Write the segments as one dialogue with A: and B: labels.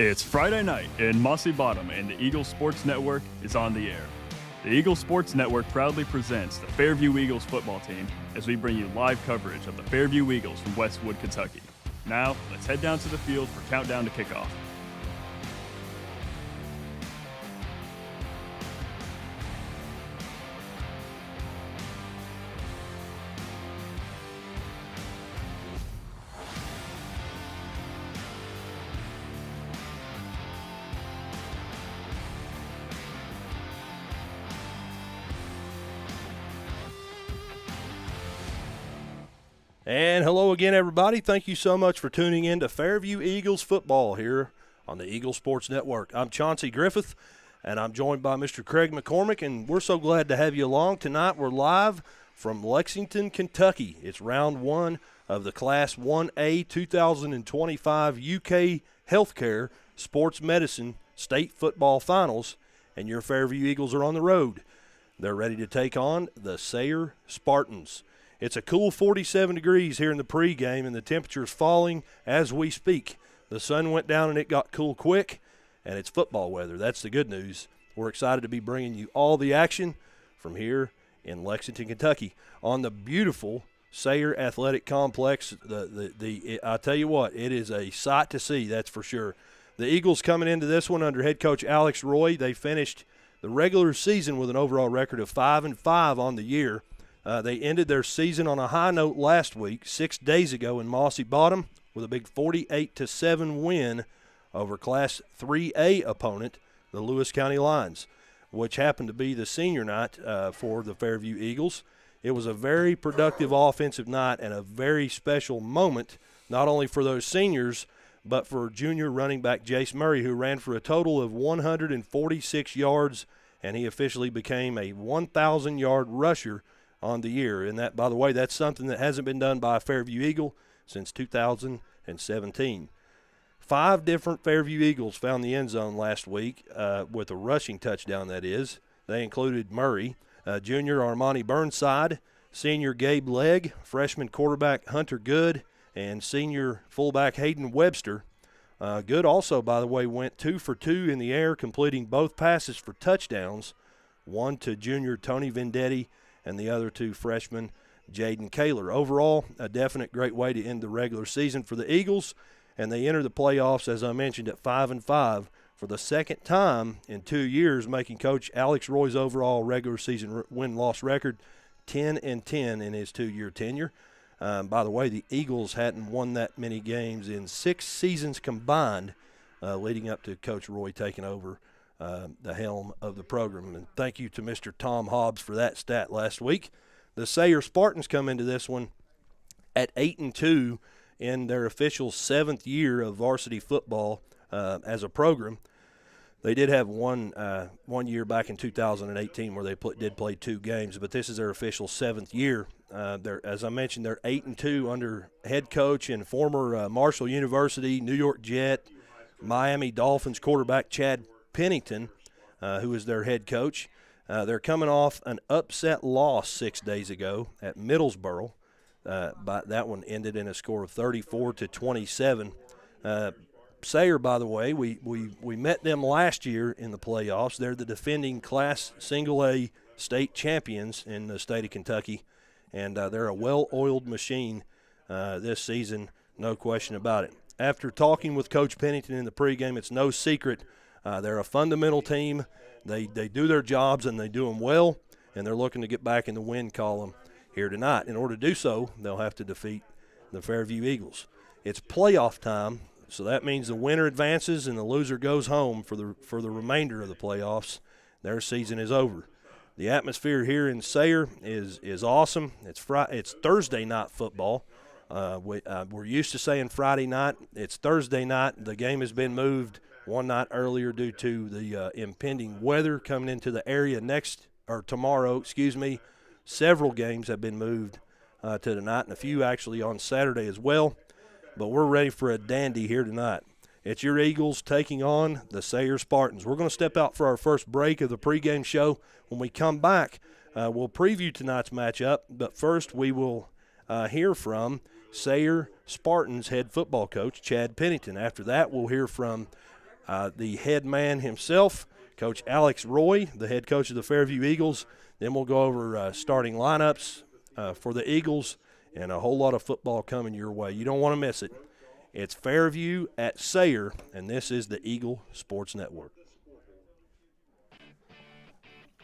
A: It's Friday night in Mossy Bottom, and the Eagles Sports Network is on the air. The Eagles Sports Network proudly presents the Fairview Eagles football team as we bring you live coverage of the Fairview Eagles from Westwood, Kentucky. Now, let's head down to the field for countdown to kickoff.
B: And hello again, everybody. Thank you so much for tuning in to Fairview Eagles football here on the Eagles Sports Network. I'm Chauncey Griffith, and I'm joined by Mr. Craig McCormick, and we're so glad to have you along. Tonight we're live from Lexington, Kentucky. It's round one of the Class 1A 2025 UK Healthcare Sports Medicine State Football Finals, and your Fairview Eagles are on the road. They're ready to take on the Sayre Spartans. It's a cool 47 degrees here in the pregame, and the temperature is falling as we speak. The sun went down and it got cool quick, and it's football weather. That's the good news. We're excited to be bringing you all the action from here in Lexington, Kentucky, on the beautiful Sayre Athletic Complex. I tell you what, it is a sight to see, that's for sure. The Eagles coming into this one under head coach Alex Roy. They finished the regular season with an overall record of 5-5 on the year. They ended their season on a high note last week, 6 days ago in Mossy Bottom, with a big 48-7 win over Class 3A opponent, the Lewis County Lions, which happened to be the senior night for the Fairview Eagles. It was a very productive offensive night and a very special moment, not only for those seniors, but for junior running back Jace Murray, who ran for a total of 146 yards, and he officially became a 1,000-yard rusher on the year. And that, by the way, that's something that hasn't been done by a Fairview Eagle since 2017. 5 different Fairview Eagles found the end zone last week with a rushing touchdown, that is. They included Murray, junior Armani Burnside, senior Gabe Legg, freshman quarterback Hunter Good, and senior fullback Hayden Webster. Good also, by the way, went 2 for 2 in the air, completing both passes for touchdowns, one to junior Tony Vendetti and the other 2 freshmen, Jaden Kaler. Overall, a definite great way to end the regular season for the Eagles, and they enter the playoffs, as I mentioned, at 5-5 for the second time in 2 years, making Coach Alex Roy's overall regular season win-loss record 10-10 in his 2-year tenure. By the way, the Eagles hadn't won that many games in 6 seasons combined, leading up to Coach Roy taking over the helm of the program. And thank you to Mr. Tom Hobbs for that stat last week. The Sayre Spartans come into this one at 8-2 in their official 7th year of varsity football as a program. They did have one year back in 2018 where they did play 2 games, but this is their official 7th year. As I mentioned, they're 8-2 under head coach and former Marshall University, New York Jet, Miami Dolphins quarterback Chad Pennington, who is their head coach. They're coming off an upset loss 6 days ago at Middlesboro. But that one ended in a score of 34-27. Sayre, by the way, we met them last year in the playoffs. They're the defending Class Single A state champions in the state of Kentucky, and they're a well-oiled machine this season, no question about it. After talking with Coach Pennington in the pregame, it's no secret they're a fundamental team. They do their jobs, and they do them well, and they're looking to get back in the win column here tonight. In order to do so, they'll have to defeat the Fairview Eagles. It's playoff time, so that means the winner advances and the loser goes home for the remainder of the playoffs. Their season is over. The atmosphere here in Sayre is awesome. It's Thursday night football. We're used to saying Friday night. It's Thursday night. The game has been moved one night earlier due to the impending weather coming into the area tomorrow. Several games have been moved to tonight, and a few actually on Saturday as well. But we're ready for a dandy here tonight. It's your Eagles taking on the Sayre Spartans. We're going to step out for our first break of the pregame show. When we come back, we'll preview tonight's matchup. But first, we will hear from Sayre Spartans head football coach Chad Pennington. After that, we'll hear from the head man himself, Coach Alex Roy, the head coach of the Fairview Eagles. Then we'll go over starting lineups for the Eagles and a whole lot of football coming your way. You don't want to miss it. It's Fairview at Sayre, and this is the Eagle Sports Network.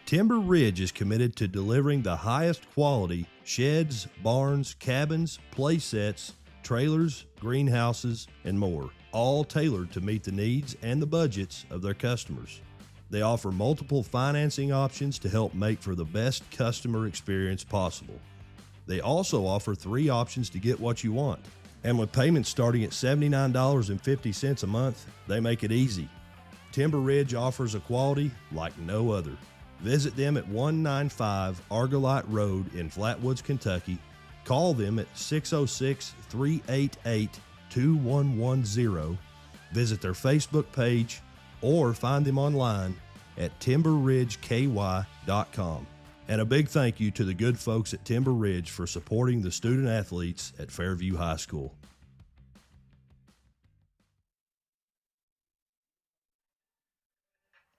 C: Timber Ridge is committed to delivering the highest quality sheds, barns, cabins, play sets, trailers, greenhouses, and more, all tailored to meet the needs and the budgets of their customers. They offer multiple financing options to help make for the best customer experience possible. They also offer 3 options to get what you want. And with payments starting at $79.50 a month, they make it easy. Timber Ridge offers a quality like no other. Visit them at 195 Argolite Road in Flatwoods, Kentucky. Call them at 606-388-2110. Visit their Facebook page or find them online at timberridgeky.com. And a big thank you to the good folks at Timber Ridge for supporting the student athletes at Fairview High School.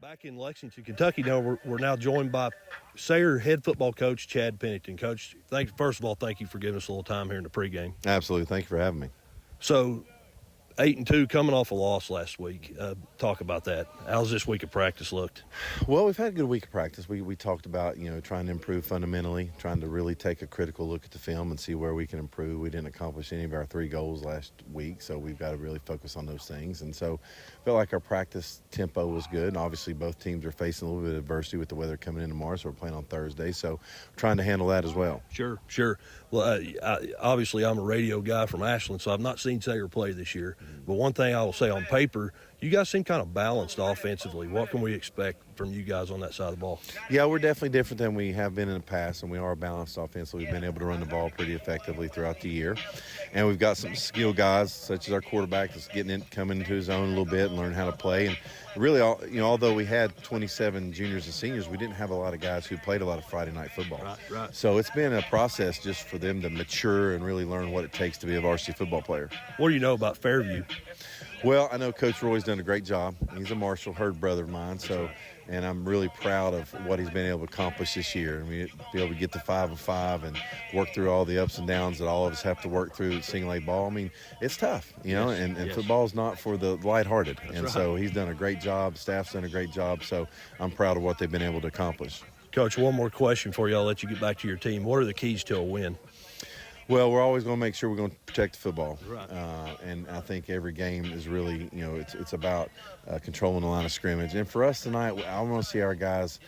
B: Back in Lexington, Kentucky, now we're now joined by Sayre head football coach Chad Pennington. Coach, first of all, thank you for giving us a little time here in the pregame.
D: Absolutely. Thank you for having me.
B: So, 8-2, coming off a loss last week. Talk about that. How's this week of practice looked?
D: Well, we've had a good week of practice. We talked about, trying to improve fundamentally, trying to really take a critical look at the film and see where we can improve. We didn't accomplish any of our 3 goals last week, so we've got to really focus on those things. And so I felt like our practice tempo was good. And obviously, both teams are facing a little bit of adversity with the weather coming in tomorrow, so we're playing on Thursday. So we're trying to handle that as well.
B: Sure. Well, obviously, I'm a radio guy from Ashland, so I've not seen Sayre play this year. But one thing I will say on paper, you guys seem kind of balanced offensively. What can we expect from you guys on that side of the ball?
D: Yeah, we're definitely different than we have been in the past, and we are balanced offensively. We've been able to run the ball pretty effectively throughout the year. And we've got some skilled guys, such as our quarterback, that's coming into his own a little bit and learning how to play. And really, although we had 27 juniors and seniors, we didn't have a lot of guys who played a lot of Friday night football.
B: Right.
D: So it's been a process just for them to mature and really learn what it takes to be a varsity football player.
B: What do you know about Fairview?
D: Well, I know Coach Roy's done a great job. He's a Marshall Herd brother of mine, and I'm really proud of what he's been able to accomplish this year. I mean, be able to get to 5-5 and work through all the ups and downs that all of us have to work through single A ball. I mean, it's tough, and football's not for the lighthearted. So he's done a great job. Staff's done a great job. So I'm proud of what they've been able to accomplish.
B: Coach, one more question for you. I'll let you get back to your team. What are the keys to a win?
D: Well, we're always going to make sure we're going to protect the football.
B: Right.
D: And I think every game is really, it's about controlling the line of scrimmage. And for us tonight, I want to see our guys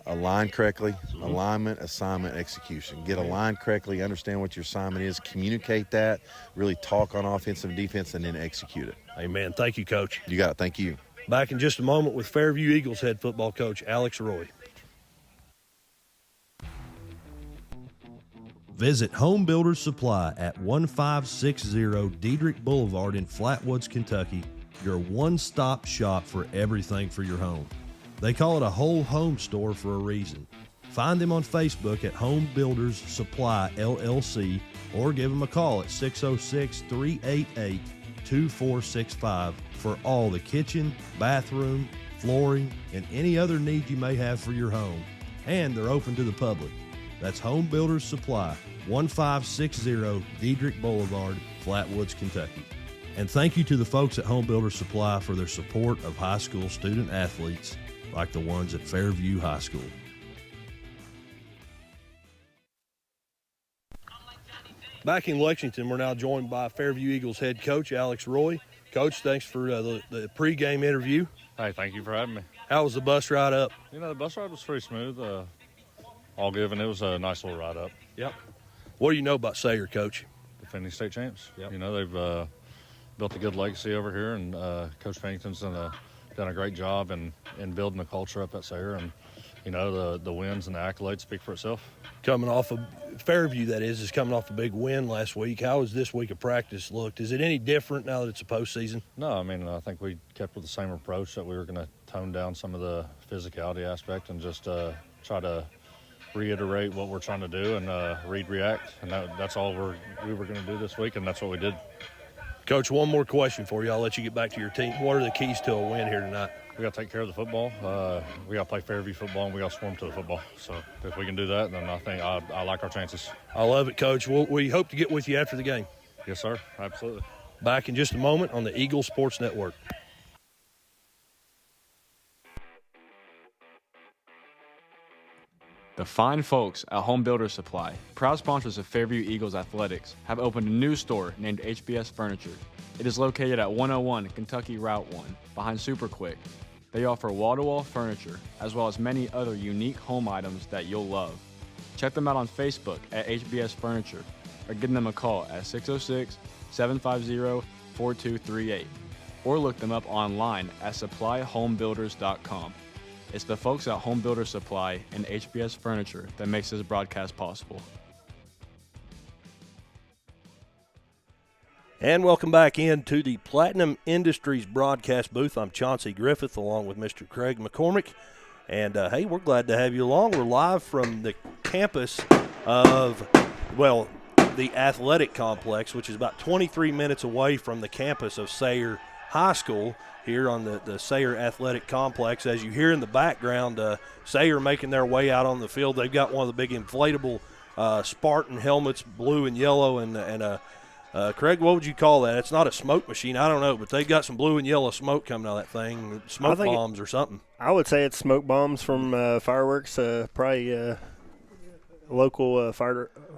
D: align correctly, alignment, assignment, execution. Get aligned correctly, understand what your assignment is, communicate that, really talk on offense and defense, and then execute it.
B: Amen. Thank you, Coach.
D: You got it. Thank you.
B: Back in just a moment with Fairview Eagles head football coach Alex Roy.
C: Visit Home Builders Supply at 1560 Diedrich Boulevard in Flatwoods, Kentucky, your one-stop shop for everything for your home. They call it a whole home store for a reason. Find them on Facebook at Home Builders Supply LLC or give them a call at 606-388-2465 for all the kitchen, bathroom, flooring, and any other need you may have for your home. And they're open to the public. That's Home Builders Supply, 1560 Diedrich Boulevard, Flatwoods, Kentucky. And thank you to the folks at Home Builders Supply for their support of high school student athletes like the ones at Fairview High School.
B: Back in Lexington, we're now joined by Fairview Eagles head coach Alex Roy. Coach, thanks for the pregame interview.
E: Hey, thank you for having me.
B: How was the bus ride up?
E: The bus ride was pretty smooth. All given, it was a nice little ride up.
B: Yep. What do you know about Sayre, Coach?
E: Defending state champs.
B: Yep.
E: They've built a good legacy over here, and Coach Pennington's done a great job in building the culture up at Sayre, and the wins and the accolades speak for itself.
B: Coming off of Fairview, that is coming off a big win last week. How has this week of practice looked? Is it any different now that it's a postseason?
E: No, I think we kept with the same approach, that we were going to tone down some of the physicality aspect and just try to reiterate what we're trying to do and read, react, and that's all we were going to do this week, and that's what we did.
B: Coach, one more question for you. I'll let you get back to your team. What are the keys to a win here tonight?
E: We got to take care of the football. We got to play Fairview football, and we got to swarm to the football. So if we can do that, then I think I like our chances.
B: I love it, Coach. We hope to get with you after the game.
E: Yes, sir. Absolutely.
B: Back in just a moment on the Eagle Sports Network.
F: The fine folks at Home Builder Supply, proud sponsors of Fairview Eagles Athletics, have opened a new store named HBS Furniture. It is located at 101 Kentucky Route 1, behind Super Quick. They offer wall-to-wall furniture, as well as many other unique home items that you'll love. Check them out on Facebook at HBS Furniture, or give them a call at 606-750-4238, or look them up online at supplyhomebuilders.com. It's the folks at Home Builder Supply and HBS Furniture that makes this broadcast possible.
B: And welcome back into the Platinum Industries broadcast booth. I'm Chauncey Griffith along with Mr. Craig McCormick. And, hey, we're glad to have you along. We're live from the campus of, the athletic complex, which is about 23 minutes away from the campus of Sayre High School here on the Sayre Athletic Complex. As you hear in the background, Sayre making their way out on the field. They've got one of the big inflatable Spartan helmets, blue and yellow, and Craig, what would you call that? It's not a smoke machine. I don't know, but they've got some blue and yellow smoke coming out of that thing, smoke bombs or something.
G: I would say it's smoke bombs from fireworks, probably local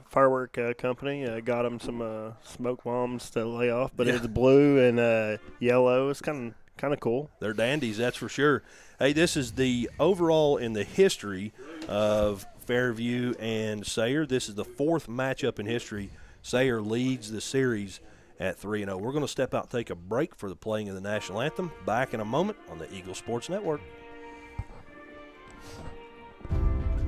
G: firework company got them some smoke bombs to lay off, but it's blue and yellow. It's kind of cool.
B: They're dandies, that's for sure. Hey, this is the overall in the history of Fairview and Sayre. This is the fourth matchup in history. Sayre leads the series at 3-0. We're going to step out and take a break for the playing of the national anthem. Back in a moment on the Eagle Sports Network.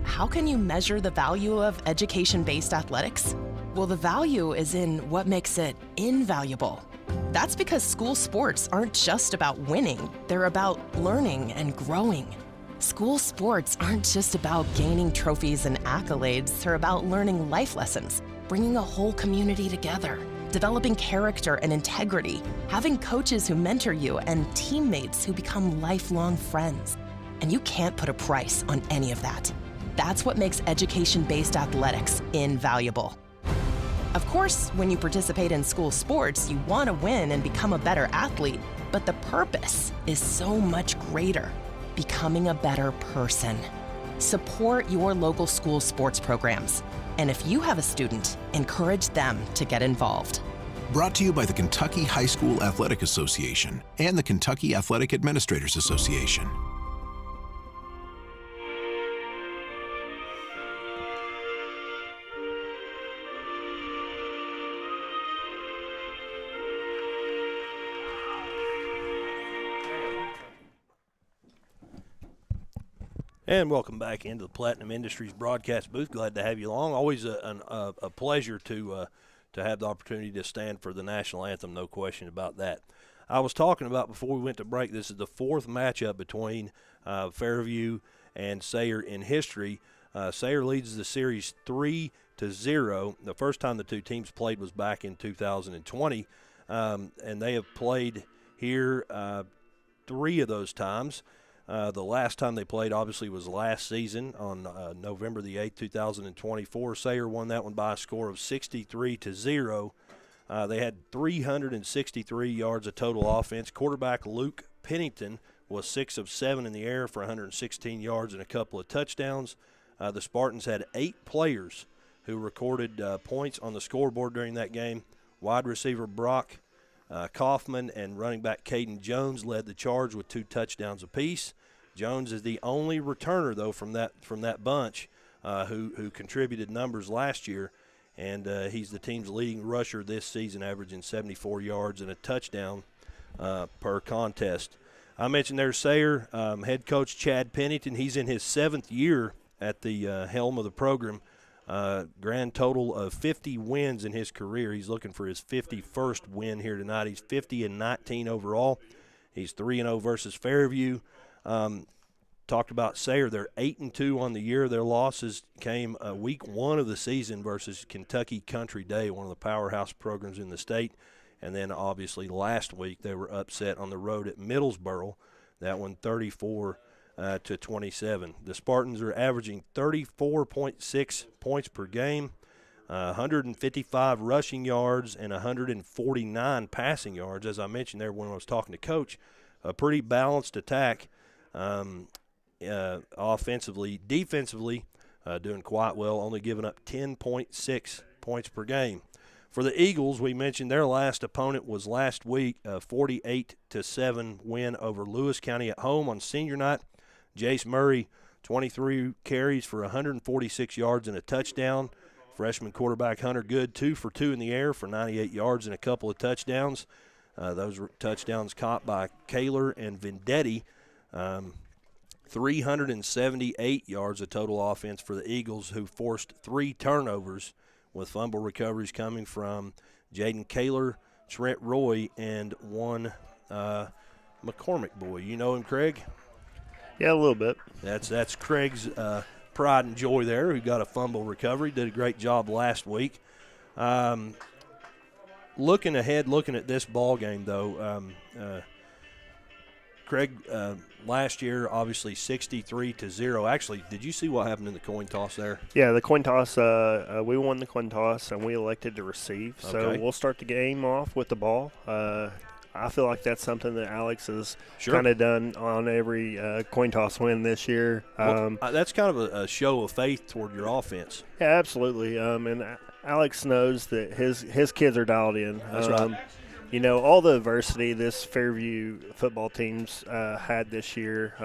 H: How can you measure the value of education-based athletics? Well, the value is in what makes it invaluable. That's because school sports aren't just about winning. They're about learning and growing. School sports aren't just about gaining trophies and accolades. They're about learning life lessons, bringing a whole community together, developing character and integrity, having coaches who mentor you, and teammates who become lifelong friends. And you can't put a price on any of that. That's what makes education-based athletics invaluable. Of course, when you participate in school sports, you want to win and become a better athlete, but the purpose is so much greater, becoming a better person. Support your local school sports programs. And if you have a student, encourage them to get involved.
I: Brought to you by the Kentucky High School Athletic Association and the Kentucky Athletic Administrators Association.
B: And welcome back into the Platinum Industries broadcast booth. Glad to have you along. Always a pleasure to have the opportunity to stand for the national anthem, no question about that. I was talking about before we went to break, this is the fourth matchup between Fairview and Sayre in history. Sayre leads the series 3-0. The first time the two teams played was back in 2020, and they have played here 3 of those times. The last time they played, obviously, was last season on November the 8th, 2024. Sayre won that one by a score of 63-0. They had 363 yards of total offense. Quarterback Luke Pennington was 6 of 7 in the air for 116 yards and a couple of touchdowns. The Spartans had 8 players who recorded points on the scoreboard during that game. Wide receiver Brock Kaufman and running back Caden Jones led the charge with 2 touchdowns apiece. Jones is the only returner, though, from that bunch who contributed numbers last year, and he's the team's leading rusher this season, averaging 74 yards and a touchdown per contest. I mentioned there's Sayre head coach Chad Pennington. He's in his 7th year at the helm of the program. Grand total of 50 wins in his career. He's looking for his 51st win here tonight. He's 50-19 overall. He's 3-0 versus Fairview. Talked about Sayre. They're 8-2 on the year. Their losses came week 1 of the season versus Kentucky Country Day, one of the powerhouse programs in the state. And then obviously last week they were upset on the road at Middlesboro. That one 34 to 27. The Spartans are averaging 34.6 points per game, 155 rushing yards, and 149 passing yards. As I mentioned there when I was talking to Coach, a pretty balanced attack offensively. Defensively, doing quite well, only giving up 10.6 points per game. For the Eagles, we mentioned their last opponent was last week, a 48-7 win over Lewis County at home on senior night. Jace Murray, 23 carries for 146 yards and a touchdown. Freshman quarterback Hunter Good, 2 for 2 in the air for 98 yards and a couple of touchdowns. Those were touchdowns caught by Kaler and Vendetti. 378 yards of total offense for the Eagles, who forced 3 turnovers, with fumble recoveries coming from Jaden Kaler, Trent Roy, and one McCormick boy. You know him, Craig?
G: Yeah, a little bit.
B: That's Craig's pride and joy there, who got a fumble recovery. Did a great job last week. Looking ahead, looking at this ball game, though, Craig, last year, obviously 63-0. Actually, did you see what happened in the coin toss there?
G: Yeah, the coin toss, we won the coin toss, and we elected to receive. So
B: Okay.
G: we'll start the game off with the ball. I feel like that's something that Alex has
B: Sure.
G: kind of done on every coin toss win this year.
B: Well, that's kind of a show of faith toward your offense.
G: Yeah, absolutely. And Alex knows that his kids are dialed in.
B: That's right.
G: You know, all the adversity this Fairview football team's had this year,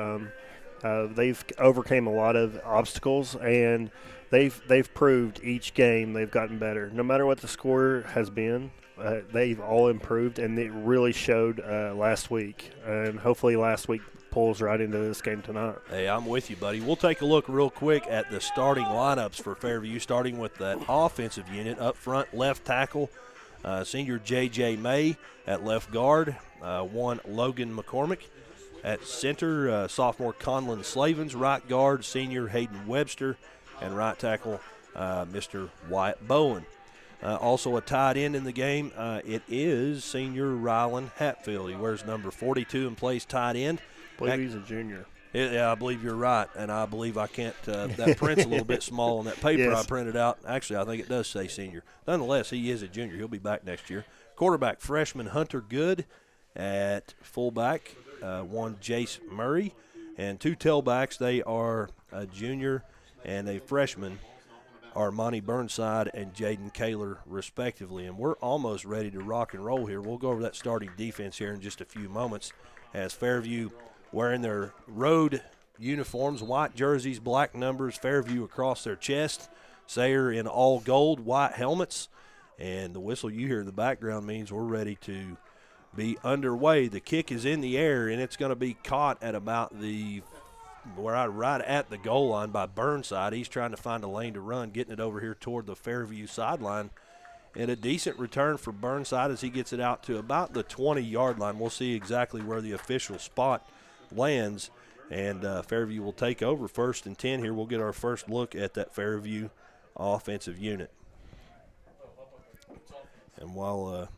G: they've overcame a lot of obstacles, and they've proved each game they've gotten better. No matter what the score has been, they've all improved, and it really showed last week. And hopefully last week pulls right into this game tonight.
B: Hey, I'm with you, buddy. We'll take a look real quick at the starting lineups for Fairview, starting with that offensive unit. Up front, left tackle, senior J.J. May. At left guard, one Logan McCormick. At center, sophomore Conlon Slavens. Right guard, senior Hayden Webster. And right tackle, Mr. Wyatt Bowen. Also a tight end in the game, it is senior Rylan Hatfield. He wears number 42 and plays tight end.
G: I believe he's a junior.
B: Yeah, I believe you're right, and I believe I can't that print's a little bit small on that paper
G: Yes.
B: I printed out. Actually, I think it does say senior. Nonetheless, he is a junior. He'll be back next year. Quarterback, freshman Hunter Good. At fullback, one Jace Murray. And 2 tailbacks, they are a junior and a freshman, Armani Burnside and Jaden Kaler, respectively. And we're almost ready to rock and roll here. We'll go over that starting defense here in just a few moments, as Fairview wearing their road uniforms, white jerseys, black numbers, Fairview across their chest, Sayre in all gold, white helmets. And the whistle you hear in the background means we're ready to be underway. The kick is in the air, and it's going to be caught at about right at the goal line by Burnside. He's trying to find a lane to run, getting it over here toward the Fairview sideline. And a decent return for Burnside as he gets it out to about the 20-yard line. We'll see exactly where the official spot lands, and Fairview will take over 1st and 10 here. We'll get our first look at that Fairview offensive unit. And while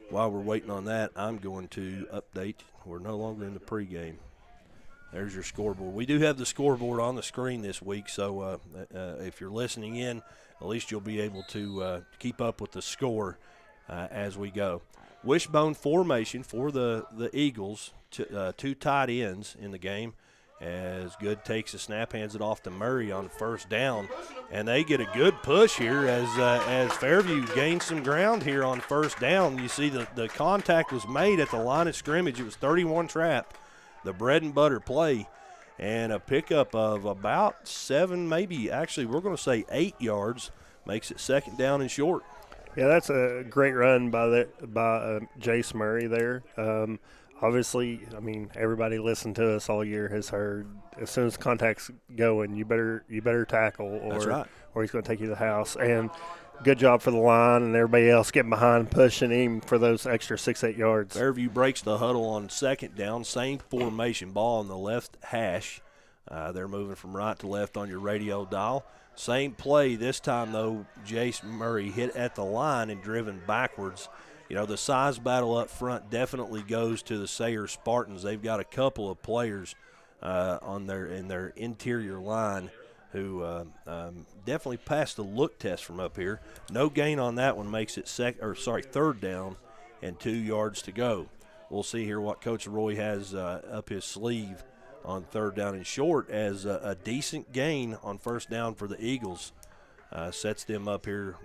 B: we're waiting on that, I'm going to update. We're no longer in the pregame. There's your scoreboard. We do have the scoreboard on the screen this week, so if you're listening in, at least you'll be able to keep up with the score as we go. Wishbone formation for the Eagles, 2 tight ends in the game. As Good takes a snap, hands it off to Murray on 1st down, and they get a good push here as Fairview gains some ground here on 1st down. You see the contact was made at the line of scrimmage. It was 31 trap, the bread and butter play, and a pickup of about 7, maybe actually we're going to say 8 yards, makes it 2nd down and short.
G: Yeah, that's a great run by Jace Murray there. Obviously, I mean, everybody listened to us all year has heard as soon as contact's going, you better tackle, or
B: That's right.
G: or he's going to take you to the house. And good job for the line and everybody else getting behind, pushing him for those extra 6-8 yards.
B: Fairview breaks the huddle on 2nd down, same formation, ball on the left hash. They're moving from right to left on your radio dial. Same play this time, though. Jace Murray hit at the line and driven backwards The size battle up front definitely goes to the Sayre Spartans. They've got a couple of players in their interior line who definitely passed the look test from up here. No gain on that one, makes it third down and 2 yards to go. We'll see here what Coach Roy has up his sleeve on third down and short, as a decent gain on first down for the Eagles sets them up here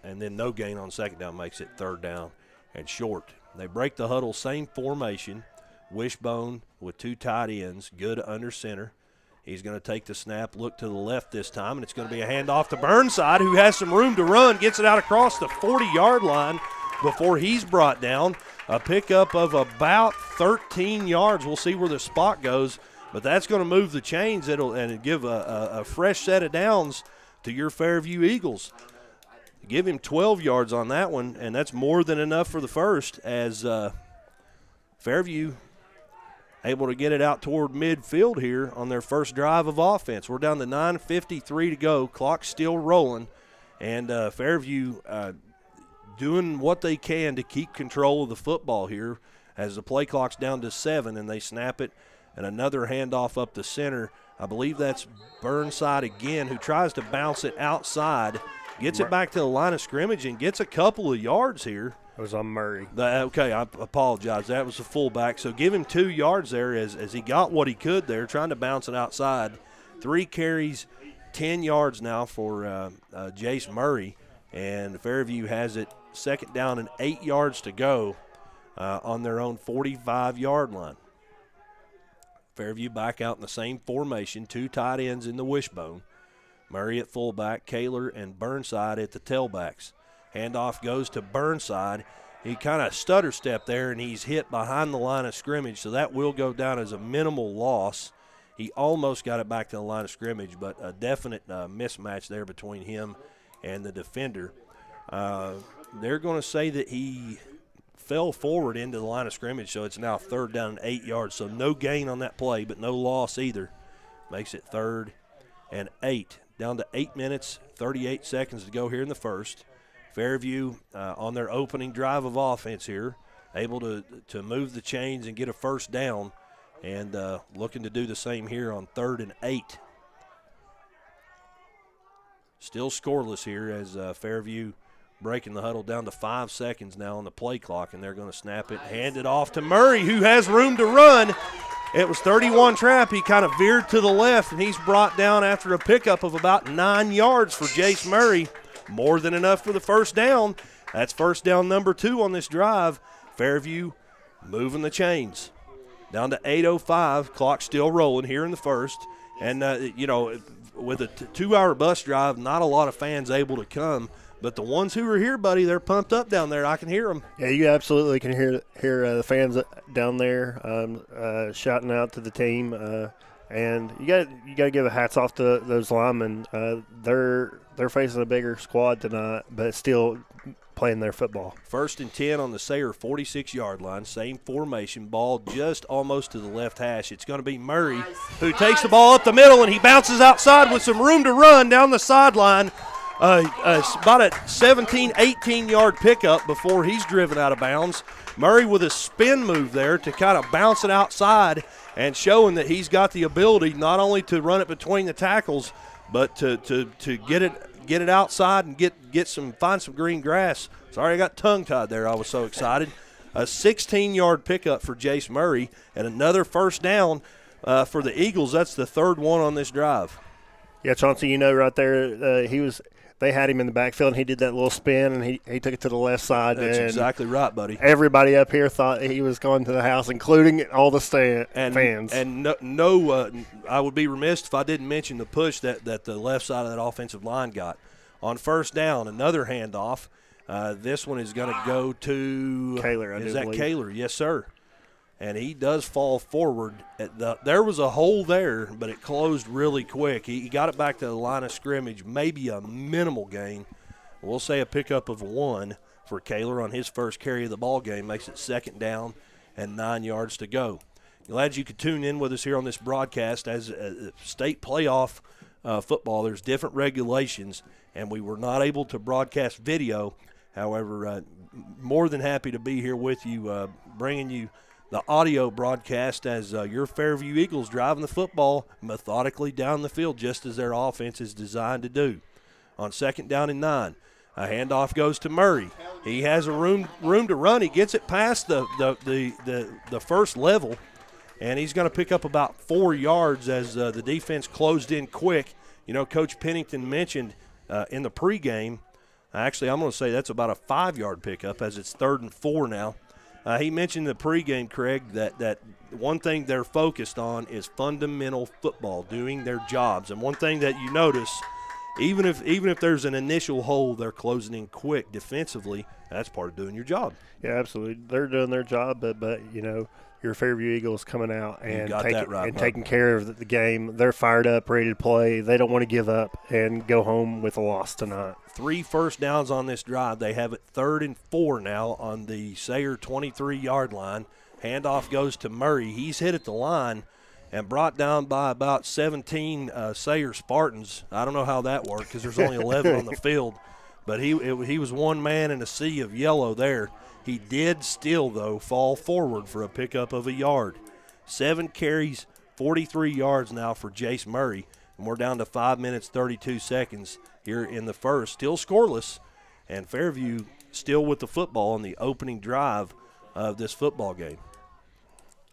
B: and then no gain on second down makes it third down and short. They break the huddle, same formation, wishbone with 2 tight ends, good under center. He's going to take the snap, look to the left this time, and it's going to be a handoff to Burnside, who has some room to run, gets it out across the 40-yard line before he's brought down. A pickup of about 13 yards. We'll see where the spot goes, but that's going to move the chains and give a fresh set of downs to your Fairview Eagles. Give him 12 yards on that one, and that's more than enough for the first, as Fairview able to get it out toward midfield here on their first drive of offense. We're down to 9:53 to go. Clock's still rolling, and Fairview doing what they can to keep control of the football here as the play clock's down to 7, and they snap it, and another handoff up the center. I believe that's Burnside again, who tries to bounce it outside, gets it back to the line of scrimmage, and gets a couple of yards here.
G: It was on Murray.
B: Okay, I apologize. That was the fullback. So give him 2 yards there as he got what he could there, trying to bounce it outside. 3 carries, 10 yards now for Jace Murray, and Fairview has it second down and 8 yards to go on their own 45-yard line. Fairview back out in the same formation, 2 tight ends in the wishbone. Murray at fullback, Kaler and Burnside at the tailbacks. Handoff goes to Burnside. He kind of stutter step there, and he's hit behind the line of scrimmage, so that will go down as a minimal loss. He almost got it back to the line of scrimmage, but a definite mismatch there between him and the defender. They're going to say that he fell forward into the line of scrimmage, so it's now third down and 8 yards. So no gain on that play, but no loss either. Makes it third and 8. Down to 8 minutes, 38 seconds to go here in the first. Fairview on their opening drive of offense here, able to move the chains and get a first down, and looking to do the same here on third and 8. Still scoreless here as Fairview breaking the huddle down to 5 seconds now on the play clock, and they're going to snap it, hand it off to Murray, who has room to run. It was 31 trap. He kind of veered to the left, and he's brought down after a pickup of about 9 yards for Jace Murray. More than enough for the first down. That's first down number 2 on this drive. Fairview moving the chains. Down to 8:05. Clock still rolling here in the first. And, with a 2-hour bus drive, not a lot of fans able to come. But the ones who are here, buddy, they're pumped up down there. I can hear them.
G: Yeah, you absolutely can hear the fans down there shouting out to the team. And you got to give a hats off to those linemen. They're facing a bigger squad tonight, but still playing their football.
B: First and 10 on the Sayre 46-yard line. Same formation. Ball just almost to the left hash. It's going to be Murray who takes the ball up the middle, and he bounces outside with some room to run down the sideline. About a 17, 18-yard pickup before he's driven out of bounds. Murray with a spin move there to kind of bounce it outside and showing that he's got the ability not only to run it between the tackles, but to get it outside and find some green grass. Sorry, I got tongue-tied there. I was so excited. A 16-yard pickup for Jace Murray and another first down for the Eagles. That's the third one on this drive.
G: Yeah, Chauncey, right there, they had him in the backfield, and he did that little spin, and he took it to the left side.
B: That's exactly right, buddy.
G: Everybody up here thought he was going to the house, including all the fans.
B: And I would be remiss if I didn't mention the push that the left side of that offensive line got. On first down, another handoff. This one is going to go to
G: Kaler,
B: Is that Kaler? Yes, sir. And he does fall forward. There was a hole there, but it closed really quick. He got it back to the line of scrimmage, maybe a minimal gain. We'll say a pickup of 1 for Kaler on his first carry of the ball game. Makes it second down and 9 yards to go. Glad you could tune in with us here on this broadcast. As state playoff football, there's different regulations, and we were not able to broadcast video. However, more than happy to be here with you, bringing you the audio broadcast as your Fairview Eagles driving the football methodically down the field, just as their offense is designed to do. On 2nd down and 9, a handoff goes to Murray. He has a room to run. He gets it past the first level, and he's going to pick up about 4 yards as the defense closed in quick. You know, Coach Pennington mentioned in the pregame, actually I'm going to say that's about a 5-yard pickup as it's 3rd and 4 now. He mentioned in the pregame, Craig, that one thing they're focused on is fundamental football, doing their jobs. And one thing that you notice, even if there's an initial hole, they're closing in quick defensively. That's part of doing your job.
G: Yeah, absolutely. They're doing their job, but you know, your Fairview Eagles coming out and taking care of the game. They're fired up, ready to play. They don't want to give up and go home with a loss tonight.
B: 3 first downs on this drive. They have it 3rd and 4 now on the Sayre 23-yard line. Handoff goes to Murray. He's hit at the line and brought down by about 17 Sayre Spartans. I don't know how that worked because there's only 11 on the field. But he was one man in a sea of yellow there. He did still, though, fall forward for a pickup of a yard. 7 carries, 43 yards now for Jace Murray. And we're down to 5 minutes, 32 seconds here in the first. Still scoreless, and Fairview still with the football on the opening drive of this football game.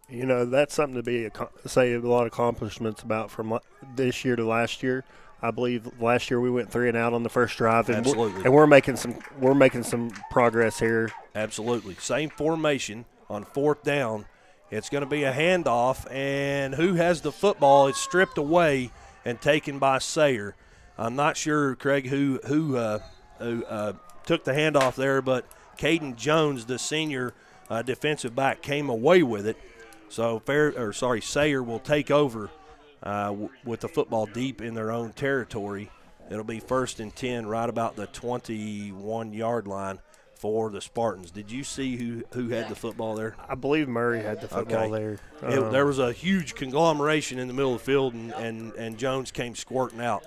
G: You know, that's something to say a lot of accomplishments about from this year to last year. I believe last year we went 3 and out on the first drive, and
B: Absolutely.
G: We're making some progress here.
B: Absolutely. Same formation on 4th down. It's going to be a handoff, and who has the football? It's stripped away and taken by Sayre. I'm not sure, Craig, who took the handoff there, but Caden Jones, the senior defensive back, came away with it. So Sayre will take over with the football deep in their own territory. It'll be 1st and 10 right about the 21-yard line for the Spartans. Did you see who had the football there?
G: I believe Murray had the football there.
B: There was a huge conglomeration in the middle of the field, and Jones came squirting out.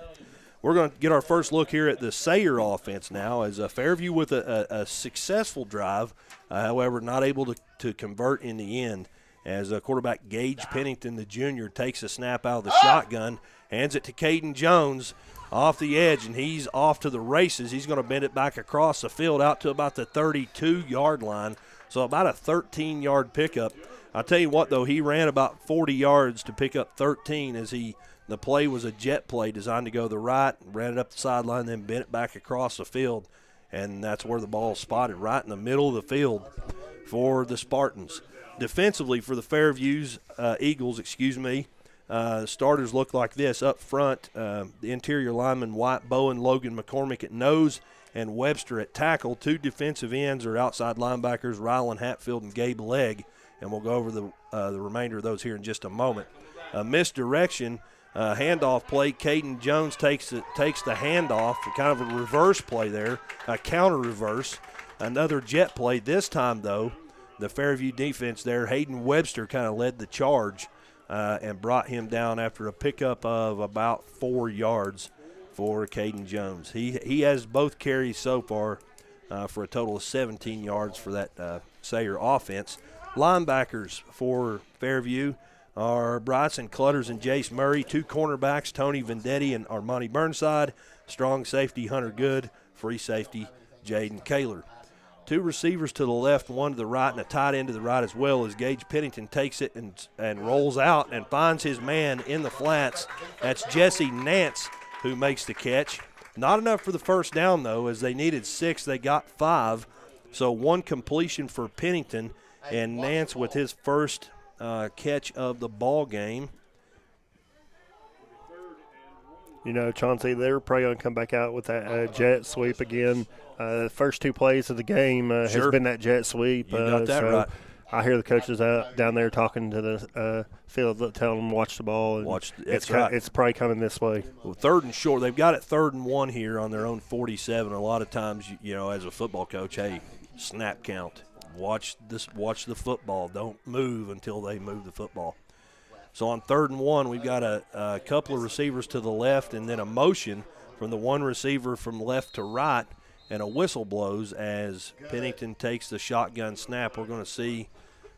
B: We're going to get our first look here at the Sayre offense now as Fairview with a successful drive, however, not able to convert in the end as quarterback Gage Pennington, the junior, takes a snap out of the shotgun, hands it to Caden Jones off the edge, and he's off to the races. He's going to bend it back across the field out to about the 32-yard line, so about a 13-yard pickup. I'll tell you what, though, he ran about 40 yards to pick up 13 as the play was a jet play designed to go to the right, ran it up the sideline, then bent it back across the field, and that's where the ball is spotted, right in the middle of the field for the Spartans. Defensively for the Fairview Eagles, starters look like this. Up front, the interior linemen White, Bowen, Logan, McCormick at nose, and Webster at tackle. 2 defensive ends are outside linebackers, Rylan Hatfield and Gabe Legg, and we'll go over the remainder of those here in just a moment. Misdirection, handoff play. Caden Jones takes the handoff, kind of a reverse play there, a counter reverse. Another jet play. This time, though, the Fairview defense there, Hayden Webster kind of led the charge and brought him down after a pickup of about 4 yards for Caden Jones. He has both carries so far for a total of 17 yards for that Sayre offense. Linebackers for Fairview are Bryson Clutters and Jace Murray. 2 cornerbacks, Tony Vendetti and Armani Burnside. Strong safety, Hunter Good. Free safety, Jaden Kaler. 2 receivers to the left, 1 to the right, and a tight end to the right as well as Gage Pennington takes it and rolls out and finds his man in the flats. That's Jesse Nance who makes the catch. Not enough for the first down, though, as they needed 6. They got 5. So 1 completion for Pennington, and Nance with his first catch of the ball game.
G: You know, Chauncey, they're probably going to come back out with that jet sweep again. The first 2 plays of the game has been that jet sweep.
B: You got that right.
G: I hear the coaches out down there talking to the field, telling them watch the ball. And it's probably coming this way.
B: Well, 3rd and short. They've got it 3rd and 1 here on their own 47. A lot of times, you know, as a football coach, hey, snap count. Watch the football. Don't move until they move the football. So on 3rd and 1, we've got a couple of receivers to the left and then a motion from the 1 receiver from left to right, and a whistle blows as Pennington takes the shotgun snap. We're going to see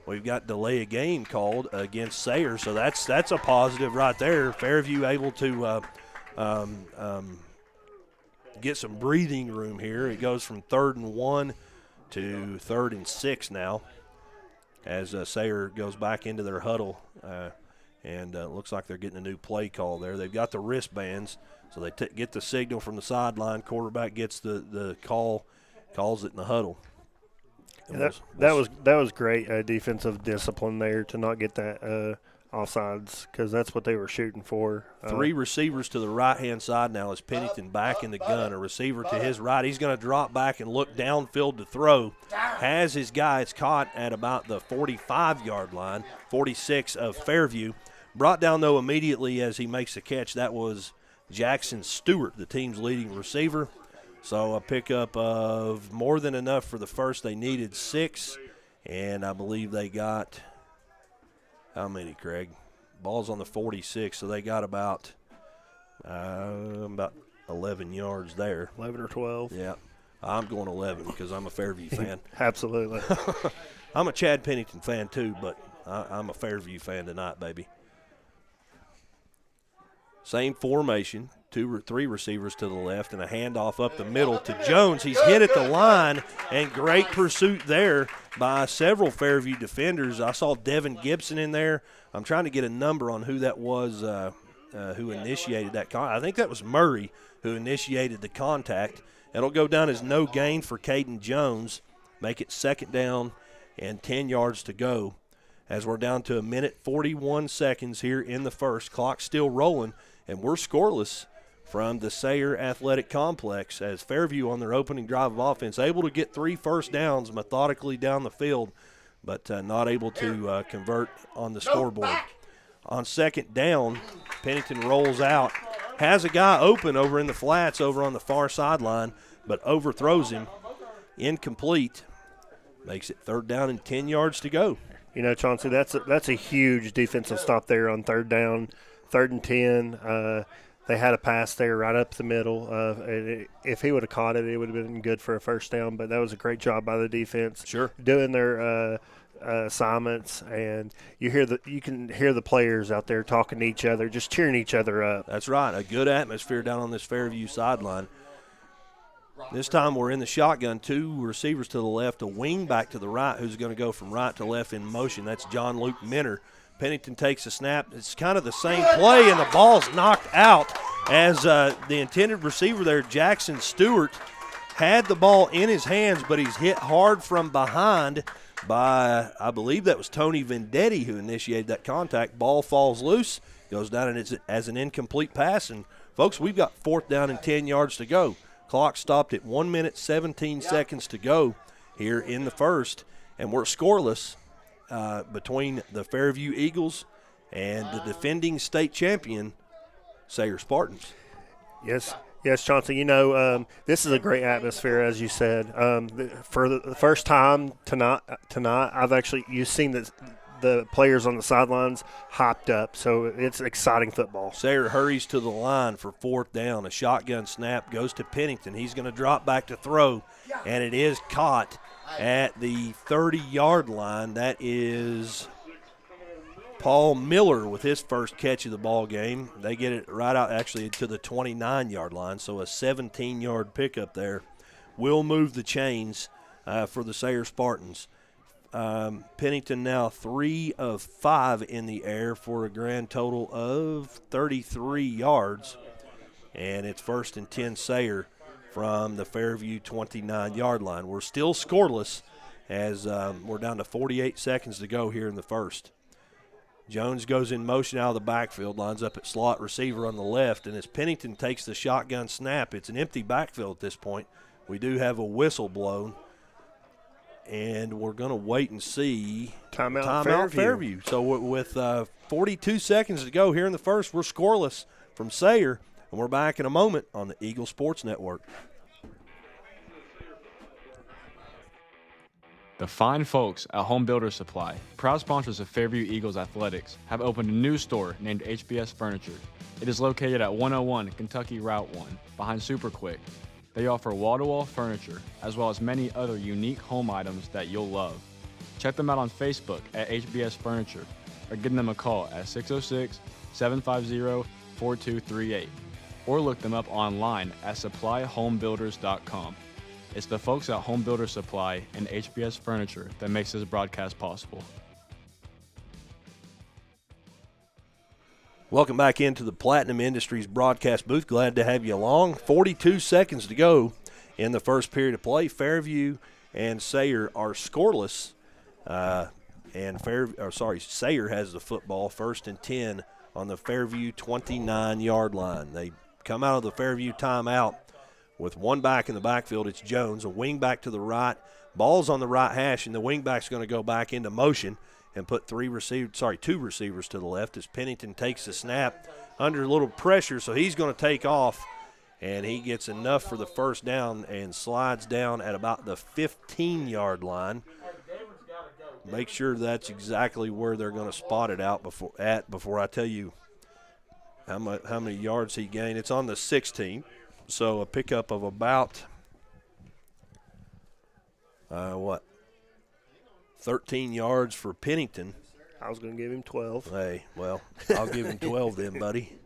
B: we've got delay of game called against Sayre, so that's a positive right there. Fairview able to get some breathing room here. It goes from 3rd and 1 to 3rd and 6 now as Sayre goes back into their huddle, and it looks like they're getting a new play call there. They've got the wristbands, so they get the signal from the sideline. Quarterback gets the call, calls it in the huddle.
G: Yeah, that was great defensive discipline there to not get that offsides, because that's what they were shooting for.
B: 3 receivers to the right-hand side now as Pennington back in the gun. A receiver to his right. He's going to drop back and look downfield to throw. Has his guy. It's caught at about the 45-yard line, 46 of Fairview. Brought down, though, immediately as he makes the catch. That was Jackson Stewart, the team's leading receiver. So a pickup of more than enough for the first. They needed 6, and I believe they got – how many, Craig? Ball's on the 46, so they got about 11 yards there.
G: 11 or 12.
B: Yeah. I'm going 11 because I'm a Fairview fan.
G: Absolutely.
B: I'm a Chad Pennington fan too, but I'm a Fairview fan tonight, baby. Same formation, 2 or 3 receivers to the left, and a handoff up the middle to Jones. He's hit at the line, and great pursuit there by several Fairview defenders. I saw Devin Gibson in there. I'm trying to get a number on who that was who initiated that. I think that was Murray who initiated the contact. It'll go down as no gain for Caden Jones. Make it 2nd down and 10 yards to go as we're down to 1:41 seconds here in the first. Clock still rolling, and we're scoreless from the Sayre Athletic Complex as Fairview on their opening drive of offense, able to get 3 first downs methodically down the field, but not able to convert on the scoreboard. On 2nd down, Pennington rolls out, has a guy open over in the flats over on the far sideline, but overthrows him, incomplete, makes it 3rd down and 10 yards to go.
G: You know, Chauncey, that's a huge defensive stop there on 3rd down, 3rd and 10. They had a pass there right up the middle. If he would have caught it, it would have been good for a 1st down, but that was a great job by the defense.
B: Sure.
G: Doing their assignments, and you can hear the players out there talking to each other, just cheering each other up.
B: That's right. A good atmosphere down on this Fairview sideline. This time we're in the shotgun, 2 receivers to the left, a wing back to the right who's going to go from right to left in motion. That's John Luke Minner. Pennington takes a snap. It's kind of the same play, and the ball's knocked out as the intended receiver there, Jackson Stewart, had the ball in his hands, but he's hit hard from behind by, I believe that was Tony Vendetti who initiated that contact. Ball falls loose, goes down and it's as an incomplete pass. And, folks, we've got 4th down and 10 yards to go. Clock stopped at 1:17 seconds to go here in the first, and we're scoreless between the Fairview Eagles and the defending state champion, Sayre Spartans.
G: Yes, Chauncey. You know, this is a great atmosphere, as you said. For the first time tonight, you've seen the players on the sidelines hopped up, so it's exciting football.
B: Sayre hurries to the line for 4th down. A shotgun snap goes to Pennington. He's going to drop back to throw, and it is caught at the 30-yard line. That is Paul Miller with his first catch of the ball game. They get it right out actually to the 29-yard line, so a 17-yard pickup there. Will move the chains for the Sayre Spartans. Pennington now 3 of 5 in the air for a grand total of 33 yards, and it's 1st and 10 Sayre from the Fairview 29-yard line. We're still scoreless as we're down to 48 seconds to go here in the first. Jones goes in motion out of the backfield, lines up at slot receiver on the left, and as Pennington takes the shotgun snap, it's an empty backfield at this point. We do have a whistle blown, and we're going to wait and see.
G: Timeout
B: Fairview. So with 42 seconds to go here in the first, we're scoreless from Sayre, and we're back in a moment on the Eagle Sports Network.
F: The fine folks at Home Builder Supply, proud sponsors of Fairview Eagles Athletics, have opened a new store named HBS Furniture. It is located at 101 Kentucky Route 1, behind Super Quick. They offer wall-to-wall furniture, as well as many other unique home items that you'll love. Check them out on Facebook at HBS Furniture, or give them a call at 606-750-4238, or look them up online at supplyhomebuilders.com. It's the folks at Home Builder Supply and HBS Furniture that makes this broadcast possible.
B: Welcome back into the Platinum Industries broadcast booth. Glad to have you along. 42 seconds to go in the first period of play. Fairview and Sayre are scoreless. Sayre has the football, 1st and 10 on the Fairview 29-yard line. They come out of the Fairview timeout with one back in the backfield. It's Jones, a wing back to the right. Ball's on the right hash, and the wing back's going to go back into motion and put two receivers to the left as Pennington takes the snap under a little pressure, so he's going to take off, and he gets enough for the first down and slides down at about the 15-yard line. Make sure that's exactly where they're going to spot it out before I tell you how many yards he gained. It's on the 16, so a pickup of about 13 yards for Pennington.
G: I was going to give him 12.
B: Hey, well, I'll give him 12 then, buddy.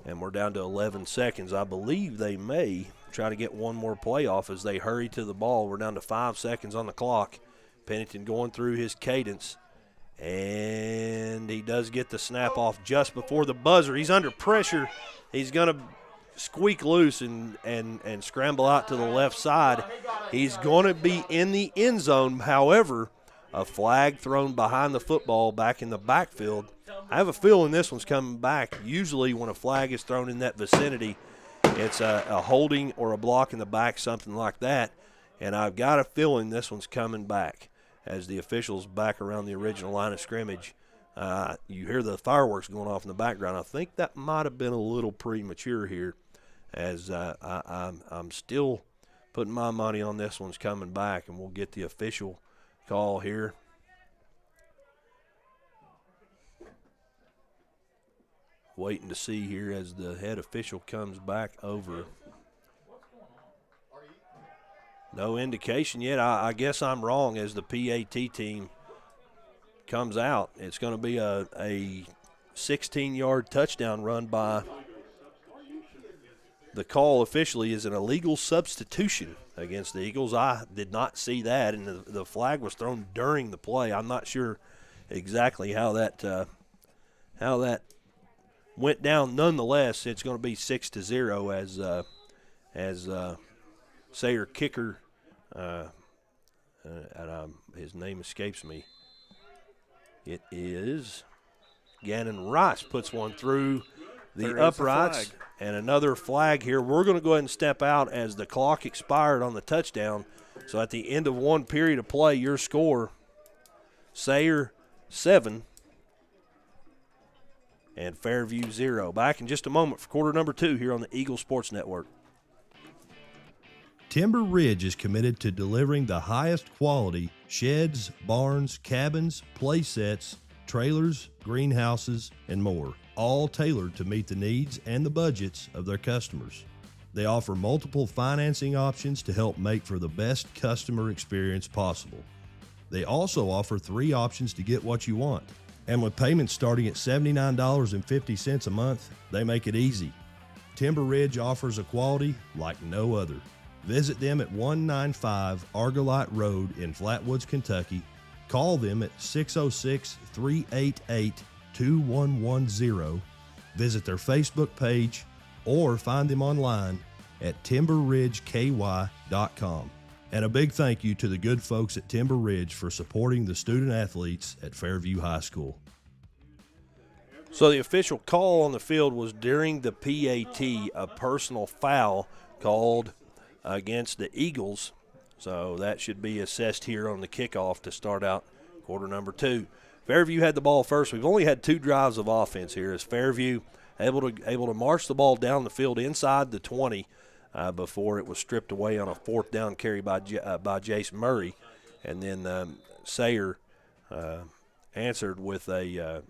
B: And we're down to 11 seconds. I believe they may try to get one more play off as they hurry to the ball. We're down to 5 seconds on the clock. Pennington going through his cadence. And he does get the snap off just before the buzzer. He's under pressure. He's going to squeak loose and scramble out to the left side. He's going to be in the end zone. However, a flag thrown behind the football back in the backfield. I have a feeling this one's coming back. Usually when a flag is thrown in that vicinity, it's a holding or a block in the back, something like that. And I've got a feeling this one's coming back as the officials back around the original line of scrimmage. You hear the fireworks going off in the background. I think that might have been a little premature here, as I'm still putting my money on this one's coming back, and we'll get the official call here. Waiting to see here as the head official comes back over. No indication yet. I guess I'm wrong as the PAT team comes out. It's going to be a 16-yard touchdown run by. The call officially is an illegal substitution against the Eagles. I did not see that, and the flag was thrown during the play. I'm not sure exactly how that went down. Nonetheless, it's going to be 6-0 as Sayre kicker, his name escapes me. It is Gannon Rice puts one through the uprights, and another flag here. We're going to go ahead and step out as the clock expired on the touchdown. So at the end of one period of play, your score, Sayre 7 and Fairview 0. Back in just a moment for quarter number 2 here on the Eagle Sports Network.
C: Timber Ridge is committed to delivering the highest quality sheds, barns, cabins, play sets, trailers, greenhouses, and more, all tailored to meet the needs and the budgets of their customers. They offer multiple financing options to help make for the best customer experience possible. They also offer 3 options to get what you want. And with payments starting at $79.50 a month, they make it easy. Timber Ridge offers a quality like no other. Visit them at 195 Argolite Road in Flatwoods, Kentucky. Call them at 606-388-2110. Visit their Facebook page or find them online at timberridgeky.com. And a big thank you to the good folks at Timber Ridge for supporting the student athletes at Fairview High School.
B: So the official call on the field was during the PAT, a personal foul called against the Eagles. So that should be assessed here on the kickoff to start out quarter number 2. Fairview had the ball first. We've only had 2 drives of offense here as Fairview able to march the ball down the field inside the 20 before it was stripped away on a 4th down carry by Jace Murray. And then Sayre answered with a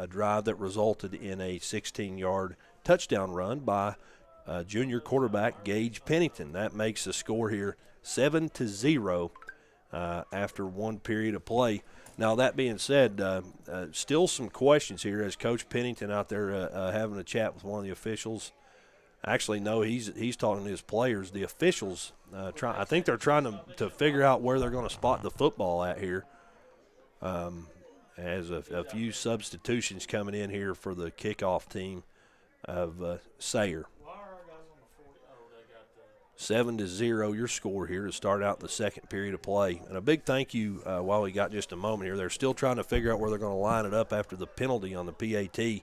B: drive that resulted in a 16-yard touchdown run by junior quarterback Gage Pennington. That makes the score here 7-0 after one period of play. Now, that being said, still some questions here as Coach Pennington out there having a chat with one of the officials. Actually, no, he's talking to his players. The officials, I think they're trying to figure out where they're going to spot the football at here. As a few substitutions coming in here for the kickoff team of Sayre. 7-0 your score here to start out the second period of play. And a big thank you while we got just a moment here. They're still trying to figure out where they're going to line it up after the penalty on the PAT.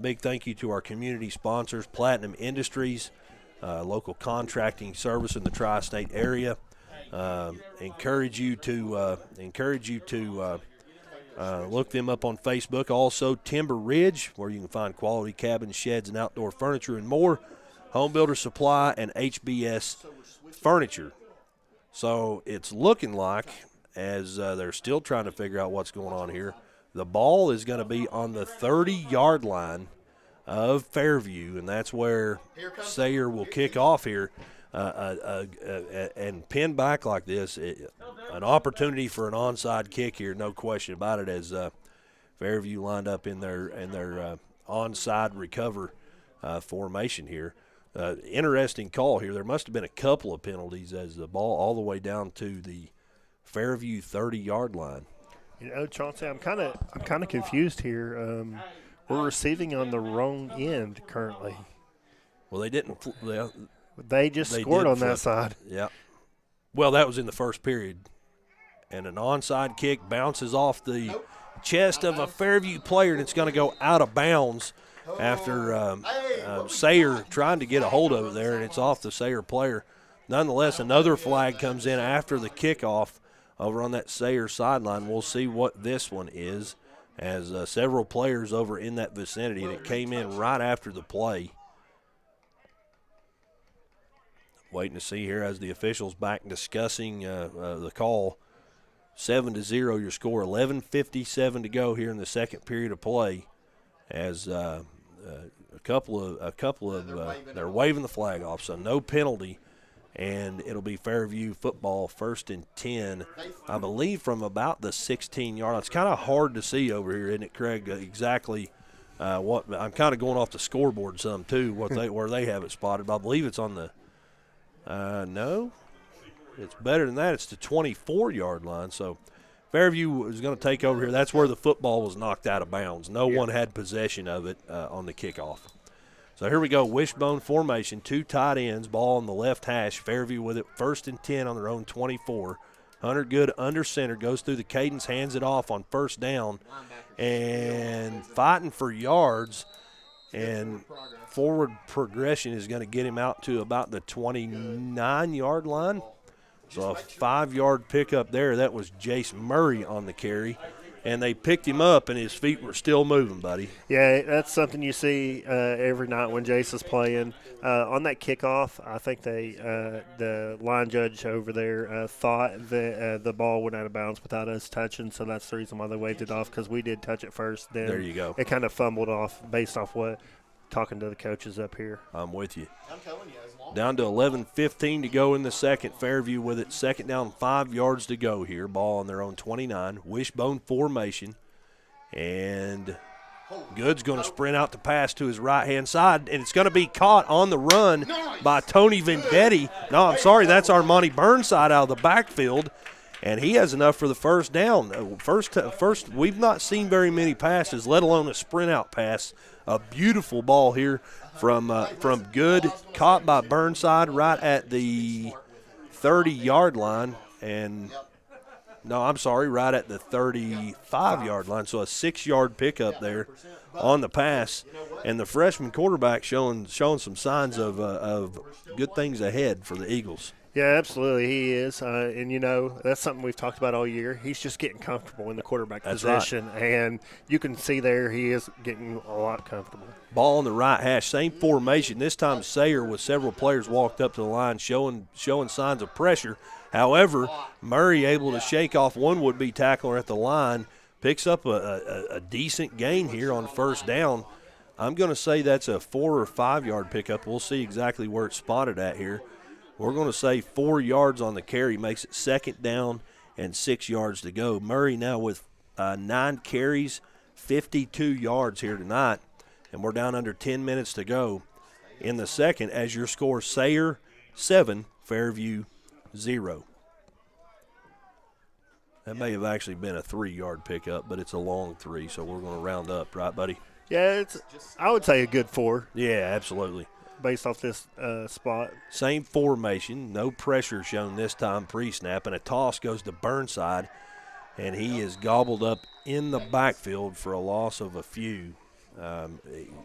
B: Big thank you to our community sponsors, Platinum Industries, local contracting service in the tri-state area. Encourage you to look them up on Facebook. Also, Timber Ridge, where you can find quality cabins, sheds, and outdoor furniture and more. Home Builder Supply and HBS Furniture. So it's looking like, as they're still trying to figure out what's going on here, the ball is going to be on the 30-yard line of Fairview, and that's where Sayre will kick off here and pin back like this. An opportunity for an onside kick here, no question about it, as Fairview lined up in their onside recover formation here. Interesting call here. There must have been a couple of penalties as the ball all the way down to the Fairview 30-yard line.
G: You know, Chauncey, I'm kind of confused here. We're receiving on the wrong end currently.
B: Well, they didn't.
G: They just scored on that side.
B: Yeah. Well, that was in the first period, and an onside kick bounces off the chest of a Fairview player, and it's going to go out of bounds after Sayre trying to get a hold of it there, and it's off the Sayre player. Nonetheless, another flag comes in after the kickoff over on that Sayre sideline. We'll see what this one is, as several players over in that vicinity, and it came in right after the play. Waiting to see here as the officials back discussing the call. 7-0 your score, 11:57 to go here in the second period of play, as a couple of they're waving the flag off, so no penalty, and it'll be Fairview football, 1st and 10, I believe, from about the 16-yard line. It's kind of hard to see over here, isn't it, Craig? Exactly what I'm kind of going off the scoreboard some too, where they have it spotted. But I believe it's on the no, it's better than that. It's the 24-yard line. So Fairview is going to take over here. That's where the football was knocked out of bounds. No one had possession of it on the kickoff. So here we go, wishbone formation, two tight ends, ball on the left hash. Fairview with it, 1st and 10 on their own 24. Hunter Good under center, goes through the cadence, hands it off on 1st down, and fighting for yards. And forward progression is going to get him out to about the 29-yard line. So a 5-yard pickup there. That was Jace Murray on the carry. And they picked him up, and his feet were still moving, buddy.
G: Yeah, that's something you see every night when Jace is playing. On that kickoff, I think the line judge over there thought that the ball went out of bounds without us touching, so that's the reason why they waved it off, because we did touch it first. Then
B: there you go.
G: It kind of fumbled off based off what talking to the coaches up here.
B: I'm with you. Down to 11:15 to go in the second. Fairview with it, 2nd down, 5 yards to go here. Ball on their own 29. Wishbone formation. And Good's going to sprint out the pass to his right-hand side, and it's going to be caught on the run by Tony Vendetti. No, I'm sorry, that's Armani Burnside out of the backfield, and he has enough for the 1st down. First, we've not seen very many passes, let alone a sprint-out pass. A beautiful ball here from Good, caught by Burnside right at the 30-yard line, and no, I'm sorry, right at the 35-yard line. So a 6-yard pickup there on the pass, and the freshman quarterback showing some signs of good things ahead for the Eagles.
G: Yeah, absolutely, he is. And, you know, that's something we've talked about all year. He's just getting comfortable in the quarterback position. Right. And you can see there he is getting a lot comfortable.
B: Ball on the right hash, same formation. This time Sayre with several players walked up to the line showing signs of pressure. However, Murray able to shake off one would-be tackler at the line, picks up a decent gain here on 1st down. I'm going to say that's a 4 or 5 yard pickup. We'll see exactly where it's spotted at here. We're going to say 4 yards on the carry makes it 2nd down and 6 yards to go. Murray now with 9 carries, 52 yards here tonight, and we're down under 10 minutes to go in the second as your score Sayre 7, Fairview 0. That may have actually been a 3 yard pickup, but it's a long 3, so we're going to round up, right, buddy?
G: Yeah, I would say a good 4.
B: Yeah, absolutely.
G: Based off this spot.
B: Same formation, no pressure shown this time pre-snap, and a toss goes to Burnside, and he is gobbled up in the backfield for a loss of a few.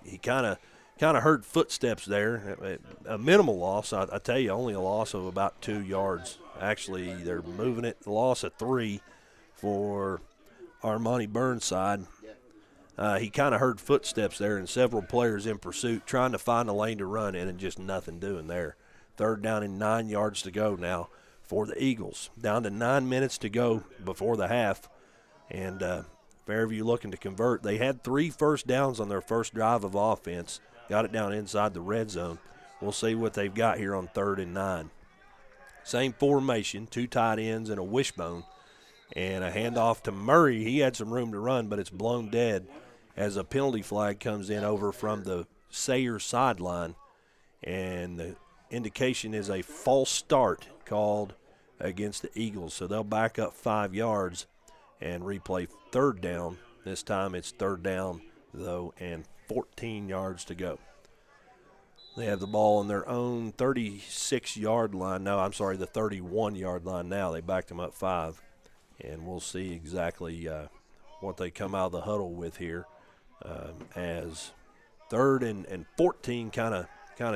B: He kind of heard footsteps there. A minimal loss, I tell you, only a loss of about 2 yards. Actually, they're moving it, loss of 3 for Armani Burnside. He kind of heard footsteps there and several players in pursuit trying to find a lane to run in and just nothing doing there. 3rd down and 9 yards to go now for the Eagles. Down to 9 minutes to go before the half, and Fairview looking to convert. They had 3 first downs on their first drive of offense, got it down inside the red zone. We'll see what they've got here on 3rd and 9. Same formation, 2 tight ends and a wishbone, and a handoff to Murray. He had some room to run, but it's blown dead as a penalty flag comes in over from the Sayre sideline, and the indication is a false start called against the Eagles. So they'll back up 5 yards and replay 3rd down. This time it's 3rd down, though, and 14 yards to go. They have the ball on their own 36-yard line. No, I'm sorry, the 31-yard line now. They backed them up 5, and we'll see exactly what they come out of the huddle with here. As 3rd and 14 kind of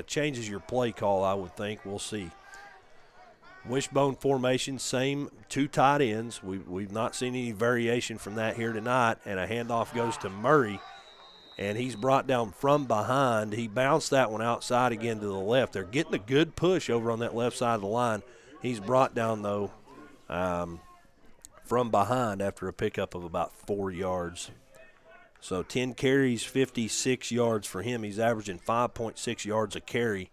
B: changes your play call, I would think. We'll see. Wishbone formation, same 2 tight ends. We've not seen any variation from that here tonight, and a handoff goes to Murray, and he's brought down from behind. He bounced that one outside again to the left. They're getting a good push over on that left side of the line. He's brought down, though, from behind after a pickup of about 4 yards. So 10 carries, 56 yards for him. He's averaging 5.6 yards a carry,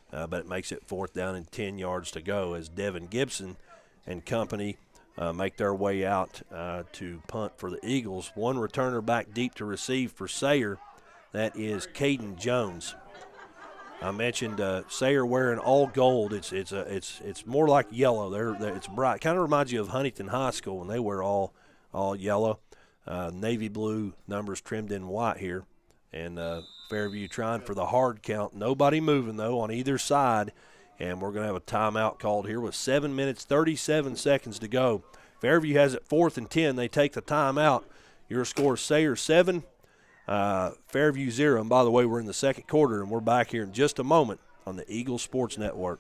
B: but it makes it 4th down and 10 yards to go as Devin Gibson and company make their way out to punt for the Eagles. 1 returner back deep to receive for Sayre. That is Caden Jones. I mentioned Sayre wearing all gold. It's more like yellow. It's bright. Kind of reminds you of Huntington High School when they wear all yellow. Navy blue numbers trimmed in white here. And Fairview trying for the hard count. Nobody moving, though, on either side. And we're going to have a timeout called here with 7 minutes, 37 seconds to go. Fairview has it 4th and 10. They take the timeout. Your score, Sayre 7, Fairview 0. And by the way, we're in the 2nd quarter, and we're back here in just a moment on the Eagles Sports Network.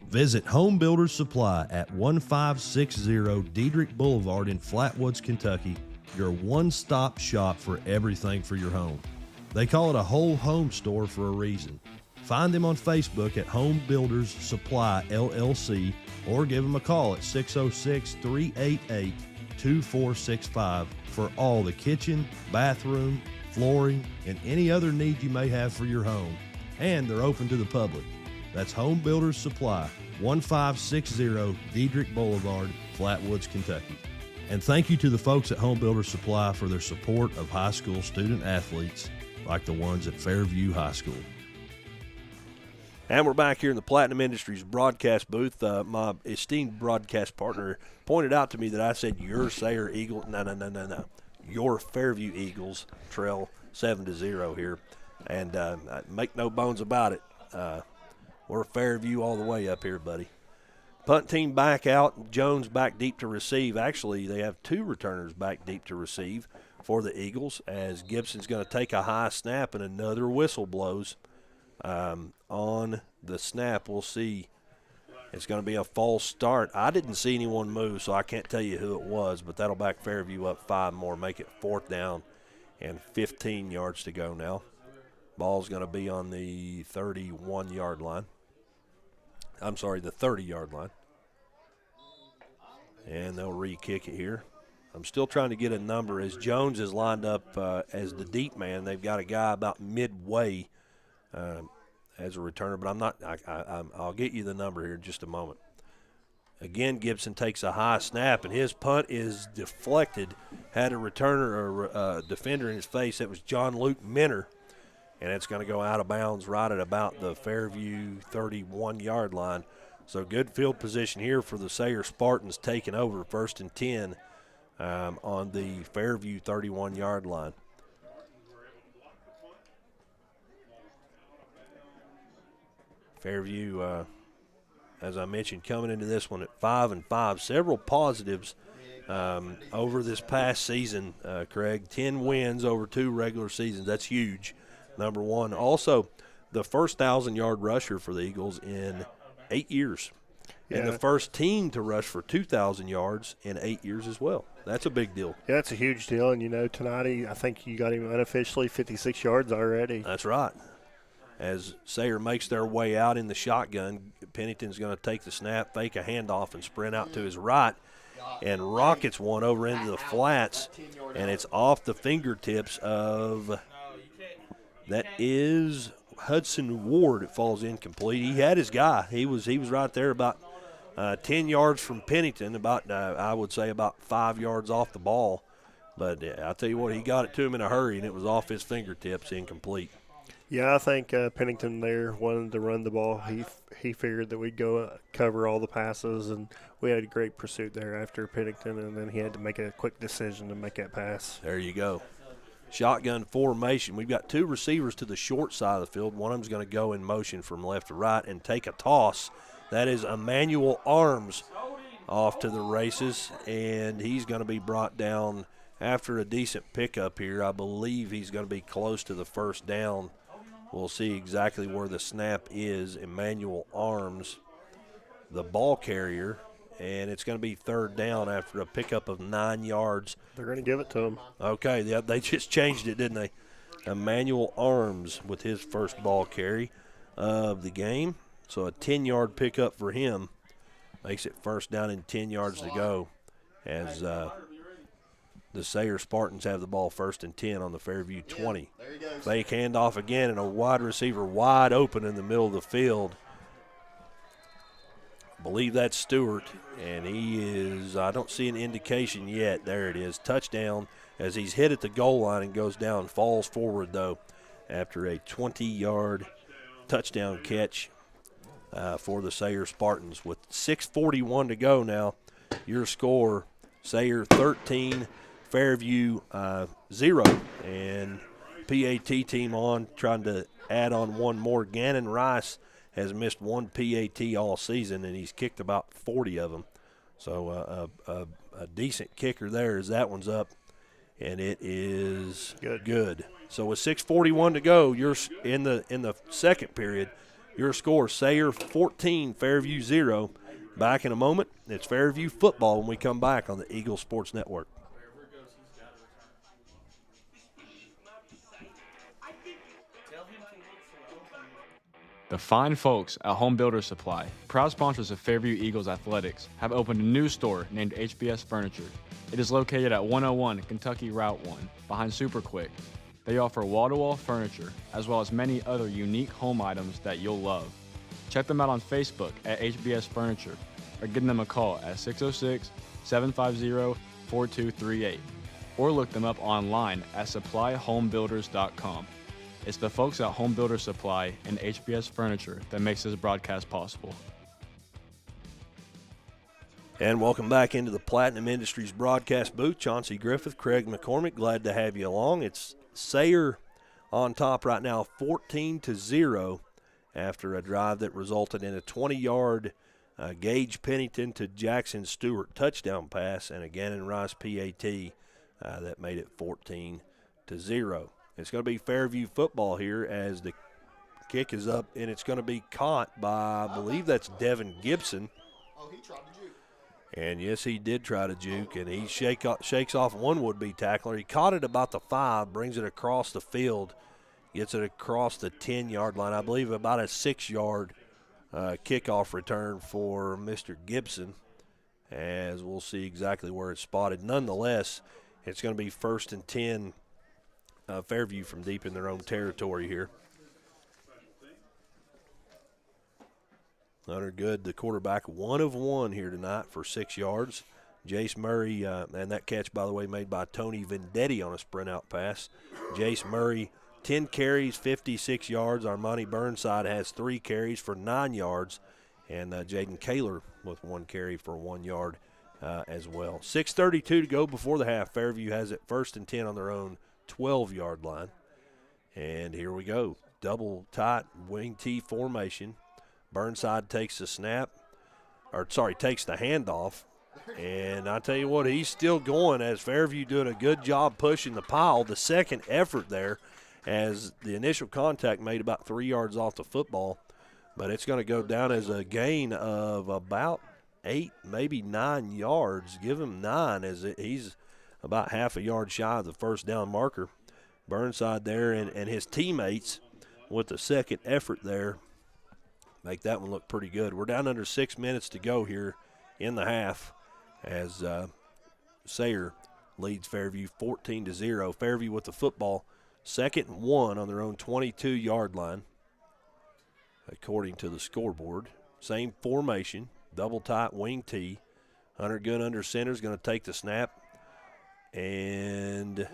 C: Visit Home Builders Supply at 1560 Diedrich Boulevard in Flatwoods, Kentucky, your one-stop shop for everything for your home. They call it a whole home store for a reason. Find them on Facebook at Home Builders Supply LLC or give them a call at 606-388-2465 for all the kitchen, bathroom, flooring, and any other need you may have for your home. And they're open to the public. That's Home Builders Supply, 1560 Diedrich Boulevard, Flatwoods, Kentucky. And thank you to the folks at Home Builders Supply for their support of high school student athletes like the ones at Fairview High School.
B: And we're back here in the Platinum Industries broadcast booth. My esteemed broadcast partner pointed out to me that I said your Sayre Eagles. No. Your Fairview Eagles trail 7-0 here. And make no bones about it. We're Fairview all the way up here, buddy. Punt team back out. Jones back deep to receive. Actually, they have 2 returners back deep to receive for the Eagles as Gibson's going to take a high snap and another whistle blows on the snap. We'll see. It's going to be a false start. I didn't see anyone move, so I can't tell you who it was, but that'll back Fairview up 5 more, make it 4th down and 15 yards to go now. Ball's going to be on the 31-yard line. I'm sorry, the 30-yard line. And they'll re-kick it here. I'm still trying to get a number. As Jones is lined up as the deep man, they've got a guy about midway as a returner, but I'm not. I'll get you the number here in just a moment. Again, Gibson takes a high snap, and his punt is deflected. Had a returner or a defender in his face. That was John Luke Minner, and it's going to go out of bounds right at about the Fairview 31-yard line. So good field position here for the Sayre Spartans, taking over 1st and 10 on the Fairview 31-yard line. Fairview, as I mentioned, coming into this one at 5-5. Several positives over this past season, Craig. 10 wins over 2 regular seasons. That's huge, number one. Also, the first 1,000-yard rusher for the Eagles in 8 years. Yeah. And the first team to rush for 2,000 yards in 8 years as well. That's a big deal.
G: Yeah, it's a huge deal. And, tonight I think you got him unofficially 56 yards already.
B: That's right. As Sayre makes their way out in the shotgun, Pennington's going to take the snap, fake a handoff, and sprint out to his right, and rockets one over into the flats, and it's off the fingertips of – that is Hudson Ward. It falls incomplete. He had his guy. He was right there about 10 yards from Pennington, about I would say about 5 yards off the ball. But I'll tell you what, he got it to him in a hurry, and it was off his fingertips, incomplete.
G: Yeah, I think Pennington there wanted to run the ball. He figured that we'd go cover all the passes, and we had a great pursuit there after Pennington, and then he had to make a quick decision to make that pass.
B: There you go. Shotgun formation. We've got 2 receivers to the short side of the field. One of them's going to go in motion from left to right and take a toss. That is Emmanuel Arms off to the races, and he's going to be brought down after a decent pickup here. I believe he's going to be close to the first down. We'll see exactly where the snap is. Emmanuel Arms, the ball carrier, and it's going to be 3rd down after a pickup of 9 yards.
G: They're going to give it to him.
B: Okay, yeah, they just changed it, didn't they? Emmanuel Arms with his first ball carry of the game. So a 10-yard pickup for him makes it 1st down and 10 yards to go as the Sayre Spartans have the ball 1st and 10 on the Fairview 20. Fake handoff again, and a wide receiver wide open in the middle of the field. I believe that's Stewart, and he is, I don't see an indication yet. There it is, touchdown as he's hit at the goal line and goes down, falls forward though after a 20-yard touchdown catch for the Sayre Spartans. With 6:41 to go now, your score, Sayre 13, Fairview 0, and PAT team on trying to add on one more. Gannon Rice has missed 1 PAT all season, and he's kicked about 40 of them. So a decent kicker there as that one's up, and it is good. So with 6:41 to go, you're in the second period. Your score, Sayre 14, Fairview 0. Back in a moment. It's Fairview football when we come back on the Eagle Sports Network.
F: The fine folks at Home Builder Supply, proud sponsors of Fairview Eagles Athletics, have opened a new store named HBS Furniture. It is located at 101 Kentucky Route 1, behind Super Quick. They offer wall-to-wall furniture, as well as many other unique home items that you'll love. Check them out on Facebook at HBS Furniture, or give them a call at 606-750-4238, or look them up online at supplyhomebuilders.com. It's the folks at Home Builder Supply and HBS Furniture that makes this broadcast possible.
B: And welcome back into the Platinum Industries broadcast booth. Chauncey Griffith, Craig McCormick, glad to have you along. It's Sayre on top right now, 14-0, after a drive that resulted in a 20-yard Gage Pennington to Jackson Stewart touchdown pass and a Gannon Rice PAT that made it 14-0. It's going to be Fairview football here as the kick is up, and it's going to be caught by, I believe that's Devin Gibson.
J: Oh, he tried to juke.
B: And, yes, he did try to juke, and he shakes off one would-be tackler. He caught it about the 5, brings it across the field, gets it across the 10-yard line. I believe about a 6-yard kickoff return for Mr. Gibson as we'll see exactly where it's spotted. Nonetheless, it's going to be 1st and 10, Fairview from deep in their own territory here. Hunter Good, the quarterback, 1 of 1 here tonight for 6 yards. Jace Murray, and that catch, by the way, made by Tony Vendetti on a sprint-out pass. Jace Murray, 10 carries, 56 yards. Armani Burnside has 3 carries for 9 yards. And Jaden Kaler with 1 carry for 1 yard as well. 6:32 to go before the half. Fairview has it 1st and 10 on their own 12-yard line. And here we go. Double tight wing T formation. Burnside takes the takes the handoff. And I tell you what, he's still going as Fairview doing a good job pushing the pile. The second effort there as the initial contact made about 3 yards off the football. But it's going to go down as a gain of about 8, maybe 9 yards. Give him 9 as he's about half a yard shy of the first down marker. Burnside there and his teammates with the second effort there make that one look pretty good. We're down under 6 minutes to go here in the half as Sayre leads Fairview 14-0. Fairview with the football, 2nd and 1 on their own 22-yard line, according to the scoreboard. Same formation, double tight wing T. Hunter Good under center is going to take the snap. And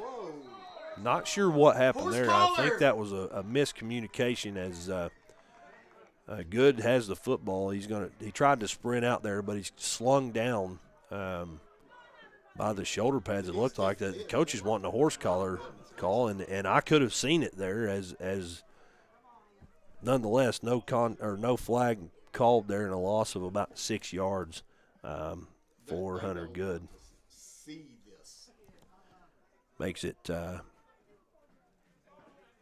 B: not sure what happened there. I think that was a miscommunication as Good has the football. He tried to sprint out there, but he's slung down by the shoulder pads. It looked like that the coach is wanting a horse collar call, and I could have seen it there as nonetheless no flag called there and a loss of about 6 yards for Hunter Good. Makes it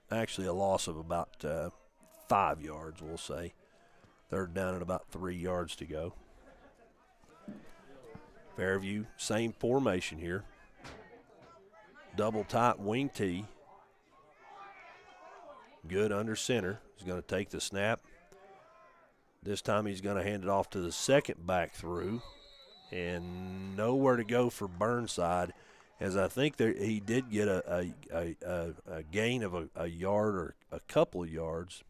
B: actually a loss of about 5 yards, we'll say. 3rd down and about 3 yards to go. Fairview, same formation here. Double tight wing T. Good under center. He's going to take the snap. This time he's going to hand it off to the second back through. And nowhere to go for Burnside, as I think he did get a gain of a yard or a couple of yards.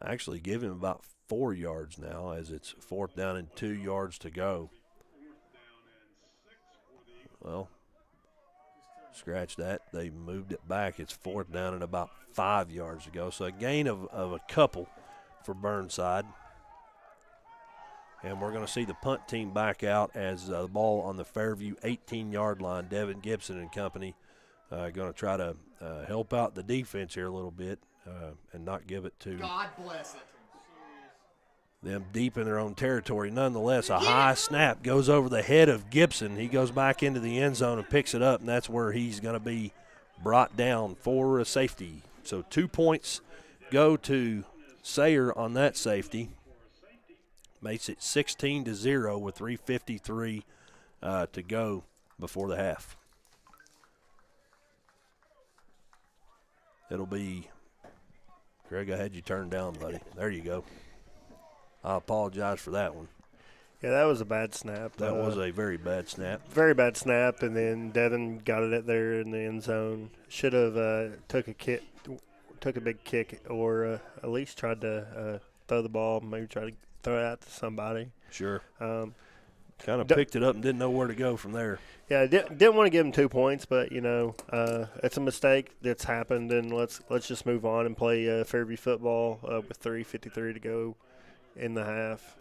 B: Actually give him about 4 yards now as it's 4th down and 2 yards to go. Well, scratch that. They moved it back. It's 4th down and about 5 yards to go. So a gain of a couple for Burnside. And we're going to see the punt team back out as the ball on the Fairview 18-yard line. Devin Gibson and company going to try to help out the defense here a little bit and not give it to
J: God bless it.
B: them deep in their own territory. Nonetheless, a high snap goes over the head of Gibson. He goes back into the end zone and picks it up, and that's where he's going to be brought down for a safety. So 2 points go to Sayre on that safety. Makes it 16-0 with 3:53 to go before the half. It'll be, Greg, I had you turned down, buddy. There you go. I apologize for that one.
G: Yeah, that was a bad snap.
B: That was a very bad snap.
G: Very bad snap, and then Devin got it there in the end zone. Should have took a big kick, or at least tried to throw the ball, maybe try to throw it out to somebody.
B: Sure. Kind of picked it up and didn't know where to go from there.
G: Yeah, didn't want to give him 2 points, but it's a mistake that's happened, and let's just move on and play Fairview football with 3:53 to go in the half,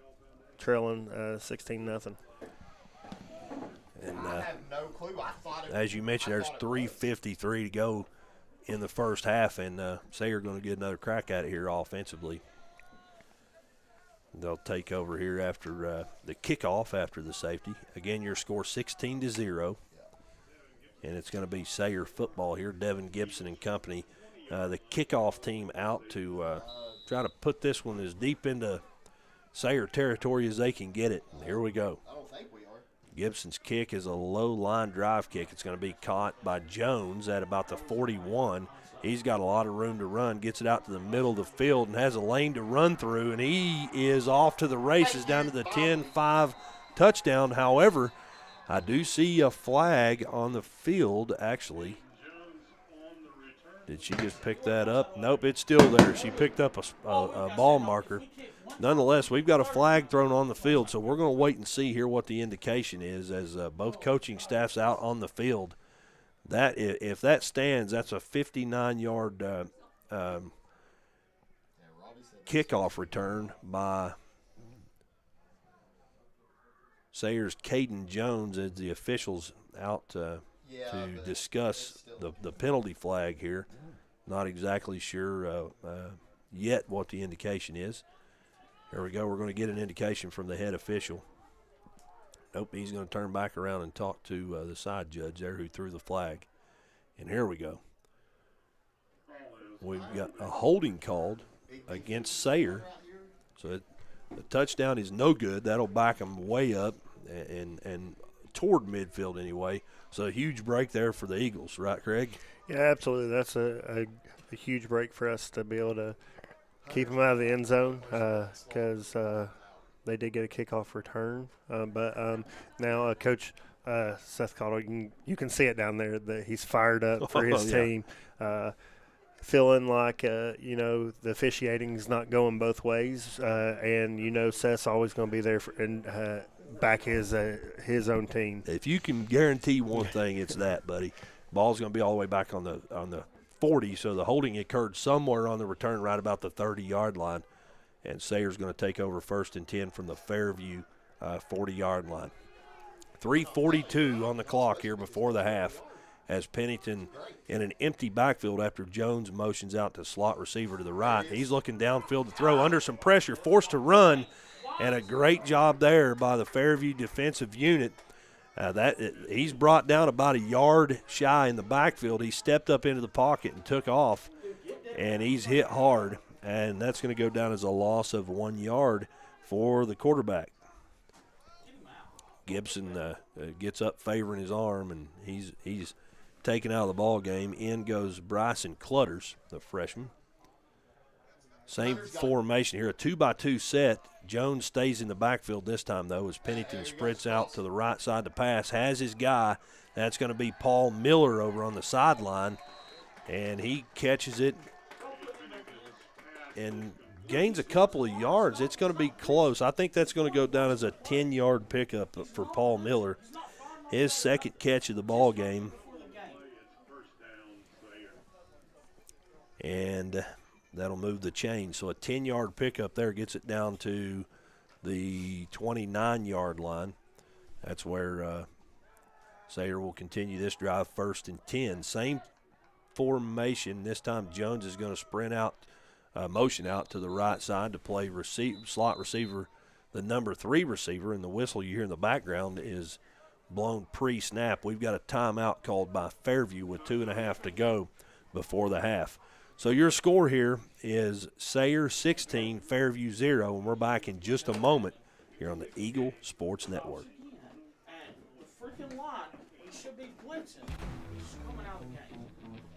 G: trailing 16-0.
B: And
J: I have no clue. I thought
B: as you mentioned, there's 3:53 to go in the first half, and Sayre going to get another crack at it here offensively. They'll take over here after the kickoff after the safety. Again, your score 16-0. And it's going to be Sayre football here. Devin Gibson and company. The kickoff team out to try to put this one as deep into Sayre territory as they can get it. And here we go.
J: I don't think we are.
B: Gibson's kick is a low line drive kick. It's going to be caught by Jones at about the 41. He's got a lot of room to run, gets it out to the middle of the field and has a lane to run through, and he is off to the races down to the 10, 5, touchdown. However, I do see a flag on the field, actually. Did she just pick that up? Nope, it's still there. She picked up a ball marker. Nonetheless, we've got a flag thrown on the field, so we're going to wait and see here what the indication is as both coaching staffs out on the field. That if that stands, that's a 59-yard kickoff return by Sayre's Caden Jones as the officials out to discuss the penalty flag here. Not exactly sure yet what the indication is. There we go. We're going to get an indication from the head official. Nope, he's going to turn back around and talk to the side judge there who threw the flag. And here we go. We've got a holding called against Sayre. So the touchdown is no good. That'll back them way up and toward midfield anyway. So a huge break there for the Eagles, right, Craig?
G: Yeah, absolutely. That's a huge break for us to be able to keep them out of the end zone because they did get a kickoff return. But now Coach Seth Cottle, you can see it down there that he's fired up for his team. Feeling like, the officiating's not going both ways. And, Seth's always going to be there and back his own team.
B: If you can guarantee one thing, it's that, buddy. Ball's going to be all the way back on the 40, so the holding occurred somewhere on the return right about the 30-yard line. And Sayre's going to take over 1st and 10 from the Fairview 40-yard line. 3:42 on the clock here before the half as Pennington in an empty backfield after Jones motions out to slot receiver to the right. He's looking downfield to throw under some pressure, forced to run, and a great job there by the Fairview defensive unit. He's brought down about a yard shy in the backfield. He stepped up into the pocket and took off, and he's hit hard, and that's going to go down as a loss of 1 yard for the quarterback. Gibson gets up favoring his arm, and he's taken out of the ball game. In goes Bryson Clutters, the freshman. Same formation here, a 2-by-2 set. Jones stays in the backfield this time, though, as Pennington sprints out to the right side to pass. Has his guy. That's going to be Paul Miller over on the sideline, and he catches it and gains a couple of yards. It's going to be close. I think that's going to go down as a 10-yard pickup for Paul Miller. His second catch of the ball game. And that'll move the chain. So a 10-yard pickup there gets it down to the 29-yard line. That's where Sayre will continue this drive 1st and 10. Same formation. This time Jones is going to sprint out, motion out to the right side to play slot receiver, the number 3 receiver. And the whistle you hear in the background is blown pre-snap. We've got a timeout called by Fairview with 2.5 to go before the half. So your score here is Sayre 16, Fairview 0, and we're back in just a moment here on the Eagle Sports Network.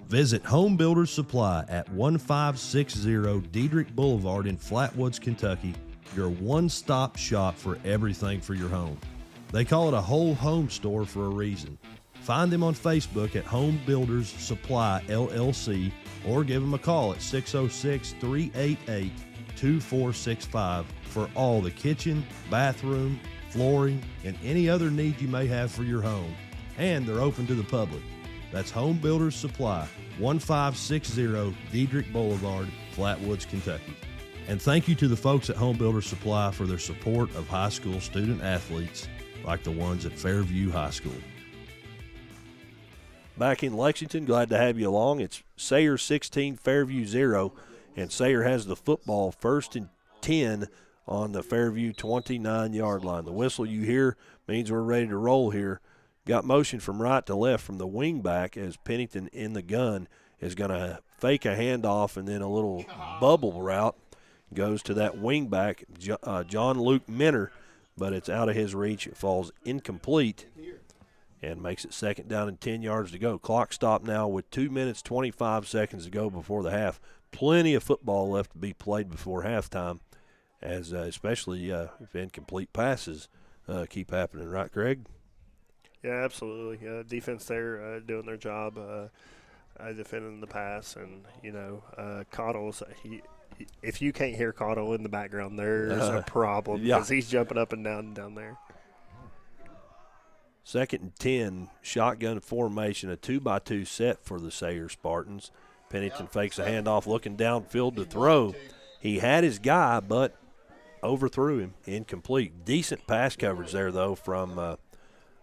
C: Visit Home Builders Supply at 1560 Diedrich Boulevard in Flatwoods, Kentucky, your one-stop shop for everything for your home. They call it a whole home store for a reason. Find them on Facebook at Home Builders Supply LLC or give them a call at 606-388-2465 for all the kitchen, bathroom, flooring, and any other need you may have for your home. And they're open to the public. That's Home Builders Supply, 1560 Diedrich Boulevard, Flatwoods, Kentucky. And thank you to the folks at Home Builders Supply for their support of high school student athletes like the ones at Fairview High School.
B: Back in Lexington, glad to have you along. It's Sayre 16, Fairview 0, and Sayre has the football 1st and 10 on the Fairview 29-yard line. The whistle you hear means we're ready to roll here. Got motion from right to left from the wing back as Pennington in the gun is going to fake a handoff, and then a little bubble route goes to that wing back, John Luke Minner, but it's out of his reach. It falls incomplete and makes it 2nd down and 10 yards to go. Clock stopped now with 2 minutes, 25 seconds to go before the half. Plenty of football left to be played before halftime, as especially if incomplete passes keep happening, right, Craig?
G: Yeah, absolutely. Defense there doing their job, defending the pass, and Cottle's. If you can't hear Cottle in the background, there's a problem because he's jumping up and down there.
B: 2nd and 10, shotgun formation, a 2-by-2 set for the Sayre Spartans. Pennington fakes a handoff, looking downfield to throw. He had his guy, but overthrew him, incomplete. Decent pass coverage there, though, from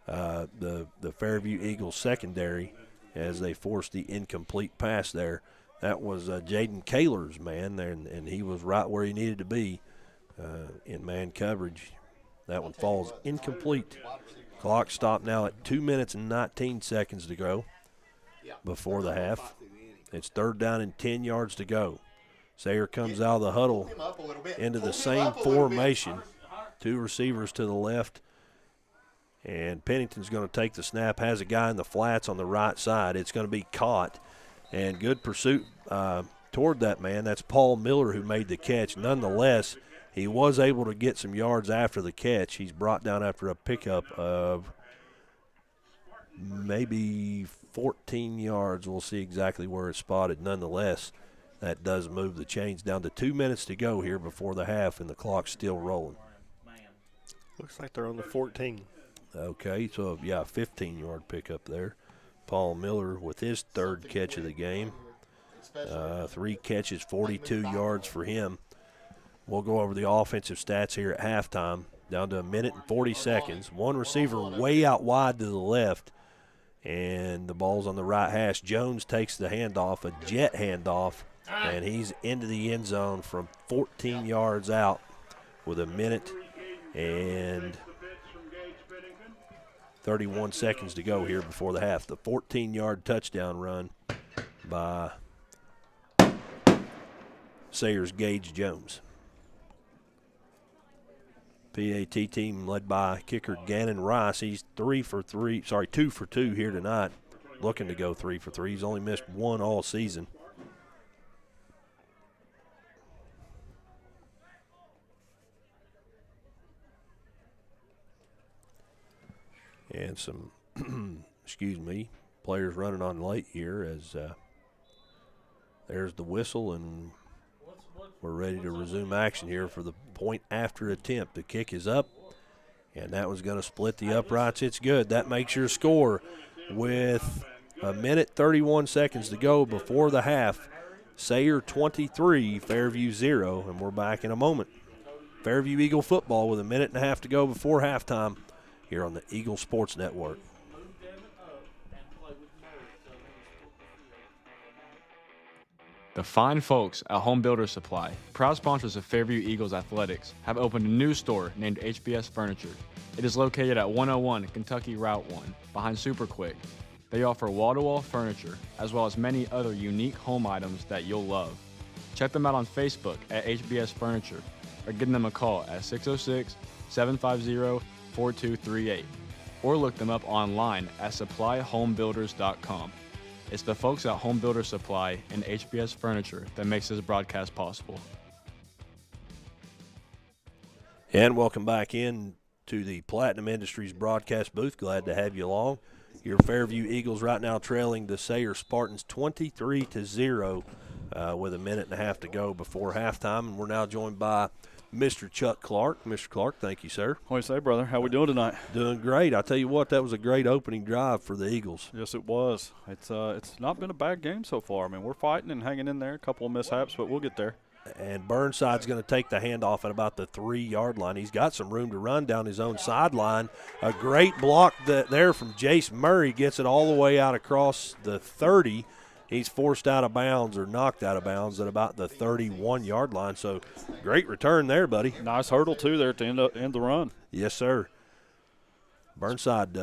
B: the Fairview Eagles secondary as they forced the incomplete pass there. That was Jaden Kaler's man there, and he was right where he needed to be in man coverage. That one falls incomplete. Clock stopped now at 2 minutes and 19 seconds to go before the half. It's 3rd down and 10 yards to go. Sayre comes out of the huddle into the same formation. 2 receivers to the left. And Pennington's going to take the snap, has a guy in the flats on the right side. It's going to be caught. And good pursuit toward that man. That's Paul Miller who made the catch. Nonetheless, he was able to get some yards after the catch. He's brought down after a pickup of maybe 14 yards. We'll see exactly where it's spotted. Nonetheless, that does move the chains down to 2 minutes to go here before the half, and the clock's still rolling.
G: Looks like they're on the 14.
B: Okay, so, 15-yard pickup there. Paul Miller with his 3rd catch of the game. 3 catches, 42 yards for him. We'll go over the offensive stats here at halftime. Down to 1 minute and 40 seconds. 1 receiver way out wide to the left, and the ball's on the right hash. Jones takes the handoff, a jet handoff, and he's into the end zone from 14 yards out with 1 minute and 31 seconds to go here before the half. The 14-yard touchdown run by Sayre's Gage Jones. PAT team led by kicker Gannon Rice. He's 2 for 2 here tonight, looking to go 3 for 3. He's only missed 1 all season. And some, players running on late here as there's the whistle, and we're ready to resume action here for the point after attempt. The kick is up, and that was going to split the uprights. It's good. That makes your score with 1 minute 31 seconds to go before the half. Sayre 23, Fairview 0, and we're back in a moment. Fairview Eagle football with 1.5 minutes to go before halftime here on the Eagle Sports Network.
F: The fine folks at Home Builder Supply, proud sponsors of Fairview Eagles Athletics, have opened a new store named HBS Furniture. It is located at 101 Kentucky Route 1, behind Super Quick. They offer wall-to-wall furniture, as well as many other unique home items that you'll love. Check them out on Facebook at HBS Furniture, or give them a call at 606-750-4238, or look them up online at supplyhomebuilders.com. It's the folks at Home Builder Supply and HBS Furniture that makes this broadcast possible.
B: And welcome back in to the Platinum Industries broadcast booth. Glad to have you along. Your Fairview Eagles right now trailing the Sayre Spartans 23-0 with 1.5 minutes to go before halftime. And we're now joined by Mr. Chuck Clark. Mr. Clark, thank you, sir.
K: What do you say, brother? How we doing tonight?
B: Doing great. I tell you what, that was a great opening drive for the Eagles.
K: Yes, it was. It's not been a bad game so far. I mean, we're fighting and hanging in there. A couple of mishaps, but we'll get there.
B: And Burnside's going to take the handoff at about the 3-yard line. He's got some room to run down his own sideline. A great block there from Jace Murray, gets it all the way out across the 30. He's forced out of bounds or knocked out of bounds at about the 31-yard line. So great return there, buddy.
K: Nice hurdle, too, there at the end the run.
B: Yes, sir. Burnside,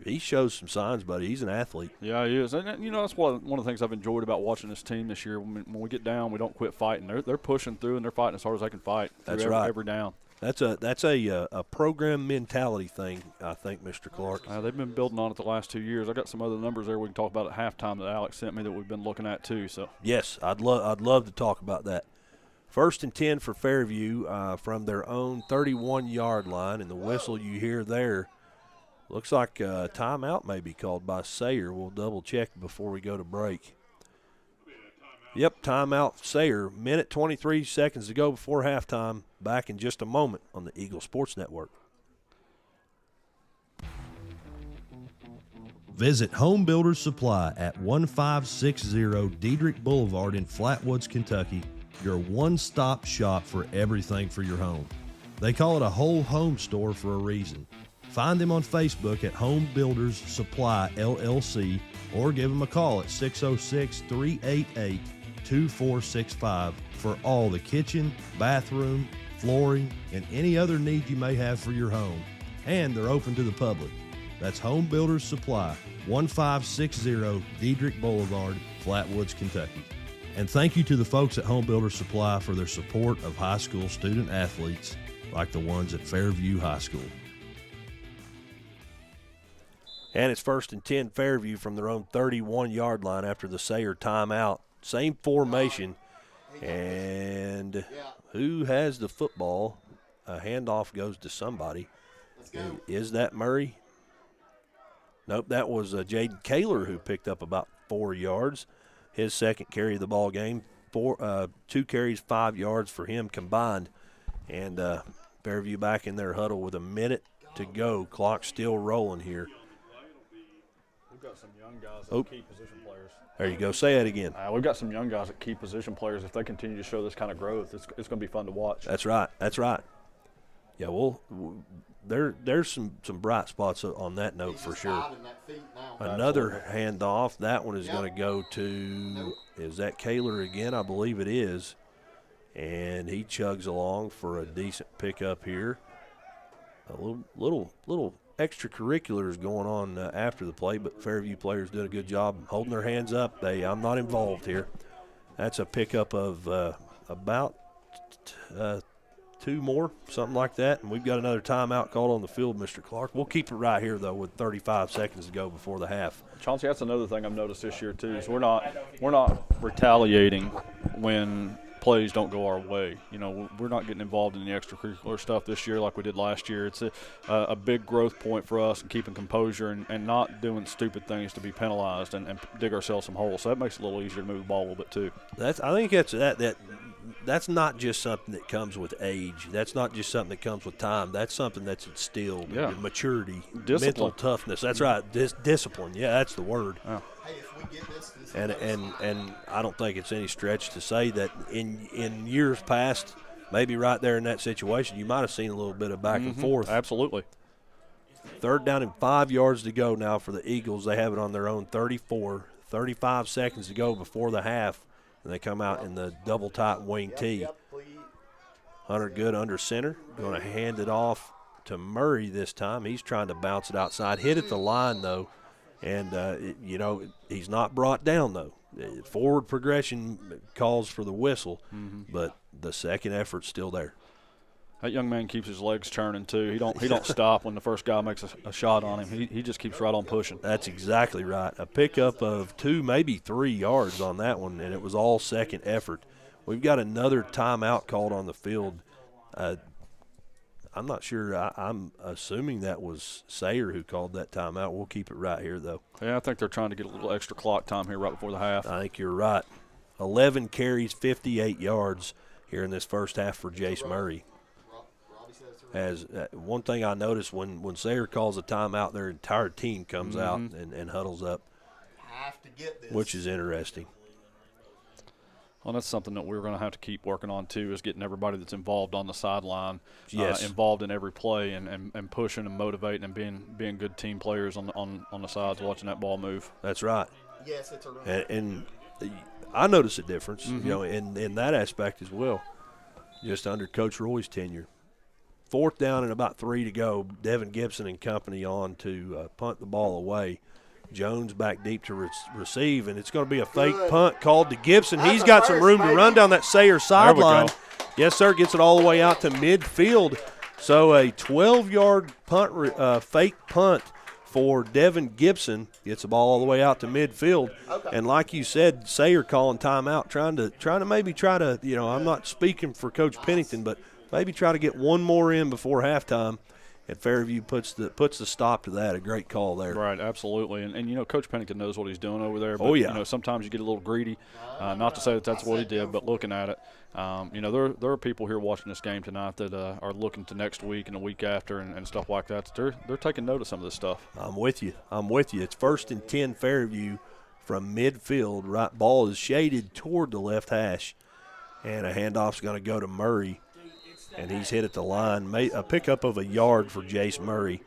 B: he shows some signs, buddy. He's an athlete.
K: Yeah, he is. And, that's one of the things I've enjoyed about watching this team this year. When we get down, we don't quit fighting. They're pushing through, and they're fighting as hard as they can fight.
B: That's right.
K: Every down.
B: That's a program mentality thing, I think, Mr. Clark.
K: They've been building on it the last 2 years. I got some other numbers there we can talk about at halftime that Alex sent me that we've been looking at too. So
B: yes, I'd love to talk about that. First and 10 for Fairview from their own 31-yard line, and the whistle you hear there looks like a timeout may be called by Sayre. We'll double-check before we go to break. Yep, timeout Sayre. Minute 23 seconds to go before halftime. Back in just a moment on the Eagle Sports Network.
C: Visit Home Builders Supply at 1560 Diedrich Boulevard in Flatwoods, Kentucky, your one-stop shop for everything for your home. They call it a whole home store for a reason. Find them on Facebook at Home Builders Supply LLC or give them a call at 606-388-2465 for all the kitchen, bathroom, flooring, and any other need you may have for your home. And they're open to the public. That's Home Builders Supply, 1560 Diedrich Boulevard, Flatwoods, Kentucky. And thank you to the folks at Home Builders Supply for their support of high school student athletes like the ones at Fairview High School.
B: And it's first and 10 Fairview from their own 31-yard line after the Sayre timeout. Same formation. And who has the football? A handoff goes to somebody. Is that Murray? Nope, that was Jaden Kaler who picked up about 4 yards. His second carry of the ball game. 2 carries, 5 yards for him combined. And Fairview back in their huddle with a minute to go. Clock still rolling here.
K: We've got some young guys at key position players.
B: There you go. Say that again.
K: We've got some young guys at key position players. If they continue to show this kind of growth, it's going to be fun to watch.
B: That's right. That's right. Yeah, there's some bright spots on that note for sure. Another handoff. That one is going to go to, is that Kaler again? I believe it is. And he chugs along for a decent pickup here. A little extracurriculars going on after the play, but Fairview players did a good job holding their hands up. I'm not involved here. That's a pickup of about 2 more, something like that, and we've got another timeout called on the field, Mr. Clark. We'll keep it right here, though, with 35 seconds to go before the half.
K: Chauncey, that's another thing I've noticed this year, too, is we're not retaliating when plays don't go our way. You know, we're not getting involved in the extracurricular stuff this year like we did last year. It's a big growth point for us, and keeping composure and not doing stupid things to be penalized and dig ourselves some holes. So that makes it a little easier to move the ball a little bit, too.
B: I think that's not just something that comes with age. That's not just something that comes with time. That's something that's instilled. Maturity,
K: discipline,
B: mental toughness. That's right. Discipline. Yeah, that's the word.
K: Yeah.
J: Hey, if we get this
B: and I don't think it's any stretch to say that in years past, maybe right there in that situation, you might have seen a little bit of back and forth.
K: Absolutely.
B: 3rd down and 5 yards to go now for the Eagles. They have it on their own 34. 35 seconds to go before the half. And they come out in the double tight wing tee. Hunter Good under center. Going to hand it off to Murray this time. He's trying to bounce it outside. Hit at the line, though. And, he's not brought down, though. Forward progression calls for the whistle, but the second effort's still there.
K: That young man keeps his legs churning, too. He don't stop when the first guy makes a shot on him. He just keeps right on pushing.
B: That's exactly right. A pickup of 2, maybe 3 yards on that one, and it was all second effort. We've got another timeout called on the field. I'm not sure. I'm assuming that was Sayre who called that timeout. We'll keep it right here, though.
K: Yeah, I think they're trying to get a little extra clock time here right before the half.
B: I think you're right. 11 carries, 58 yards here in this first half for Jace Murray. As one thing I noticed when Sayre calls a timeout, their entire team comes out and huddles up,
J: have to get this,
B: which is interesting.
K: Well, that's something that we're going to have to keep working on, too, is getting everybody that's involved on the sideline involved in every play and pushing and motivating and being good team players on the sides, watching that ball move.
B: That's right.
J: Yes, it's a run.
B: And I notice a difference, in that aspect as well, just under Coach Roy's tenure. 4th down and about 3 to go. Devin Gibson and company on to punt the ball away. Jones back deep to receive, and it's going to be a fake punt called to Gibson. He's got some room to run down that Sayre sideline. Yes, sir, gets it all the way out to midfield. So a 12-yard punt, fake punt for Devin Gibson. Gets the ball all the way out to midfield. And like you said, Sayre calling timeout, trying to maybe try to, I'm not speaking for Coach Pennington, but maybe try to get one more in before halftime. And Fairview puts the stop to that. A great call there.
K: Right, absolutely. And Coach Pennington knows what he's doing over there. But,
B: oh, yeah.
K: Sometimes you get a little greedy. Not to say that that's what he did, but looking at it, there are people here watching this game tonight that are looking to next week and the week after and stuff like that. They're taking note of some of this stuff.
B: I'm with you. It's 1st and 10 Fairview from midfield. Right ball is shaded toward the left hash, and a handoff's going to go to Murray. And he's hit at the line. A pickup of a yard for Jace Murray.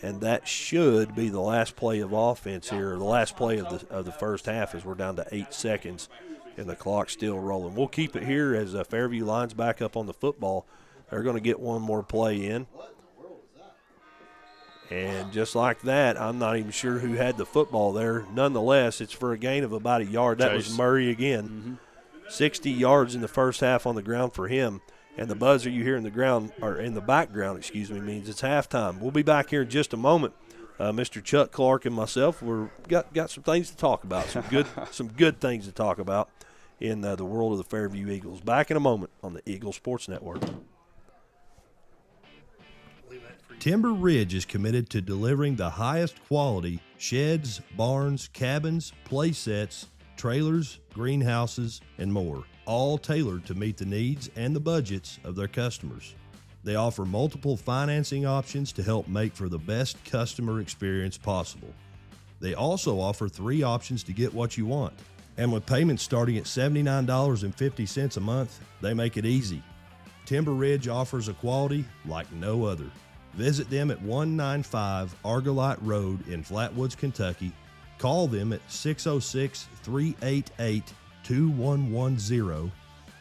B: And that should be the last play of offense here, or the last play of the first half, as we're down to 8 seconds and the clock's still rolling. We'll keep it here as Fairview lines back up on the football. They're going to get one more play in. And just like that, I'm not even sure who had the football there. Nonetheless, it's for a gain of about a yard. That was Murray again. 60 yards in the first half on the ground for him. And the buzzer you hear in the background, means it's halftime. We'll be back here in just a moment. Mr. Chuck Clark and myself, we're got some things to talk about, some good things to talk about in the world of the Fairview Eagles. Back in a moment on the Eagles Sports Network.
C: Timber Ridge is committed to delivering the highest quality sheds, barns, cabins, play sets, trailers, greenhouses, and more, all tailored to meet the needs and the budgets of their customers. They offer multiple financing options to help make for the best customer experience possible. They also offer 3 options to get what you want. And with payments starting at $79.50 a month, they make it easy. Timber Ridge offers a quality like no other. Visit them at 195 Argolite Road in Flatwoods, Kentucky. Call them at 606-388-2110.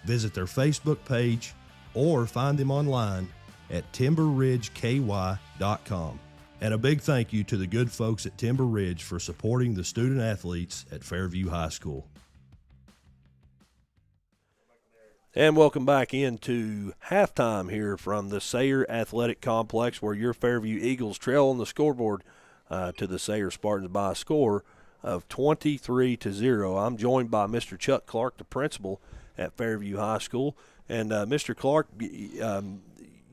C: Visit their Facebook page or find them online at timberridgeky.com. And a big thank you to the good folks at Timber Ridge for supporting the student athletes at Fairview High School.
B: And welcome back into halftime here from the Sayre Athletic Complex, where your Fairview Eagles trail on the scoreboard to the Sayre Spartans by a score of 23-0. I'm joined by Mr. Chuck Clark, the principal at Fairview High School. And Mr. Clark,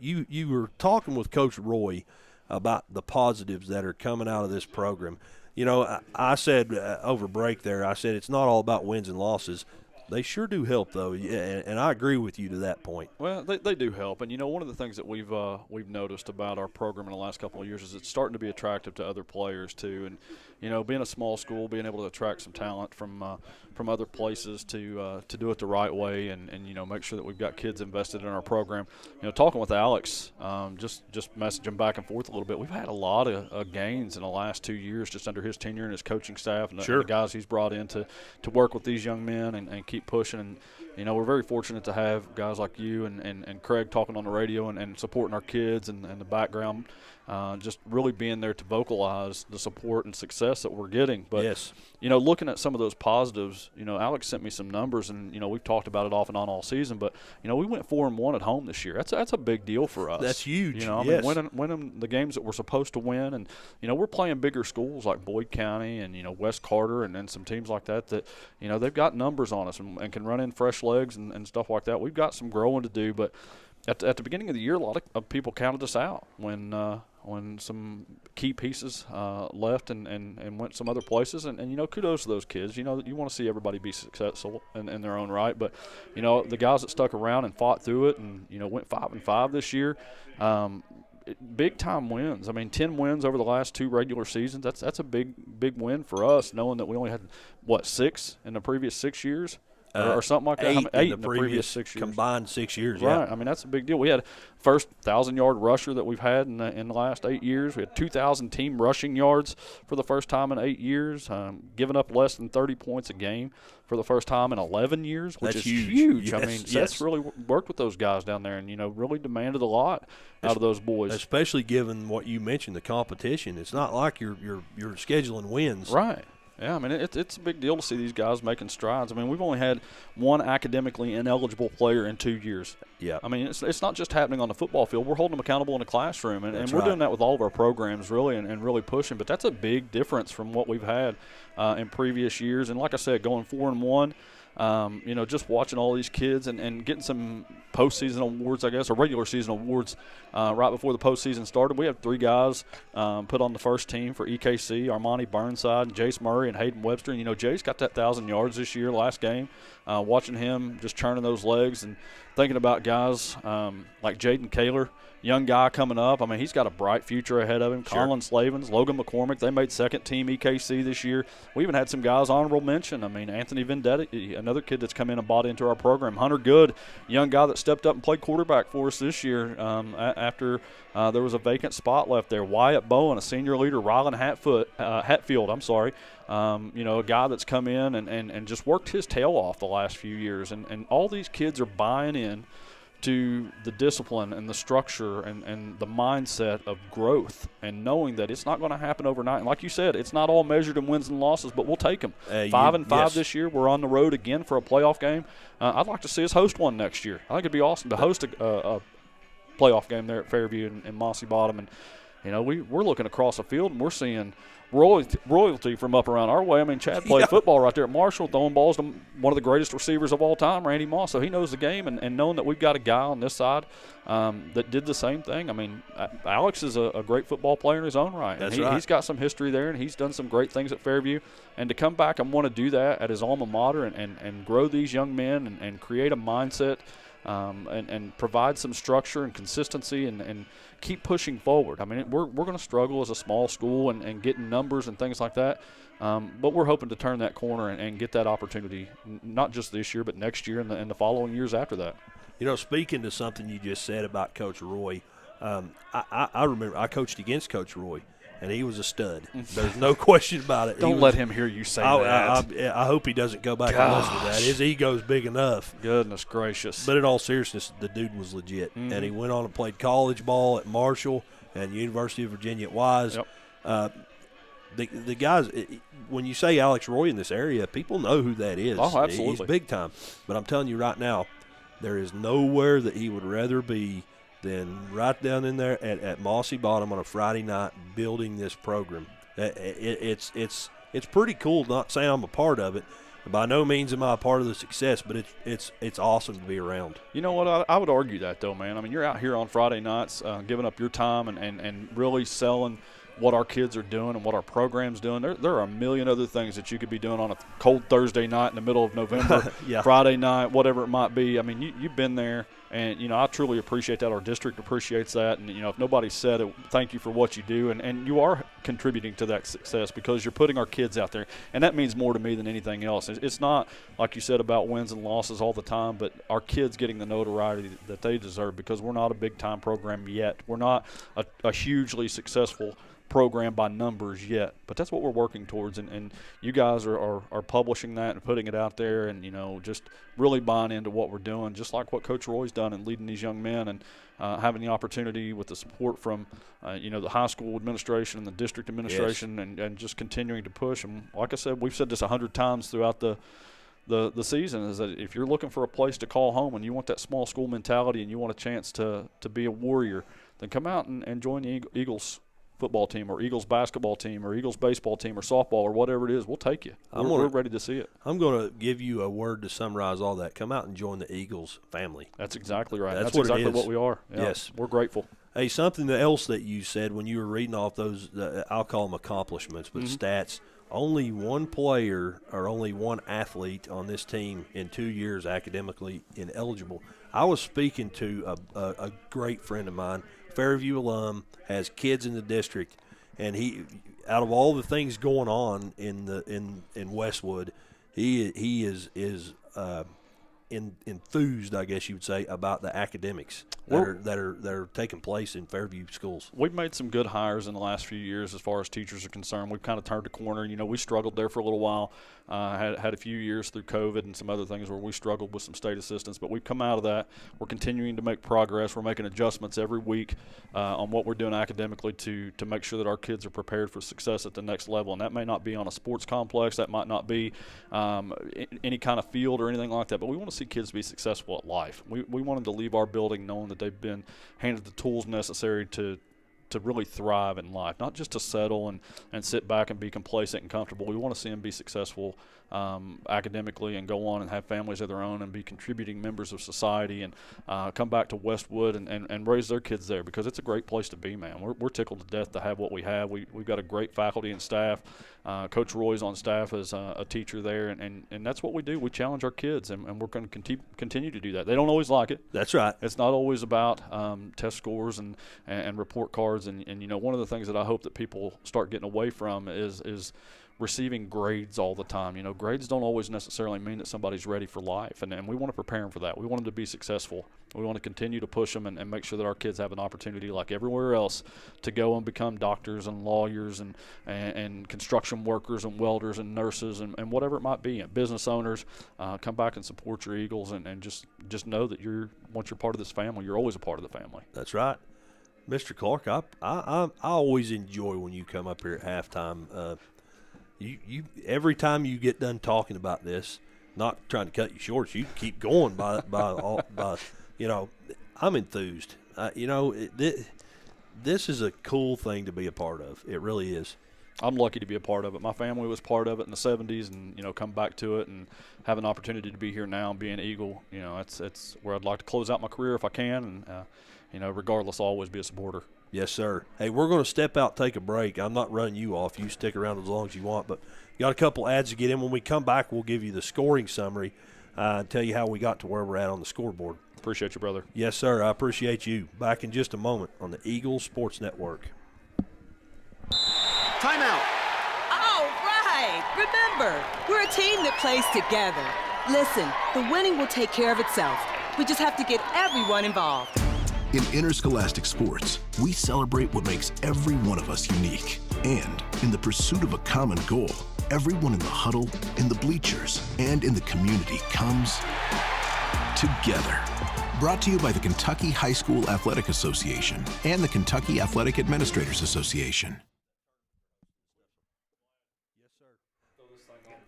B: you were talking with Coach Roy about the positives that are coming out of this program. You know, I said over break there, I said it's not all about wins and losses. They sure do help, though, and I agree with you to that point.
K: Well, they do help, and one of the things that we've noticed about our program in the last couple of years is it's starting to be attractive to other players too. And being a small school, being able to attract some talent from other places to do it the right way, and make sure that we've got kids invested in our program. Talking with Alex, just messaging back and forth a little bit. We've had a lot of gains in the last 2 years just under his tenure and his coaching staff and the guys he's brought in to work with these young men and keep pushing. And we're very fortunate to have guys like you and Craig talking on the radio and supporting our kids and the background, just really being there to vocalize the support and success that we're getting. But
B: yes,
K: looking at some of those positives, Alex sent me some numbers, and we've talked about it off and on all season, but we went 4-1 at home this year. That's a big deal for us.
B: That's huge.
K: Mean, winning the games that we're supposed to win, and we're playing bigger schools like Boyd County and West Carter and some teams like that they've got numbers on us and can run in fresh legs and stuff like that. We've got some growing to do, but at the beginning of the year, a lot of people counted us out when some key pieces left and went some other places. And kudos to those kids. You want to see everybody be successful in their own right. But, the guys that stuck around and fought through it and, went 5-5 this year, big-time wins. I mean, 10 wins over the last 2 regular seasons. That's a big win for us, knowing that we only had, 6 in the previous 6 years? Or something like that.
B: 8 in the previous 6 years. Combined 6 years,
K: right. I mean, that's a big deal. We had first 1,000-yard rusher that we've had in the last 8 years. We had 2,000 team rushing yards for the first time in 8 years, giving up less than 30 points a game for the first time in 11 years, which is huge.
B: Yes,
K: I mean, Seth's really worked with those guys down there and, really demanded a lot out of those boys.
B: Especially given what you mentioned, the competition. It's not like you're scheduling wins.
K: Right. Yeah, I mean, it's a big deal to see these guys making strides. I mean, we've only had one academically ineligible player in 2 years.
B: Yeah.
K: I mean, it's not just happening on the football field. We're holding them accountable in the classroom, and we're
B: right.
K: doing that with all of our programs, really, and really pushing. But that's a big difference from what we've had in previous years. And like I said, going 4-1, just watching all these kids and getting some postseason awards, I guess, or regular season awards right before the postseason started. We have 3 guys put on the first team for EKC, Armani Burnside, and Jace Murray, and Hayden Webster. And, Jace got that 1,000 yards this year, last game. Watching him just churning those legs and thinking about guys like Jaden Kaler, young guy coming up. I mean, he's got a bright future ahead of him.
B: Sure.
K: Colin Slavens, Logan McCormick, they made second team EKC this year. We even had some guys honorable mention. I mean, Anthony Vendetti, another kid that's come in and bought into our program. Hunter Good, young guy that stepped up and played quarterback for us this year after there was a vacant spot left there. Wyatt Bowen, a senior leader. Rylan Hatfield, a guy that's come in and just worked his tail off the last few years. And all these kids are buying in to the discipline and the structure and the mindset of growth and knowing that it's not going to happen overnight. And like you said, it's not all measured in wins and losses, but we'll take them. 5-5
B: yes.
K: this year. We're on the road again for a playoff game. I'd like to see us host one next year. I think it'd be awesome to host a playoff game there at Fairview and Mossy Bottom. And, we're looking across the field and we're seeing royalty from up around our way. I mean, Chad played football right there at Marshall, throwing balls to one of the greatest receivers of all time, Randy Moss. So he knows the game, and knowing that we've got a guy on this side that did the same thing. I mean, Alex is a great football player in his own right.
B: That's
K: and
B: right.
K: He's got some history there, and he's done some great things at Fairview. And to come back and want to do that at his alma mater and grow these young men and create a mindset and provide some structure and consistency and keep pushing forward. I mean, we're going to struggle as a small school and getting numbers and things like that, but we're hoping to turn that corner and get that opportunity, not just this year, but next year and the following years after that.
B: Speaking to something you just said about Coach Roy, I remember I coached against Coach Roy, and he was a stud. There's no question about it.
K: Don't let him hear you say that.
B: I hope he doesn't go back and listen to that. His ego's big enough.
K: Goodness gracious.
B: But in all seriousness, the dude was legit.
K: Mm-hmm.
B: And he went on and played college ball at Marshall and University of Virginia at Wise.
K: Yep.
B: The guys, when you say Alex Roy in this area, people know who that is.
K: Oh, absolutely.
B: He's big time. But I'm telling you right now, there is nowhere that he would rather be than right down in there at Mossy Bottom on a Friday night building this program. It's pretty cool. Not saying I'm a part of it. By no means am I a part of the success, but it's awesome to be around.
K: You know what? I would argue that, though, man. I mean, you're out here on Friday nights giving up your time and really selling what our kids are doing and what our program's doing. There are a million other things that you could be doing on a cold Thursday night in the middle of November,
B: Yeah.
K: Friday night, whatever it might be. I mean, you've been there, and, I truly appreciate that. Our district appreciates that. And, if nobody said it, thank you for what you do. And you are contributing to that success because you're putting our kids out there. And that means more to me than anything else. It's not, like you said, about wins and losses all the time, but our kids getting the notoriety that they deserve because we're not a big-time program yet. We're not a hugely successful program by numbers yet, but that's what we're working towards, and you guys are publishing that and putting it out there, and just really buying into what we're doing, just like what Coach Roy's done and leading these young men and having the opportunity with the support from the high school administration and the district administration.
B: Yes.
K: and just continuing to push. And like I said, we've said this 100 times throughout the season, is that if you're looking for a place to call home and you want that small school mentality and you want a chance to be a warrior, then come out and join the Eagles football team or Eagles basketball team or Eagles baseball team or softball or whatever it is. We'll take you. We're ready to see it.
B: I'm going to give you a word to summarize all that. Come out and join the Eagles family.
K: That's exactly right.
B: That's
K: what exactly
B: it is.
K: what we are. Yeah,
B: yes.
K: We're grateful.
B: Hey, something else that you said when you were reading off those, I'll call them accomplishments, but stats. Only one player or only one athlete on this team in 2 years academically ineligible. I was speaking to a great friend of mine, Fairview alum, has kids in the district, and he, out of all the things going on in Westwood, he is enthused, I guess you would say, about the academics that are taking place in Fairview schools.
K: We've made some good hires in the last few years as far as teachers are concerned. We've kind of turned a corner. You know, we struggled there for a little while. Had a few years through COVID and some other things where we struggled with some state assistants, but we've come out of that. We're continuing to make progress. We're making adjustments every week on what we're doing academically to make sure that our kids are prepared for success at the next level. And that may not be on a sports complex. That might not be any kind of field or anything like that, but we want to see kids be successful at life. We want them to leave our building knowing that they've been handed the tools necessary to really thrive in life, not just to settle and sit back and be complacent and comfortable. We want to see them be successful academically and go on and have families of their own and be contributing members of society and come back to Westwood and raise their kids there, because it's a great place to be, man. We're tickled to death to have what we have. We've got a great faculty and staff. Coach Roy's on staff as a teacher there, and that's what we do. We challenge our kids, and we're going to continue to do that. They don't always like it.
B: That's right.
K: It's not always about test scores and report cards, and you know, one of the things that I hope that people start getting away from is receiving grades all the time. You know, grades don't always necessarily mean that somebody's ready for life, and we want to prepare them for that. We want them to be successful. We want to continue to push them and make sure that our kids have an opportunity like everywhere else to go and become doctors and lawyers and construction workers and welders and nurses and whatever it might be, and business owners. Come back and support your Eagles and just know that once you're part of this family, you're always a part of the family.
B: That's right. Mr. Clark, I always enjoy when you come up here at halftime. You every time you get done talking about this, not trying to cut you short, you keep going by you know, I'm enthused. You know, this is a cool thing to be a part of. It really is.
K: I'm lucky to be a part of it. My family was part of it in the 70s, and you know, come back to it and have an opportunity to be here now and be an Eagle. You know, it's where I'd like to close out my career if I can, and you know, regardless, I'll always be a supporter.
B: Yes, sir. Hey, we're going to step out, take a break. I'm not running you off. You stick around as long as you want, but you got a couple ads to get in. When we come back, we'll give you the scoring summary and tell you how we got to where we're at on the scoreboard.
K: Appreciate you, brother.
B: Yes, sir. I appreciate you. Back in just a moment on the Eagles Sports Network.
J: Timeout.
L: All right. Remember, we're a team that plays together. Listen, the winning will take care of itself. We just have to get everyone involved.
I: In interscholastic sports, we celebrate what makes every one of us unique. And in the pursuit of a common goal, everyone in the huddle, in the bleachers, and in the community comes together. Brought to you by the Kentucky High School Athletic Association and the Kentucky Athletic Administrators Association.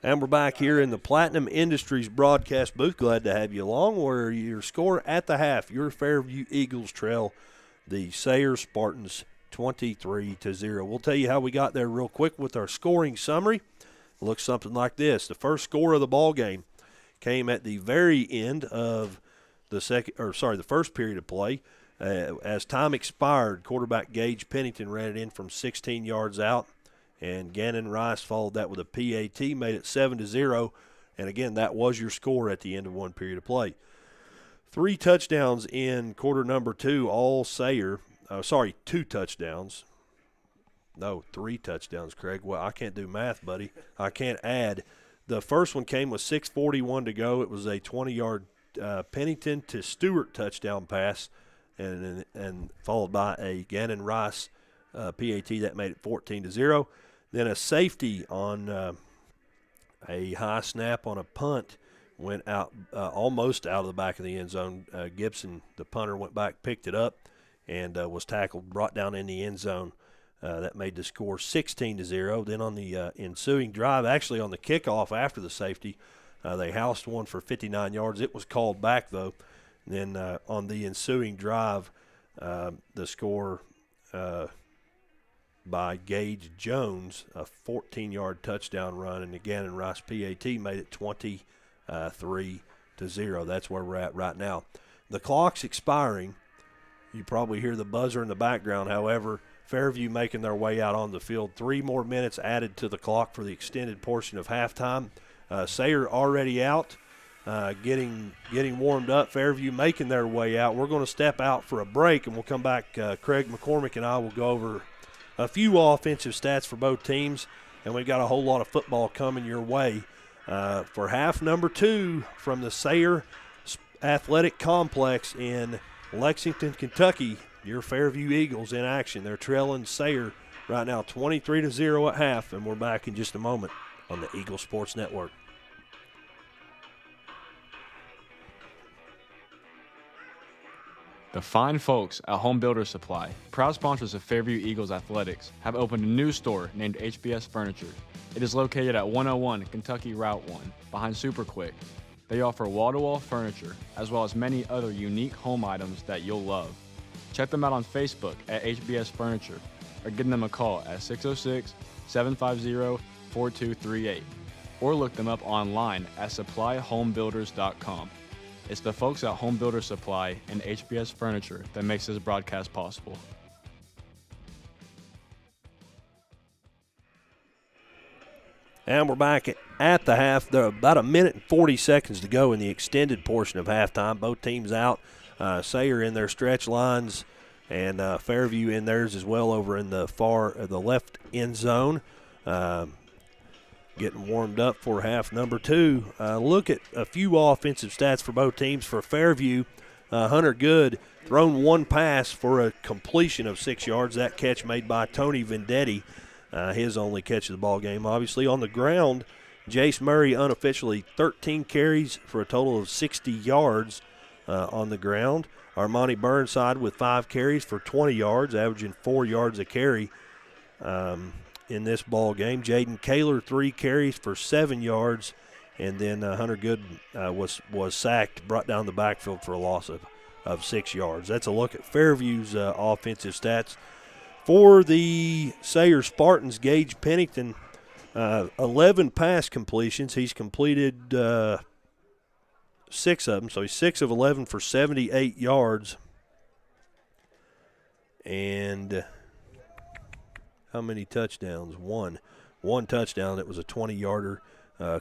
B: And we're back here in the Platinum Industries broadcast booth. Glad to have you along. Where your score at the half, your Fairview Eagles trail the Sayre Spartans 23-0. We'll tell you how we got there real quick with our scoring summary. It looks something like this. The first score of the ball game came at the very end of the first period of play. As time expired, quarterback Gage Pennington ran it in from 16 yards out. And Gannon Rice followed that with a PAT, made it 7-0. And again, that was your score at the end of one period of play. 3 touchdowns in quarter number 2, all Sayre. 2 touchdowns. No, 3 touchdowns, Craig. Well, I can't do math, buddy. I can't add. The first one came with 6:41 to go. It was a 20-yard Pennington to Stewart touchdown pass, and followed by a Gannon Rice PAT that made it 14-0. Then a safety on a high snap on a punt went out almost out of the back of the end zone. Gibson, the punter, went back, picked it up, and was tackled, brought down in the end zone. That made the score 16-0. Then on the ensuing drive, actually on the kickoff after the safety, they housed one for 59 yards. It was called back, though. And then on the ensuing drive, the score by Gage Jones, a 14-yard touchdown run, and the Gannon Rice PAT made it 23-0. That's where we're at right now. The clock's expiring. You probably hear the buzzer in the background. However, Fairview making their way out on the field. 3 more minutes added to the clock for the extended portion of halftime. Sayre already out, getting warmed up. Fairview making their way out. We're going to step out for a break, and we'll come back. Craig McCormick and I will go over a few offensive stats for both teams, and we've got a whole lot of football coming your way. For half number 2 from the Sayre Athletic Complex in Lexington, Kentucky. Your Fairview Eagles in action. They're trailing Sayre right now 23-0 at half, and we're back in just a moment on the Eagle Sports Network.
F: The fine folks at Home Builder Supply, proud sponsors of Fairview Eagles Athletics, have opened a new store named HBS Furniture. It is located at 101 Kentucky Route 1, behind Super Quick. They offer wall-to-wall furniture, as well as many other unique home items that you'll love. Check them out on Facebook at HBS Furniture, or give them a call at 606-750-4238, or look them up online at supplyhomebuilders.com. It's the folks at Home Builder Supply and HBS Furniture that makes this broadcast possible.
B: And we're back at the half. There are about a minute and 40 seconds to go in the extended portion of halftime. Both teams out. Sayre in their stretch lines, and Fairview in theirs as well over in the left end zone. Getting warmed up for half number 2. Look at a few offensive stats for both teams. For Fairview, Hunter Good thrown one pass for a completion of 6 yards. That catch made by Tony Vendetti, his only catch of the ball game. Obviously on the ground, Jace Murray unofficially 13 carries for a total of 60 yards on the ground. Armani Burnside with 5 carries for 20 yards, averaging 4 yards a carry. In this ball game, Jaden Kaler 3 carries for 7 yards, and then Hunter Good was sacked, brought down the backfield for a loss of 6 yards. That's a look at Fairview's offensive stats. For the Sayre Spartans, Gage Pennington, 11 pass completions. He's completed 6 of them, so he's 6 of 11 for 78 yards. And how many touchdowns? One touchdown. It was a 20-yarder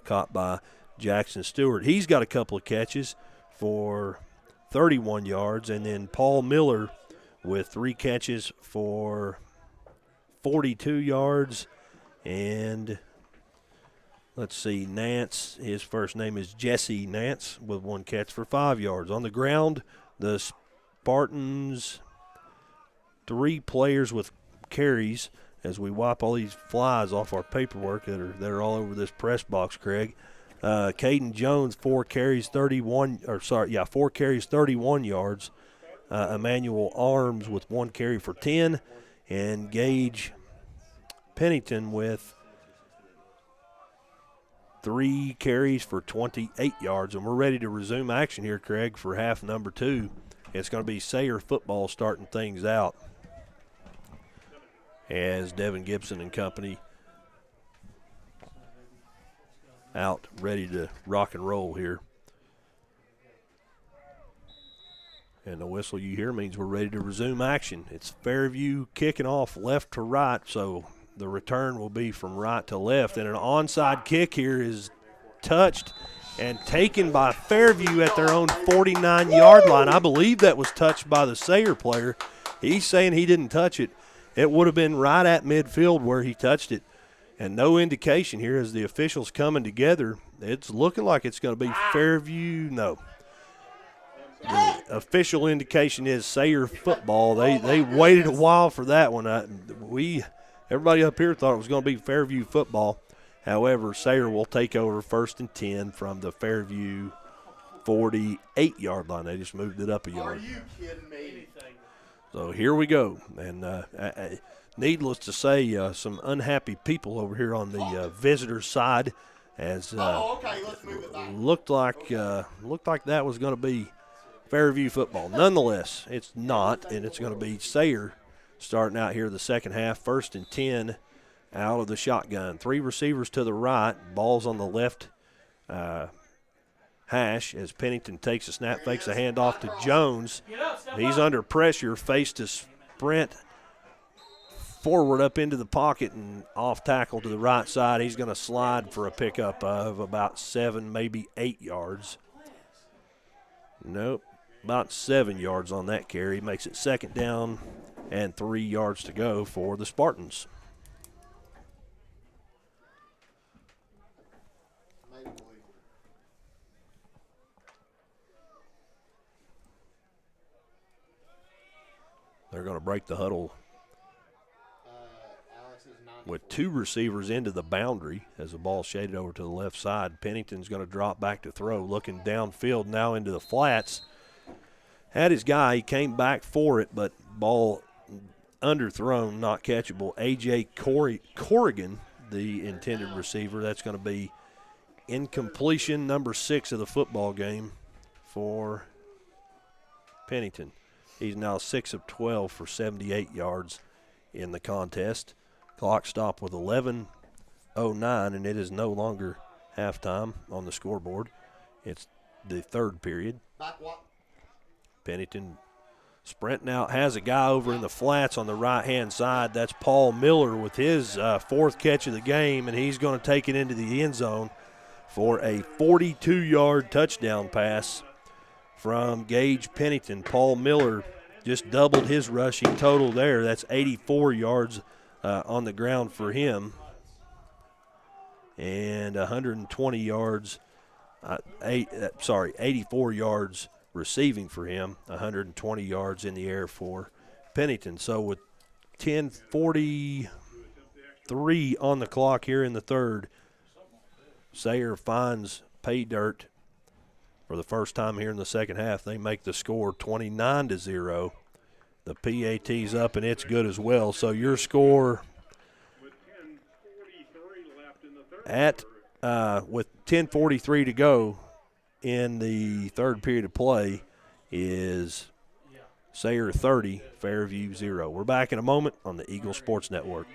B: caught by Jackson Stewart. He's got a couple of catches for 31 yards. And then Paul Miller with 3 catches for 42 yards. And let's see, Nance, his first name is Jesse Nance, with 1 catch for 5 yards. On the ground, the Spartans, 3 players with carries. As we wipe all these flies off our paperwork that are all over this press box, Craig. Caden Jones, 4 carries, 31 yards. Emmanuel Arms with 1 carry for 10. And Gage Pennington with 3 carries for 28 yards. And we're ready to resume action here, Craig, for half number 2. It's going to be Sayre football starting things out, as Devin Gibson and company out ready to rock and roll here. And the whistle you hear means we're ready to resume action. It's Fairview kicking off left to right, so the return will be from right to left. And an onside kick here is touched and taken by Fairview at their own 49-yard line. I believe that was touched by the Sayre player. He's saying he didn't touch it. It would have been right at midfield where he touched it. And no indication here as the officials coming together. It's looking like it's going to be Fairview. No. The official indication is Sayre football. They waited a while for that one. Everybody up here thought it was going to be Fairview football. However, Sayre will take over 1st and 10 from the Fairview 48-yard line. They just moved it up a yard.
J: Are you kidding me?
B: So here we go. And needless to say, some unhappy people over here on the visitor side, as
J: let's move it back.
B: looked like that was going to be Fairview football. Nonetheless, it's not, and it's going to be Sayre starting out here the second half, 1st and 10 out of the shotgun. 3 receivers to the right, balls on the left hash as Pennington takes a snap, fakes a handoff to Jones. He's under pressure, face to sprint forward up into the pocket and off tackle to the right side. He's going to slide for a pickup of about 7, maybe 8 yards. Nope, about 7 yards on that carry. Makes it 2nd down and 3 yards to go for the Spartans. They're going to break the huddle with 2 receivers into the boundary as the ball shaded over to the left side. Pennington's going to drop back to throw, looking downfield now into the flats. Had his guy, he came back for it, but ball underthrown, not catchable. A.J. Corrigan, the intended receiver, that's going to be incompletion number 6 of the football game for Pennington. He's now 6 of 12 for 78 yards in the contest. Clock stopped with 11:09, and it is no longer halftime on the scoreboard. It's the third period. Pennington sprinting out, has a guy over in the flats on the right-hand side. That's Paul Miller with his 4th catch of the game, and he's going to take it into the end zone for a 42-yard touchdown pass from Gage Pennington. Paul Miller just doubled his rushing total there. That's 84 yards on the ground for him, and 120 yards, 84 yards receiving for him, 120 yards in the air for Pennington. So with 10:43 on the clock here in the third, Sayre finds pay dirt for the first time here in the second half. They make the score 29-0. The PAT's up, and it's good as well. So your score at with 10:43 to go in the third period of play is Sayre 30, Fairview 0. We're back in a moment on the Eagle Sports Network.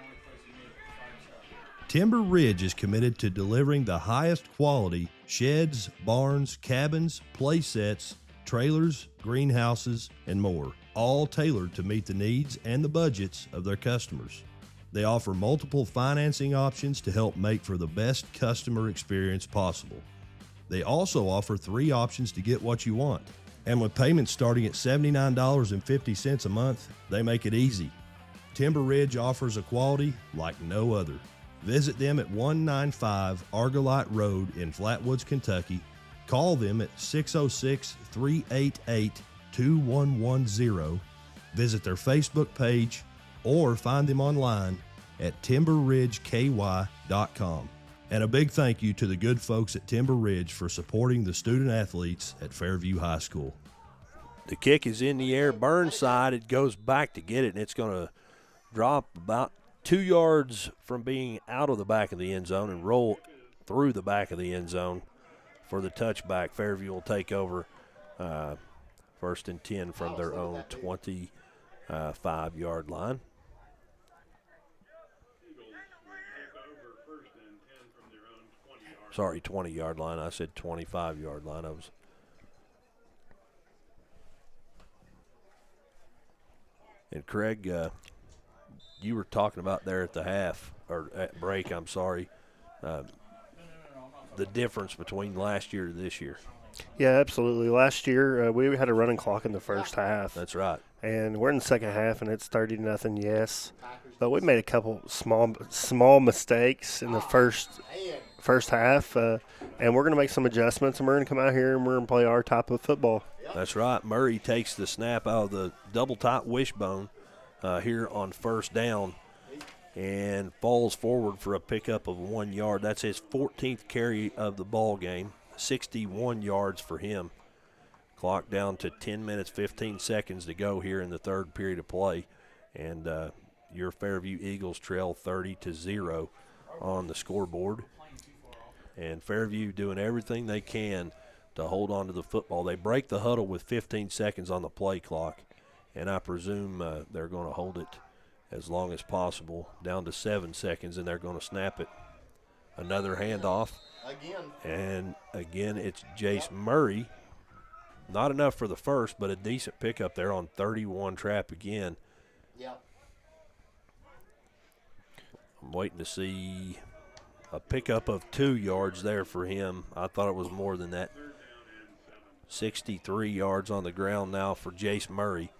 C: Timber Ridge is committed to delivering the highest quality sheds, barns, cabins, play sets, trailers, greenhouses, and more, all tailored to meet the needs and the budgets of their customers. They offer multiple financing options to help make for the best customer experience possible. They also offer 3 options to get what you want. And with payments starting at $79.50 a month, they make it easy. Timber Ridge offers a quality like no other. Visit them at 195 Argolite Road in Flatwoods, Kentucky. Call them at 606-388-2110. Visit their Facebook page or find them online at timberridgeky.com. And a big thank you to the good folks at Timber Ridge for supporting the student athletes at Fairview High School.
B: The kick is in the air. Burnside, it goes back to get it, and it's going to drop about 2 yards from being out of the back of the end zone and roll through the back of the end zone for the touchback. Fairview will take over 1st and 10 from their own 25-yard line. Sorry, 20-yard line. I said 25-yard line. And Craig, you were talking about there at the half, or at break, I'm sorry, the difference between last year and this year.
G: Yeah, absolutely. Last year, we had a running clock in the first half.
B: That's right.
G: And we're in the second half, and it's 30-0, yes. But we made a couple small mistakes in the first half, and we're going to make some adjustments, and we're going to come out here and we're going to play our type of football.
B: That's right. Murray takes the snap out of the double-tight wishbone here on first down and falls forward for a pickup of 1 yard. That's his 14th carry of the ball game, 61 yards for him. Clock down to 10 minutes, 15 seconds to go here in the third period of play. And your Fairview Eagles trail 30-0 on the scoreboard. And Fairview doing everything they can to hold on to the football. They break the huddle with 15 seconds on the play clock, and I presume they're going to hold it as long as possible, down to 7 seconds, and they're going to snap it. Another handoff. And again, it's Jace Murray. Not enough for the first, but a decent pickup there on 31 trap again.
J: Yep.
B: I'm waiting to see a pickup of 2 yards there for him. I thought it was more than that. 63 yards on the ground now for Jace Murray,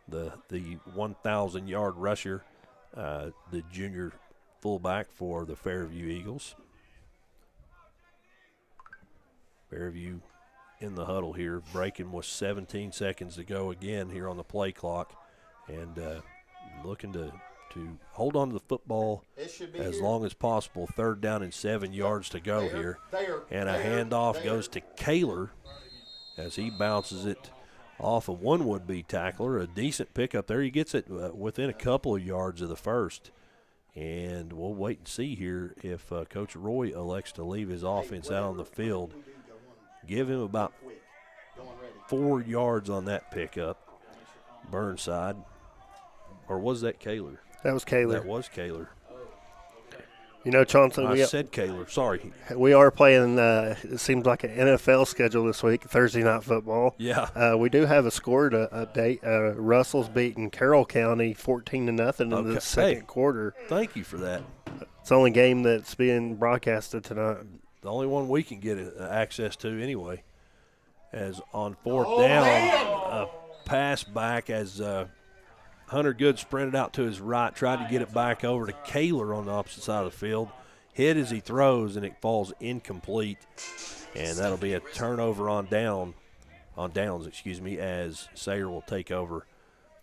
B: the 1,000-yard rusher, the junior fullback for the Fairview Eagles. Fairview in the huddle here, breaking with 17 seconds to go again here on the play clock. and looking to hold on to the football as long as possible. 3rd down and 7 yards to go here. And a handoff goes to Kaler as he bounces it off of one would-be tackler. A decent pickup there. He gets it within a couple of yards of the first. And we'll wait and see here if Coach Roy elects to leave his offense out on the field. Give him about 4 yards on that pickup. Burnside. Or was that Kaler?
G: That was Kaler.
B: That was Kaler.
G: You know, Chauncey,
B: I said Kaler. Sorry.
G: We are playing, it seems like an NFL schedule this week, Thursday Night Football.
B: Yeah.
G: We do have a score to update. Russell's beating Carroll County 14-0 in the second quarter.
B: Thank you for that.
G: It's the only game that's being broadcasted tonight.
B: The only one we can get access to anyway. As on 4th down, a pass back as Hunter Good sprinted out to his right, tried to get it back over to Kaler on the opposite side of the field. Hit as he throws, and it falls incomplete. And that'll be a turnover on downs, as Sayre will take over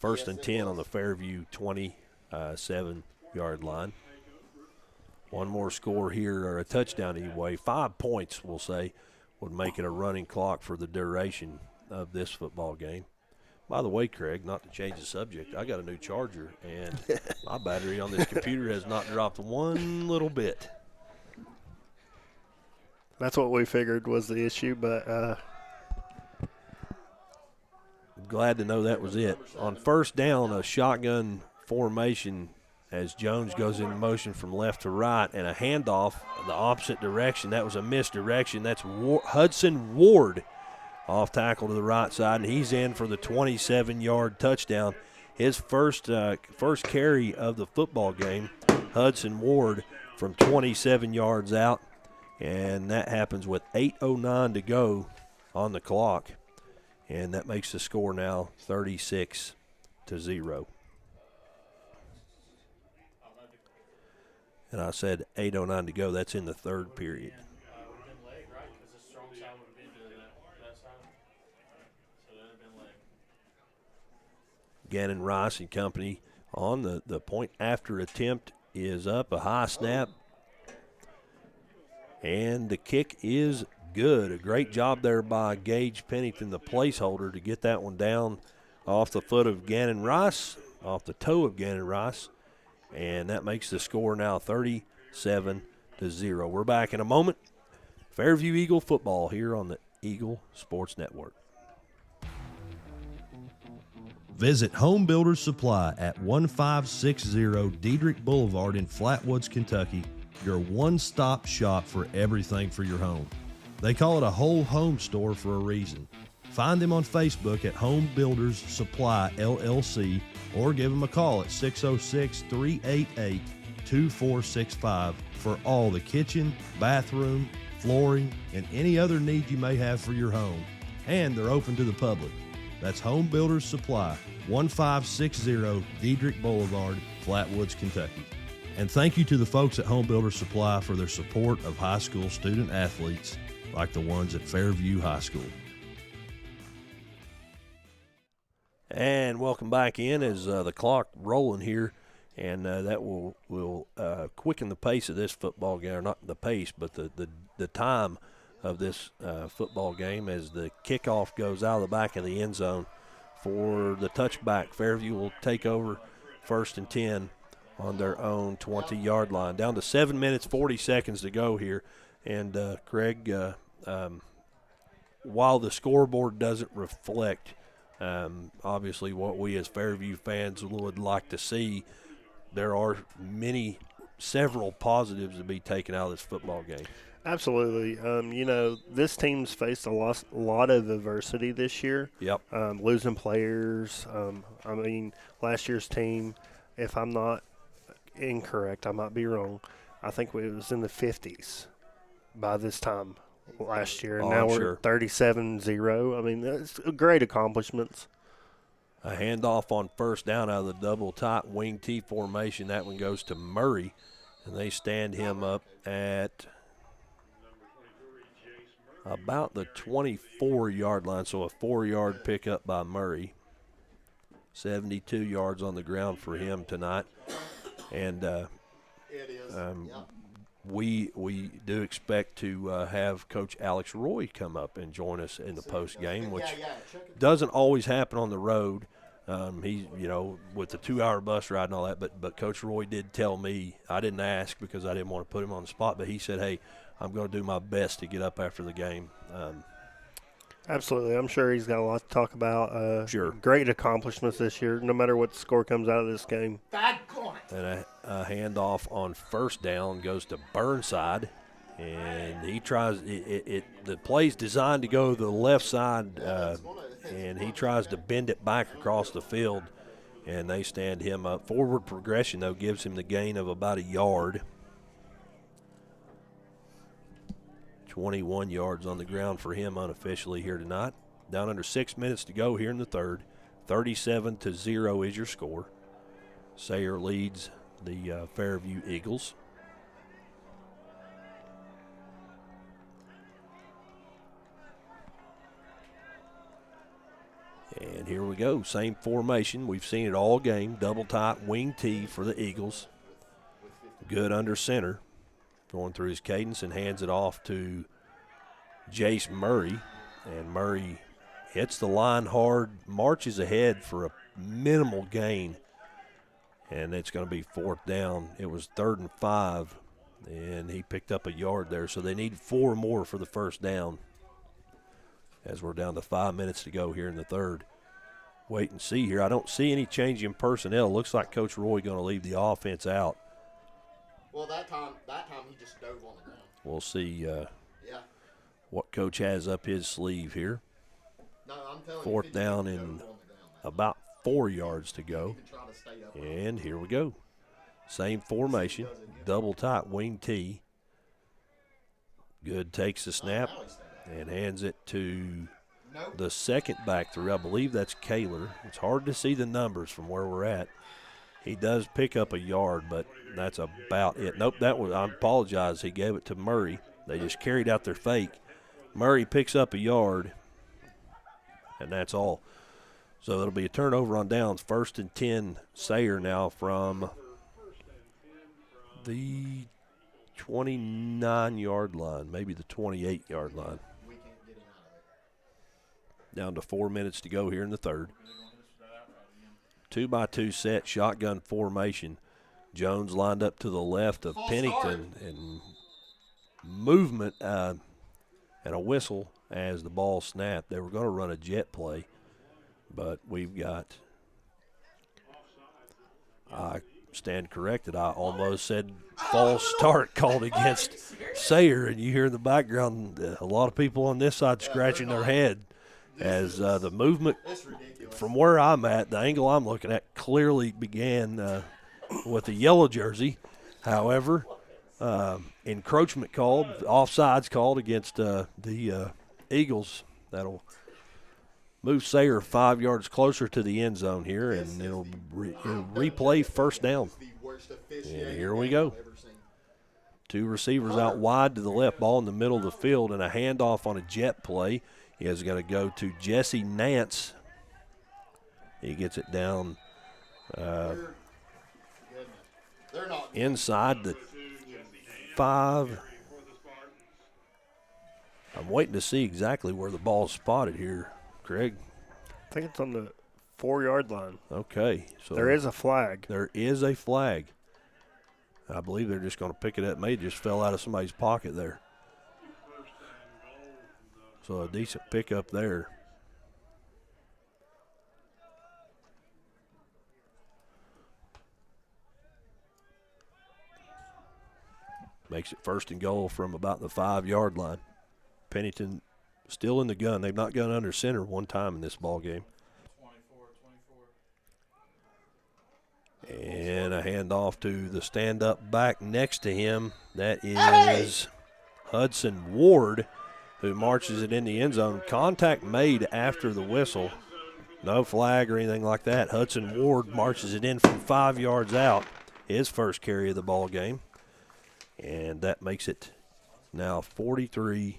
B: 1st and 10 on the Fairview 27-yard line. One more score here, or a touchdown anyway. 5 points, we'll say, would make it a running clock for the duration of this football game. By the way, Craig, not to change the subject, I got a new charger, and my battery on this computer has not dropped one little bit.
G: That's what we figured was the issue, but
B: I'm glad to know that was it. On 1st down, a shotgun formation as Jones goes in motion from left to right, and a handoff the opposite direction. That was a misdirection. That's Hudson Ward off tackle to the right side, and he's in for the 27-yard touchdown. His first carry of the football game, Hudson Ward from 27 yards out, and that happens with 8:09 to go on the clock, and that makes the score now 36-0. And I said 8:09 to go. That's in the 3rd period. Gannon Rice and company on the point after attempt is up. A high snap. And the kick is good. A great job there by Gage Pennington, the placeholder, to get that one down off the foot of Gannon Rice, off the toe of Gannon Rice. And that makes the score now 37-0. We're back in a moment. Fairview Eagle football here on the Eagle Sports Network.
C: Visit Home Builders Supply at 1560 Diedrich Boulevard in Flatwoods, Kentucky, your one-stop shop for everything for your home. They call it a whole home store for a reason. Find them on Facebook at Home Builders Supply LLC or give them a call at 606-388-2465 for all the kitchen, bathroom, flooring, and any other need you may have for your home. And they're open to the public. That's Home Builders Supply, 1560 Diedrich Boulevard, Flatwoods, Kentucky. And thank you to the folks at Home Builders Supply for their support of high school student athletes like the ones at Fairview High School.
B: And welcome back in as the clock rolling here, and that will quicken the pace of this football game, or not the pace, but the time of this football game as the kickoff goes out of the back of the end zone for the touchback. Fairview will take over 1st and 10 on their own 20-yard line. Down to 7 minutes, 40 seconds to go here. And, Craig, while the scoreboard doesn't reflect obviously what we as Fairview fans would like to see, there are several positives to be taken out of this football game.
G: Absolutely. This team's faced a lot of adversity this year.
B: Yep.
G: Losing players. Last year's team, if I'm not incorrect, I might be wrong, I think it was in the 50s by this time last year. And now we're 37-0. That's great accomplishments.
B: A handoff on 1st down out of the double tight wing T formation. That one goes to Murray, and they stand him up at about the 24-yard line, so a 4-yard pickup by Murray. 72 yards on the ground for him tonight. And
J: It is.
B: we do expect to have Coach Alex Roy come up and join us in the post game, which doesn't always happen on the road. He's, with the 2-hour bus ride and all that, but Coach Roy did tell me, I didn't ask because I didn't want to put him on the spot, but he said, hey, I'm going to do my best to get up after the game.
G: Absolutely. I'm sure he's got a lot to talk about.
B: Sure.
G: Great accomplishments this year, no matter what score comes out of this game.
B: And a handoff on first down goes to Burnside, and he tries the play's designed to go to the left side, and he tries to bend it back across the field, and they stand him up. Forward progression, though, gives him the gain of about a yard. 21 yards on the ground for him unofficially here tonight. Down under 6 minutes to go here in the third. 37-0 is your score. Sayre leads the Fairview Eagles. And here we go. Same formation. We've seen it all game. Double tight wing T for the Eagles. Good under center. Going through his cadence and hands it off to Jace Murray. And Murray hits the line hard, marches ahead for a minimal gain. And it's going to be fourth down. It was 3rd and 5, and he picked up a yard there. So they need 4 more for the first down as we're down to 5 minutes to go here in the third. Wait and see here. I don't see any change in personnel. Looks like Coach Roy going to leave the offense out.
J: Well, that time he just dove on the ground.
B: We'll see what Coach has up his sleeve here.
J: No, I'm telling
B: Fourth
J: you,
B: down and about 4 yards to go. And here we go. Same formation, double tight wing T. Good takes the snap and hands it to the second back through. I believe that's Kaler. It's hard to see the numbers from where we're at. He does pick up a yard, but that's about it. Nope, I apologize. He gave it to Murray. They just carried out their fake. Murray picks up a yard, and that's all. So it'll be a turnover on downs. 1st and 10, Sayre now from the 29-yard line, maybe the 28-yard line. Down to 4 minutes to go here in the third. 2-by-2 set, shotgun formation. Jones lined up to the left of Pennington, and movement and a whistle as the ball snapped. They were going to run a jet play, but we've got, I stand corrected, I almost said false start called against Sayre, and you hear in the background a lot of people on this side scratching their head as the movement from where I'm at, the angle I'm looking at clearly began with the yellow jersey. However, encroachment called, offsides called against the Eagles. That'll move Sayre 5 yards closer to the end zone here, and it'll replay first down. And here we go. 2 receivers out wide to the left, ball in the middle of the field, and a handoff on a jet play is going to go to Jesse Nance. He gets it down inside the 5. I'm waiting to see exactly where the ball's spotted here, Craig.
G: I think it's on the 4-yard line.
B: Okay. So
G: there is a flag.
B: There is a flag. I believe they're just going to pick it up. May just fell out of somebody's pocket there. So a decent pickup there. Makes it 1st and goal from about the 5-yard line. Pennington still in the gun. They've not gone under center one time in this ball game. And a handoff to the stand-up back next to him. That is Hudson Ward, who marches it in the end zone. Contact made after the whistle. No flag or anything like that. Hudson Ward marches it in from 5 yards out. His first carry of the ball game. And that makes it now 43-0.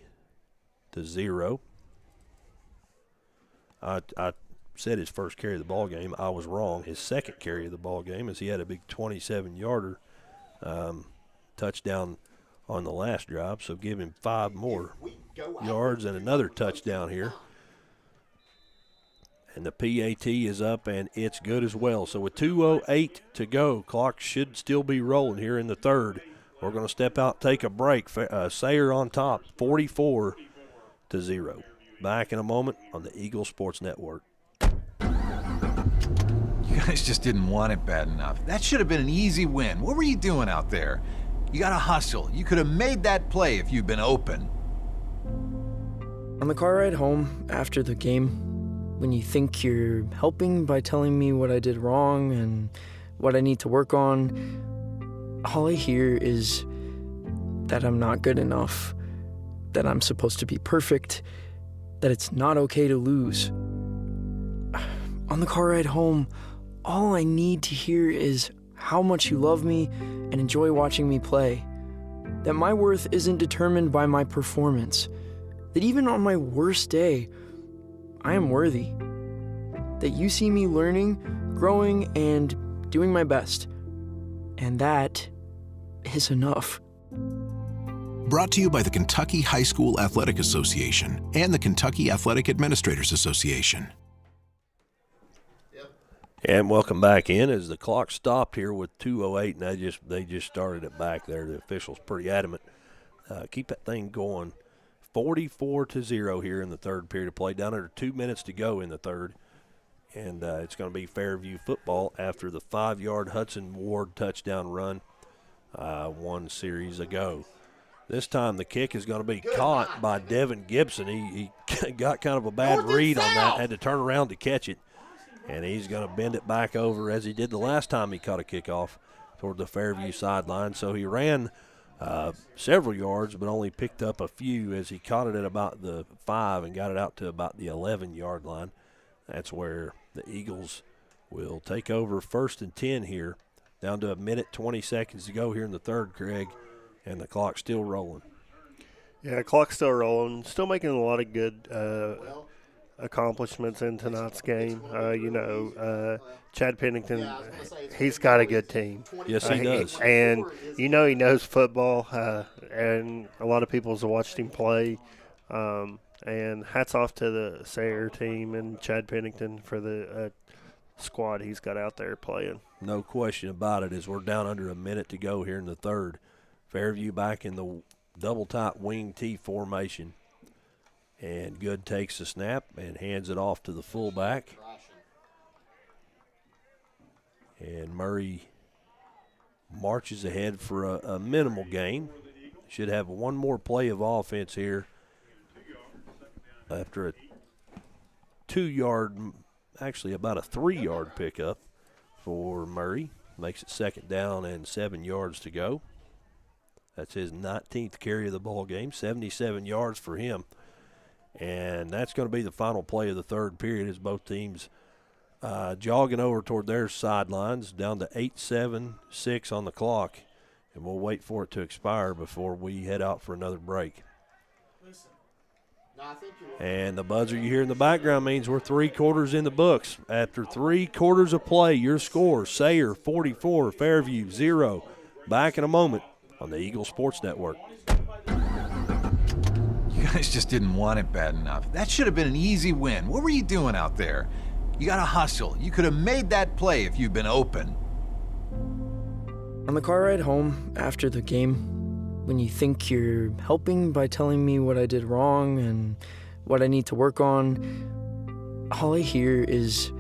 B: I said his first carry of the ball game. I was wrong. His second carry of the ball game, as he had a big 27-yarder touchdown on the last drive. So give him 5 more yards and another touchdown here. And the PAT is up, and it's good as well. So with 2:08 to go, clock should still be rolling here in the third. We're going to step out, take a break. Sayre on top, 44-0. Back in a moment on the Eagle Sports Network.
M: You guys just didn't want it bad enough. That should have been an easy win. What were you doing out there? You got to hustle. You could have made that play if you'd been open.
N: On the car ride home after the game, when you think you're helping by telling me what I did wrong and what I need to work on, all I hear is that I'm not good enough, that I'm supposed to be perfect, that it's not okay to lose. On the car ride home, all I need to hear is how much you love me and enjoy watching me play, that my worth isn't determined by my performance, that even on my worst day, I am worthy, that you see me learning, growing, and doing my best, and that is enough.
I: Brought to you by the Kentucky High School Athletic Association and the Kentucky Athletic Administrators Association.
B: And welcome back in as the clock stopped here with 2:08, and they just started it back there. The official's pretty adamant. Keep that thing going. 44-0 here in the third period of play. Down under 2 minutes to go in the third. And it's going to be Fairview football after the 5-yard Hudson Ward touchdown run one series ago. This time the kick is going to be caught by Devin Gibson. He got kind of a bad read on that, had to turn around to catch it. And he's going to bend it back over as he did the last time he caught a kickoff toward the Fairview sideline. So he ran several yards but only picked up a few as he caught it at about the 5 and got it out to about the 11-yard line. That's where the Eagles will take over 1st and 10 here. Down to 1 minute, 20 seconds to go here in the third, Craig, and the clock's still rolling.
G: Yeah, clock's still rolling. Still making a lot of good accomplishments in tonight's game. Chad Pennington, he's got a good team.
B: Yes, he does.
G: And he knows football, and a lot of people have watched him play. And hats off to the Sayre team and Chad Pennington for the squad he's got out there playing.
B: No question about it, as we're down under 1 minute to go here in the third. Fairview back in the double-tight wing T formation. And Good takes the snap and hands it off to the fullback. And Murray marches ahead for a minimal gain. Should have one more play of offense here after a 2-yard, actually about a 3-yard pickup for Murray. Makes it 2nd down and 7 yards to go. That's his 19th carry of the ball game, 77 yards for him. And that's going to be the final play of the third period as both teams jogging over toward their sidelines, down to 8:76 on the clock. And we'll wait for it to expire before we head out for another break. And the buzzer you hear in the background means we're 3 quarters in the books. After 3 quarters of play, your score, Sayre 44, Fairview 0. Back in a moment on the Eagle Sports Network.
M: You guys just didn't want it bad enough. That should have been an easy win. What were you doing out there? You got to hustle. You could have made that play if you'd been open.
N: On the car ride home after the game, when you think you're helping by telling me what I did wrong and what I need to work on, all I hear is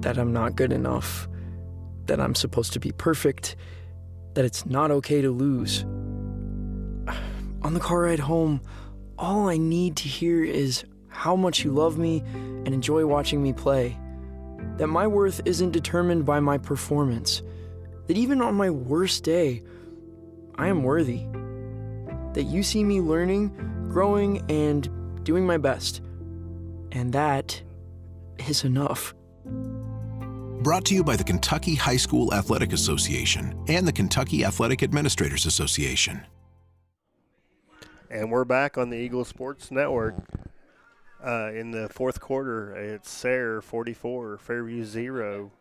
N: that I'm not good enough, that I'm supposed to be perfect, that it's not okay to lose. On the car ride home, all I need to hear is how much you love me and enjoy watching me play, that my worth isn't determined by my performance, that even on my worst day, I am worthy, that you see me learning, growing, and doing my best, and that is enough.
I: Brought to you by the Kentucky High School Athletic Association and the Kentucky Athletic Administrators Association.
G: And we're back on the Eagle Sports Network. In the fourth quarter, it's Sayre 44, Fairview 0.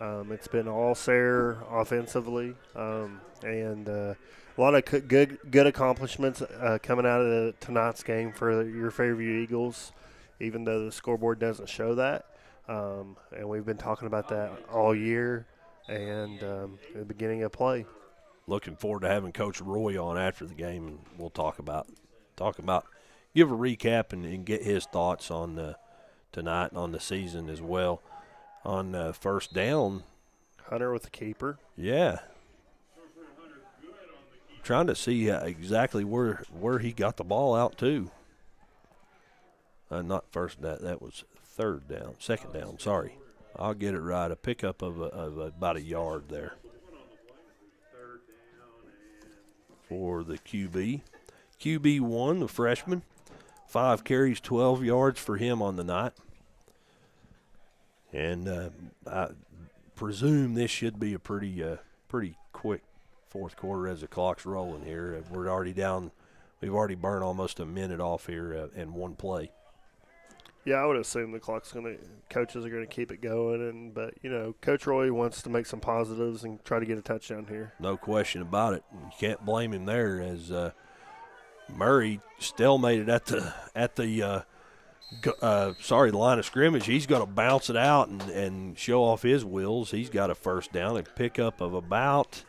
G: It's been all Sayre offensively, and a lot of good accomplishments coming out of tonight's game for your Fairview Eagles, even though the scoreboard doesn't show that. And we've been talking about that all year and the beginning of play.
B: Looking forward to having Coach Roy on after the game, and we'll talk about give a recap and get his thoughts on tonight and on the season as well. On first down,
G: Hunter with the keeper.
B: Yeah. Trying to see exactly where he got the ball out to. Not first down, that was second down, sorry. I'll get it right, a pickup of about a yard there for the QB. QB1, the freshman, 5 carries, 12 yards for him on the night. And I presume this should be a pretty quick fourth quarter as the clock's rolling here. We're already down. We've already burned almost a minute off here in one play.
G: Yeah, I would assume the coaches are going to keep it going, but Coach Roy wants to make some positives and try to get a touchdown here.
B: No question about it. You can't blame him there, as Murray stalemated at the line of scrimmage. He's going to bounce it out and show off his wheels. He's got a first down, a pickup of about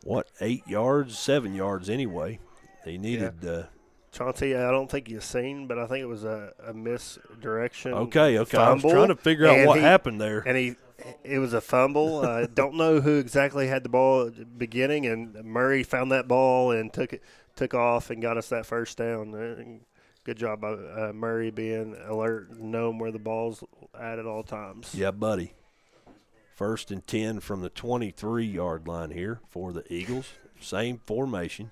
B: 7 yards anyway. He needed.
G: Chauncey, I don't think you've seen, but I think it was a misdirection.
B: Okay.
G: Fumble,
B: I was trying to figure out what happened there.
G: And it was a fumble. I don't know who exactly had the ball at the beginning, and Murray found that ball and took off and got us that first down. Good job by Murray being alert and knowing where the ball's at all times.
B: Yeah, buddy. 1st and 10 from the 23-yard line here for the Eagles. Same formation.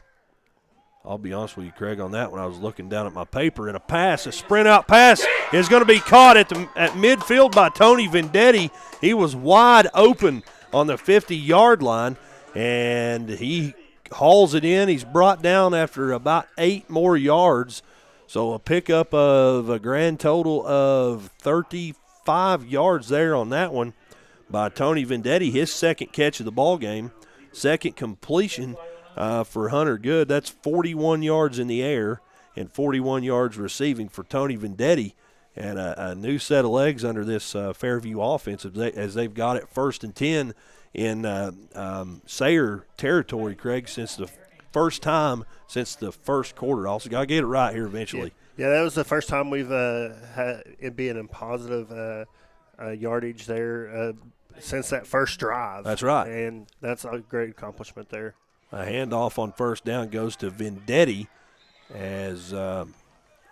B: I'll be honest with you, Craig, on that one. I was looking down at my paper, and a sprint out pass is going to be caught at midfield by Tony Vendetti. He was wide open on the 50-yard line, and he hauls it in. He's brought down after about 8 more yards. So a pickup of a grand total of 35 yards there on that one by Tony Vendetti, his second catch of the ball game, second completion for Hunter Good. That's 41 yards in the air and 41 yards receiving for Tony Vendetti, and a new set of legs under this Fairview offense as they've got it 1st and 10 in Sayre territory, Craig, since the first time since the first quarter. Also, got to get it right here eventually.
G: Yeah, that was the first time we've had it being in positive yardage there since that first drive.
B: That's right.
G: And that's a great accomplishment there.
B: A handoff on first down goes to Vendetti as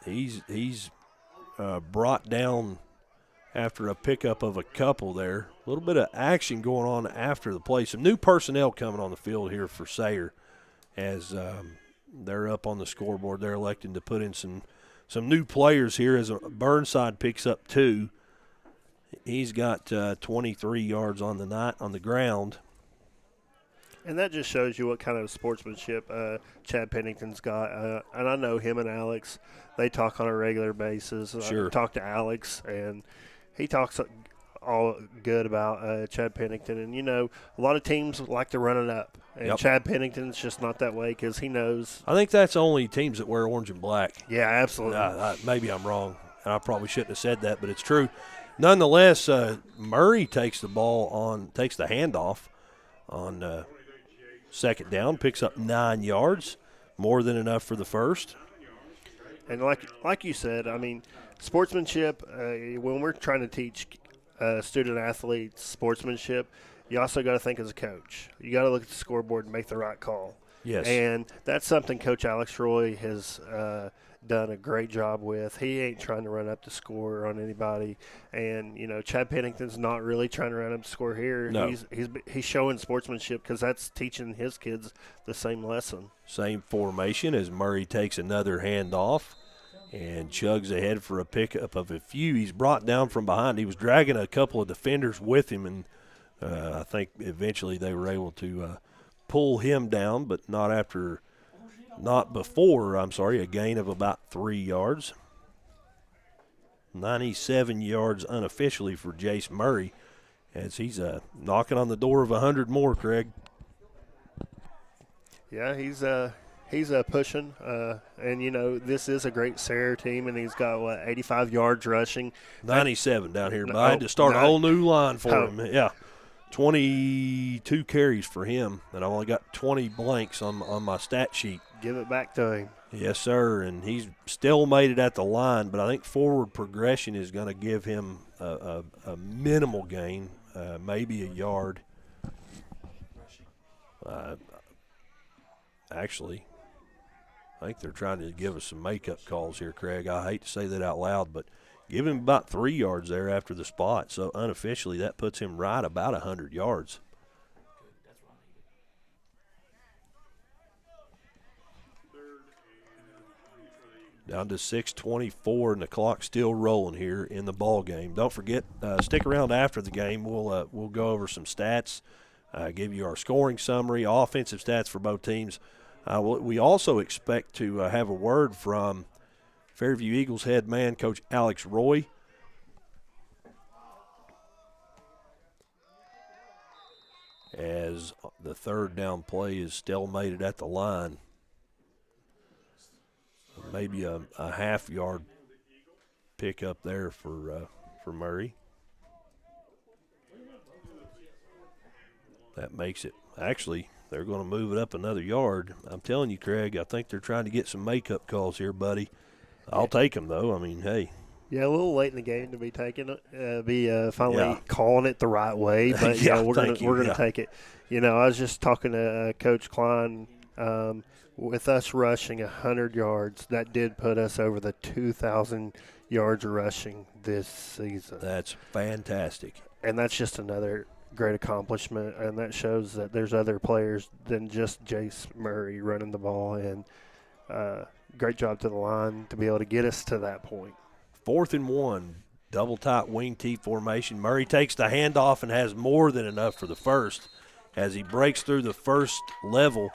B: he's brought down after a pickup of a couple there. A little bit of action going on after the play. Some new personnel coming on the field here for Sayre as they're up on the scoreboard. They're electing to put in some new players here as Burnside picks up 2. He's got 23 yards on the night on the ground.
G: And that just shows you what kind of sportsmanship Chad Pennington's got. And I know him and Alex, they talk on a regular basis.
B: Sure.
G: I talk to Alex, and he talks all good about Chad Pennington. And, a lot of teams like to run it up. And Chad Pennington's just not that way because he knows.
B: I think that's only teams that wear orange and black.
G: Yeah, absolutely.
B: Maybe I'm wrong, and I probably shouldn't have said that, but it's true. Nonetheless, Murray takes the handoff on second down, picks up 9 yards, more than enough for the first.
G: And like you said, sportsmanship, when we're trying to teach student athletes sportsmanship, you also got to think as a coach. You got to look at the scoreboard and make the right call.
B: Yes.
G: And that's something Coach Alex Roy has done a great job with. He ain't trying to run up the score on anybody. And, Chad Pennington's not really trying to run up the score here.
B: No.
G: He's showing sportsmanship because that's teaching his kids the same lesson.
B: Same formation as Murray takes another handoff and chugs ahead for a pickup of a few. He's brought down from behind. He was dragging a couple of defenders with him, and I think eventually they were able to pull him down, but not before a gain of about 3 yards. 97 yards unofficially for Jace Murray as he's knocking on the door of 100 more, Craig.
G: Yeah, he's pushing, and this is a great Sayre team, and he's got 85 yards rushing.
B: 97 down here, but I had to start a whole new line for him. Yeah, 22 carries for him, and I only got 20 blanks on my stat sheet.
G: Give it back to him.
B: Yes, sir, and he's still made it at the line, but I think forward progression is going to give him a minimal gain, maybe a yard. Actually, I think they're trying to give us some makeup calls here, Craig. I hate to say that out loud, but give him about 3 yards there after the spot. So unofficially, that puts him right about 100 yards. Down to 6:24, and the clock's still rolling here in the ball game. Don't forget, stick around after the game. We'll go over some stats, give you our scoring summary, offensive stats for both teams. We also expect to have a word from Fairview Eagles head man, Coach Alex Roy. As the third down play is stalemated at the line. Maybe a half-yard pickup there for Murray. That makes it, actually, they're going to move it up another yard. I'm telling you, Craig, I think they're trying to get some makeup calls here, buddy. I'll take them, though. I mean, hey.
G: Yeah, a little late in the game to be taking it, finally calling it the right way. But, we're going to take it. I was just talking to Coach Klein. With us rushing 100 yards, that did put us over the 2,000 yards rushing this season.
B: That's fantastic.
G: And that's just another great accomplishment, and that shows that there's other players than just Jace Murray running the ball. And great job to the line to be able to get us to that point.
B: 4th and 1, double tight wing T formation. Murray takes the handoff and has more than enough for the first as he breaks through the first level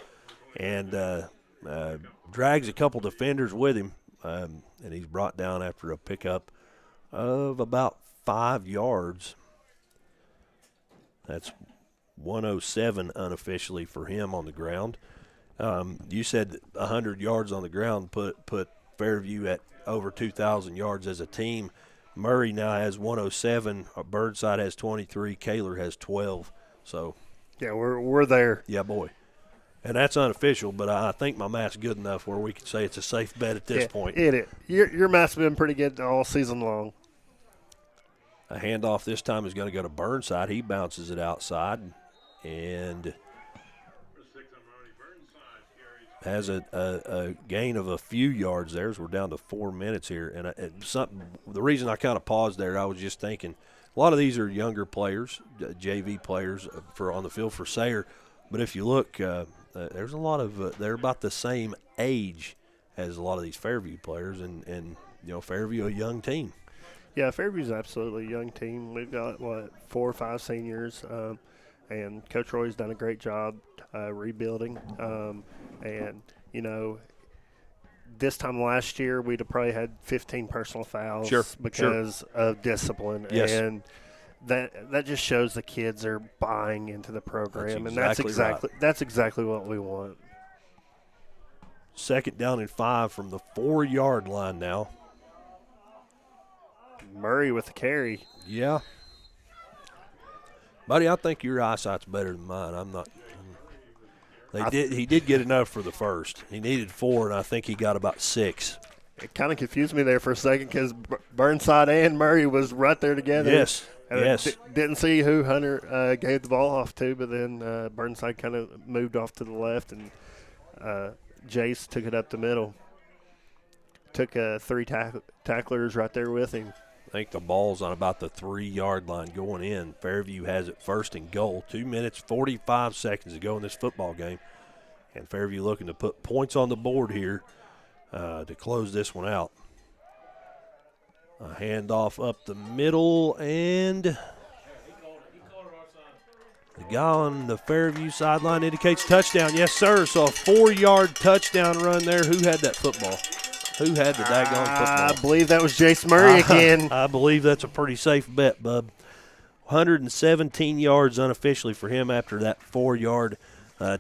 B: and drags a couple defenders with him, and he's brought down after a pickup of about 5 yards. That's 107 unofficially for him on the ground. You said 100 yards on the ground put Fairview at over 2,000 yards as a team. Murray now has 107. Burnside has 23. Kaler has 12. So,
G: yeah, we're there.
B: Yeah, boy. And that's unofficial, but I think my math's good enough where we can say it's a safe bet at this point.
G: Your math's been pretty good all season long.
B: A handoff this time is going to go to Burnside. He bounces it outside and has a gain of a few yards there as we're down to 4 minutes here. And the reason I kind of paused there, I was just thinking a lot of these are younger players, JV players on the field for Sayre. But if you look, there's a lot of they're about the same age as a lot of these Fairview players, and Fairview a young team.
G: Yeah, Fairview's absolutely a young team. We've got 4 or 5 seniors, and Coach Roy's done a great job rebuilding. And this time last year we'd have probably had 15 personal fouls because of discipline.
B: Yes.
G: And that just shows the kids are buying into the program,
B: that's
G: that's exactly what we want.
B: 2nd down and 5 from the 4-yard line now.
G: Murray with the carry.
B: Yeah. Buddy, I think your eyesight's better than mine. I'm not. He did get enough for the first. He needed 4, and I think he got about 6.
G: It kind of confused me there for a second because Burnside and Murray was right there together.
B: Yes.
G: Didn't see who Hunter gave the ball off to, but then Burnside kind of moved off to the left, and Jace took it up the middle. Took 3 tacklers right there with him.
B: I think the ball's on about the 3-yard line going in. Fairview has it 1st and goal. 2 minutes, 45 seconds to go in this football game. And Fairview looking to put points on the board here to close this one out. A handoff up the middle, and the guy on the Fairview sideline indicates touchdown. Yes, sir. So a 4-yard touchdown run there. Who had that football? Who had the daggone football?
G: I believe that was Jace Murray again.
B: I believe that's a pretty safe bet, bub. 117 yards unofficially for him after that 4-yard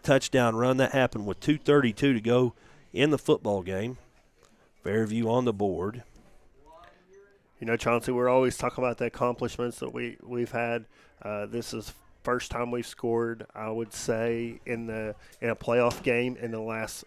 B: touchdown run. That happened with 2:32 to go in the football game. Fairview on the board.
G: You know, Chauncey, we're always talking about the accomplishments that we've had. This is first time we've scored, I would say, in a playoff game in the last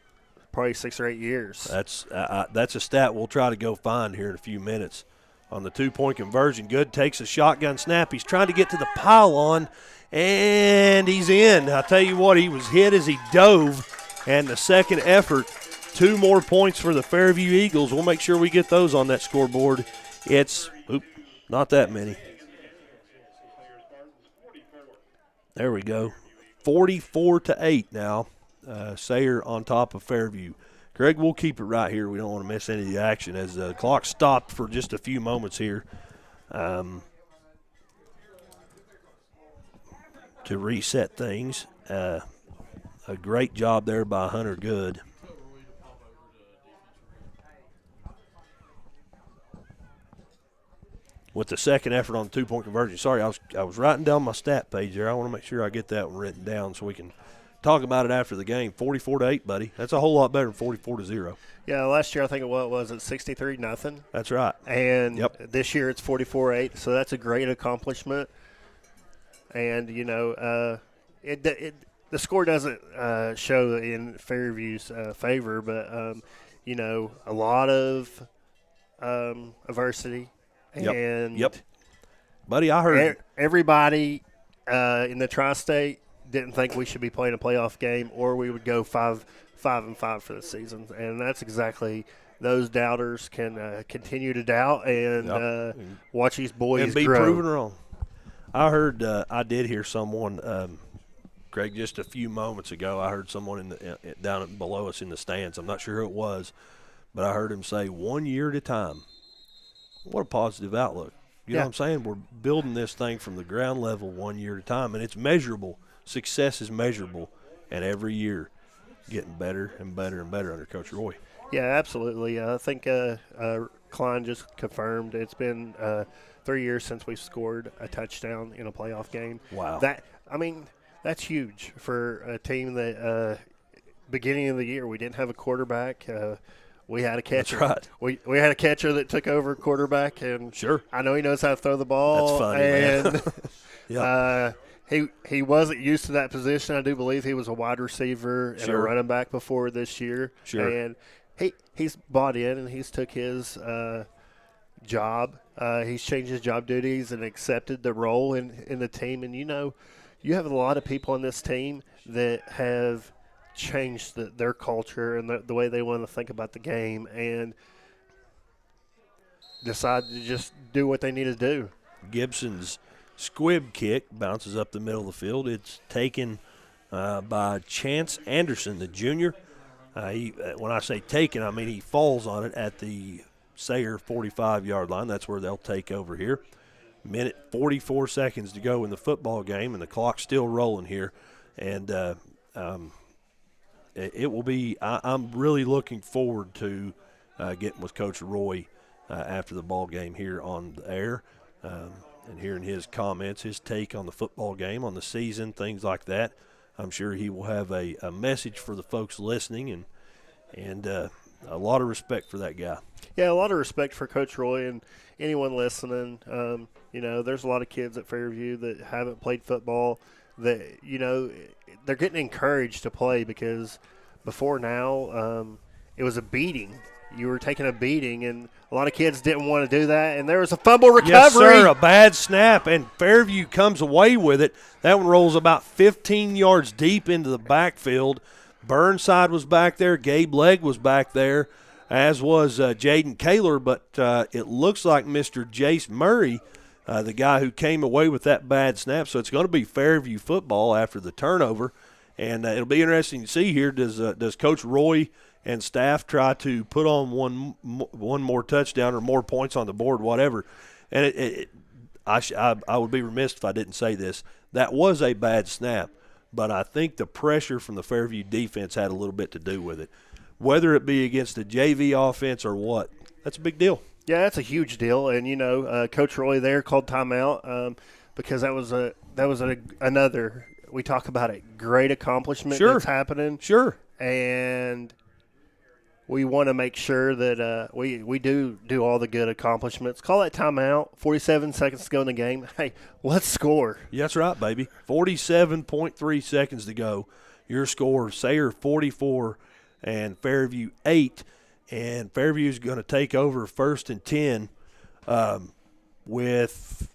G: probably 6 or 8 years.
B: That's a stat we'll try to go find here in a few minutes. On the 2-point conversion, Good takes a shotgun snap. He's trying to get to the pylon, and he's in. I tell you what, he was hit as he dove, and the second effort, 2 more points for the Fairview Eagles. We'll make sure we get those on that scoreboard. It's not that many. There we go. 44-8 now. Sayre on top of Fairview. Greg, we'll keep it right here. We don't want to miss any of the action as the clock stopped for just a few moments here to reset things. A great job there by Hunter Good. With the second effort on the 2-point conversion. Sorry, I was writing down my stat page there. I want to make sure I get that one written down so we can talk about it after the game. 44-8, buddy. That's a whole lot better than 44-0.
G: Yeah, last year I think it was 63-0.
B: That's right.
G: And this year it's 44-8, so that's a great accomplishment. And, you know, the score doesn't show in Fairview's favor, but, you know, a lot of adversity. And
B: buddy, I heard
G: everybody in the tri-state didn't think we should be playing a playoff game or we would go 5-5 for the season. And that's exactly those doubters can continue to doubt and watch these boys
B: and be
G: grow.
B: proven wrong. I heard I did hear someone, Greg, just a few moments ago, I heard someone down below us in the stands. I'm not sure who it was, but I heard him say 1 year at a time. What a positive outlook. You know what I'm saying? We're building this thing from the ground level 1 year at a time, and it's measurable. Success is measurable, and every year getting better and better and better under Coach Roy.
G: Yeah, absolutely. I think Klein just confirmed it's been 3 years since we've scored a touchdown in a playoff game.
B: Wow.
G: That's huge for a team that beginning of the year we didn't have a quarterback. We had a catcher.
B: That's right.
G: We had a catcher that took over quarterback, and
B: sure,
G: I know he knows how to throw the ball.
B: That's funny,
G: and he wasn't used to that position. I do believe he was a wide receiver and a running back before this year.
B: Sure.
G: And he's bought in and he's took his job. He's changed his job duties and accepted the role in the team. And, you know, you have a lot of people on this team that have changed their culture and the way they want to think about the game and decide to just do what they need to do.
B: Gibson's squib kick bounces up the middle of the field. It's taken by Chance Anderson, the junior. When I say taken, I mean he falls on it at the Sayre 45-yard line. That's where they'll take over here. Minute 44 seconds to go in the football game, and the clock's still rolling here. And it will be I'm really looking forward to getting with Coach Roy after the ball game here on the air and hearing his comments, his take on the football game, on the season, things like that. I'm sure he will have a message for the folks listening and a lot of respect for that guy.
G: Yeah, a lot of respect for Coach Roy and anyone listening. You know, there's a lot of kids at Fairview that haven't played football that, you know, they're getting encouraged to play because before now it was a beating. You were taking a beating, and a lot of kids didn't want to do that, and there was a fumble recovery.
B: Yes, sir, a bad snap, and Fairview comes away with it. That one rolls about 15 yards deep into the backfield. Burnside was back there. Gabe Legg was back there, as was Jaden Kaler, but it looks like Mr. Jace Murray, the guy who came away with that bad snap. So it's going to be Fairview football after the turnover, and it'll be interesting to see here. Does Coach Roy and staff try to put on one more touchdown or more points on the board, whatever? And I would be remiss if I didn't say this. That was a bad snap, but I think the pressure from the Fairview defense had a little bit to do with it. whether it be against the JV offense or what. That's a big deal.
G: Yeah, that's a huge deal. And, Coach Roy there called timeout because that was another – we talk about it, great accomplishment that's happening.
B: Sure.
G: And we want to make sure that we do all the good accomplishments. Call that timeout, 47 seconds to go in the game. Hey, let's score.
B: Yeah, that's right, baby. 47.3 seconds to go. Your score, Sayre 44 and Fairview 8. And Fairview's going to take over 1st and 10 with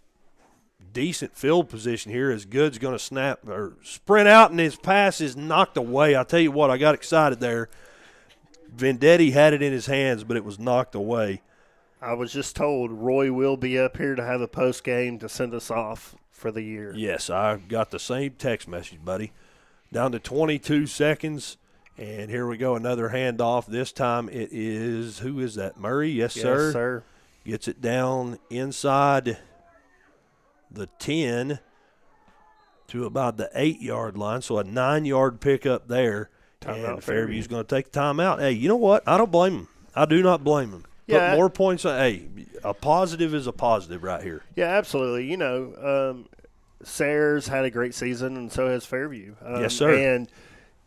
B: decent field position here as Good's going to sprint out, and his pass is knocked away. I'll tell you what, I got excited there. Vendetti had it in his hands, but it was knocked away.
G: I was just told Roy will be up here to have a post game to send us off for the year.
B: Yes, I got the same text message, buddy. Down to 22 seconds. And here we go, another handoff. This time it is, who is that, Murray? Yes, sir.
G: Yes, sir.
B: Gets it down inside the 10 to about the 8-yard line, so a 9-yard pickup there. And Fairview's going to take the timeout. Hey, you know what? I don't blame him. I do not blame him.
G: Yeah.
B: Put more points on. Hey, a positive is a positive right here.
G: Yeah, absolutely. Sayre's had a great season, and so has Fairview.
B: Yes, sir.
G: And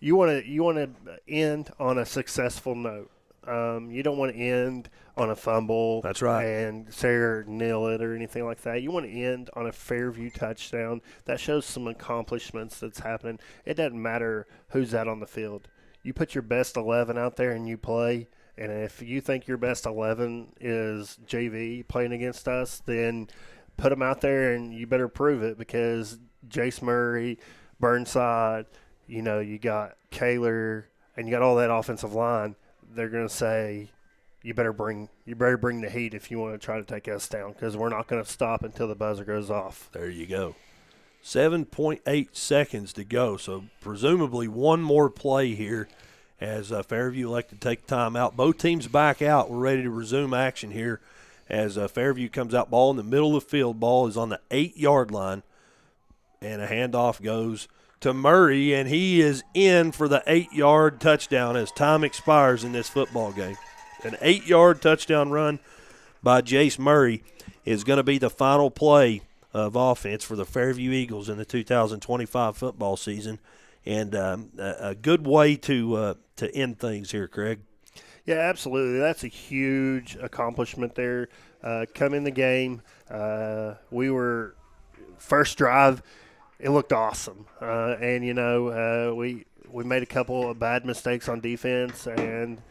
G: you want to end on a successful note. You don't want to end on a fumble.
B: That's right.
G: And Sayre nail it or anything like that. You want to end on a Fairview touchdown. That shows some accomplishments that's happening. It doesn't matter who's out on the field. You put your best 11 out there and you play. And if you think your best 11 is JV playing against us, then put them out there and you better prove it, because Jace Murray, Burnside, you got Kaler, and you got all that offensive line. They're going to say, you better bring the heat if you want to try to take us down, because we're not going to stop until the buzzer goes off.
B: There you go. 7.8 seconds to go, so presumably one more play here as Fairview elected to take time out. Both teams back out. We're ready to resume action here as Fairview comes out. Ball in the middle of the field. Ball is on the 8-yard line, and a handoff goes to Murray, and he is in for the 8-yard touchdown as time expires in this football game. An 8-yard touchdown run by Jace Murray is going to be the final play of offense for the Fairview Eagles in the 2025 football season, and a good way to end things here, Craig.
G: Yeah, absolutely. That's a huge accomplishment there. Come in the game, we were first drive. It looked awesome, and we made a couple of bad mistakes on defense, and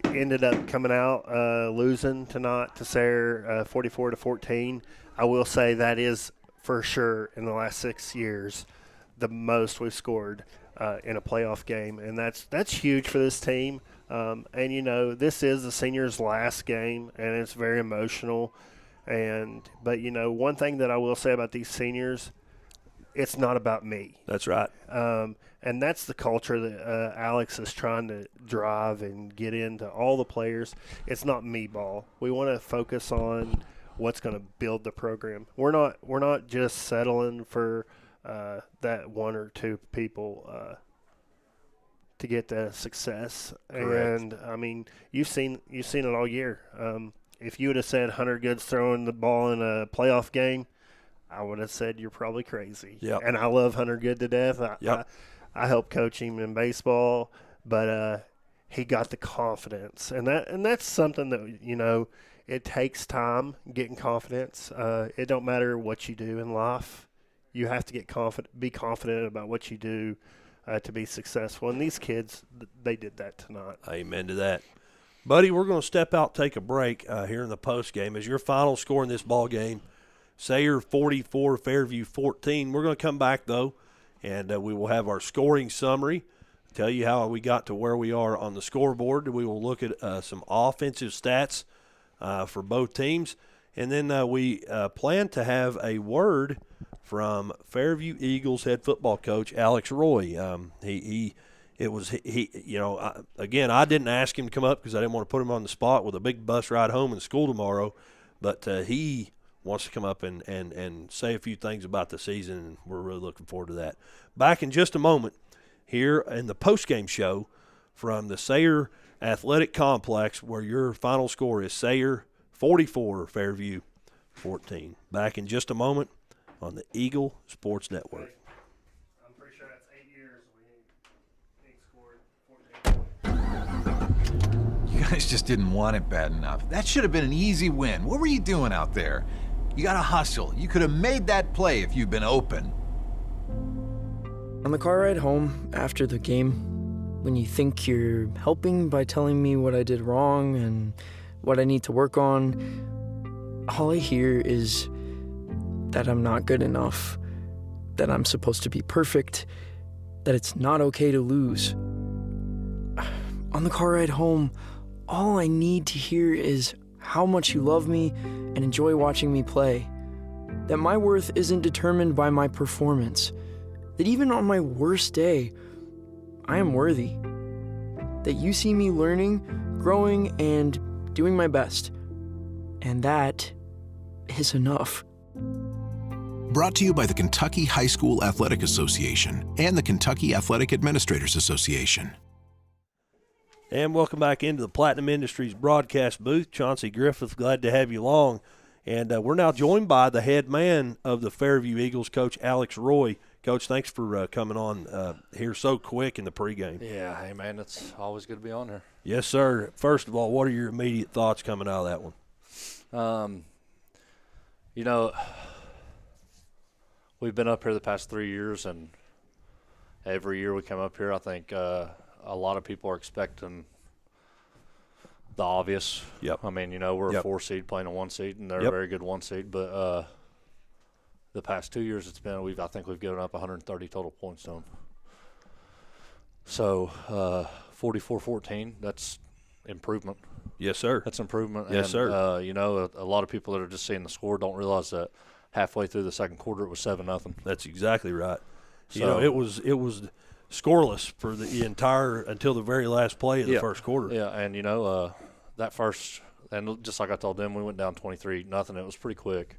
G: ended up coming out losing to Sayre 44-14. I will say that is for sure in the last 6 years the most we've scored in a playoff game, and that's huge for this team. And this is the seniors' last game, and it's very emotional. But one thing that I will say about these seniors, it's not about me.
B: That's right.
G: And that's the culture that Alex is trying to drive and get into all the players. It's not me ball. We want to focus on what's going to build the program. We're not just settling for that one or two people to get the success.
B: Correct.
G: And I mean, you've seen it all year. If you would have said Hunter Good's throwing the ball in a playoff game, I would have said you're probably crazy.
B: Yep.
G: And I love Hunter Good to death. I helped coach him in baseball, but he got the confidence, and that's something that it takes time getting confidence. It don't matter what you do in life, you have to be confident about what you do to be successful. And these kids, they did that tonight.
B: Amen to that, buddy. We're going to step out, take a break here in the post game. As your final score in this ball game, Sayre 44, Fairview 14. We're going to come back, though, and we will have our scoring summary, tell you how we got to where we are on the scoreboard. We will look at some offensive stats for both teams, and then we plan to have a word from Fairview Eagles head football coach Alex Roy. Again, I didn't ask him to come up because I didn't want to put him on the spot with a big bus ride home and school tomorrow, but he wants to come up and say a few things about the season, and we're really looking forward to that. Back in just a moment here in the postgame show from the Sayre Athletic Complex, where your final score is Sayre 44, Fairview 14. Back in just a moment on the Eagle Sports Network.
G: I'm pretty sure that's 8 years we scored 14 points.
M: You guys just didn't want it bad enough. That should have been an easy win. What were you doing out there? You got to hustle. You could have made that play if you'd been open.
N: On the car ride home after the game, when you think you're helping by telling me what I did wrong and what I need to work on, all I hear is that I'm not good enough, that I'm supposed to be perfect, that it's not okay to lose. On the car ride home, all I need to hear is how much you love me and enjoy watching me play, that my worth isn't determined by my performance, that even on my worst day, I am worthy, that you see me learning, growing, and doing my best, and that is enough.
I: Brought to you by the Kentucky High School Athletic Association and the Kentucky Athletic Administrators Association.
B: And welcome back into the Platinum Industries broadcast booth. Chauncey Griffith, glad to have you along. And we're now joined by the head man of the Fairview Eagles, Coach Alex Roy. Coach, thanks for coming on here so quick in the pregame.
O: Yeah, hey, man, it's always good to be on here.
B: Yes, sir. First of all, what are your immediate thoughts coming out of that one?
O: You know, we've been up here the past 3 years, and every year we come up here, I think a lot of people are expecting the obvious.
B: Yep.
O: I mean, you know, we're a 4 seed playing a 1 seed, and they're a very good 1 seed. But the past 2 years, it's been I think we've given up 130 total points to them. So 44-14, that's improvement.
B: Yes, sir.
O: That's improvement.
B: Yes, sir.
O: You know, a lot of people that are just seeing the score don't realize that halfway through the second quarter it was 7-0.
B: That's exactly right.
O: So,
B: you know, it was scoreless for the entire until the very last play of the first quarter.
O: Yeah, and you know that first, and just like I told them, we went down 23-0. It was pretty quick.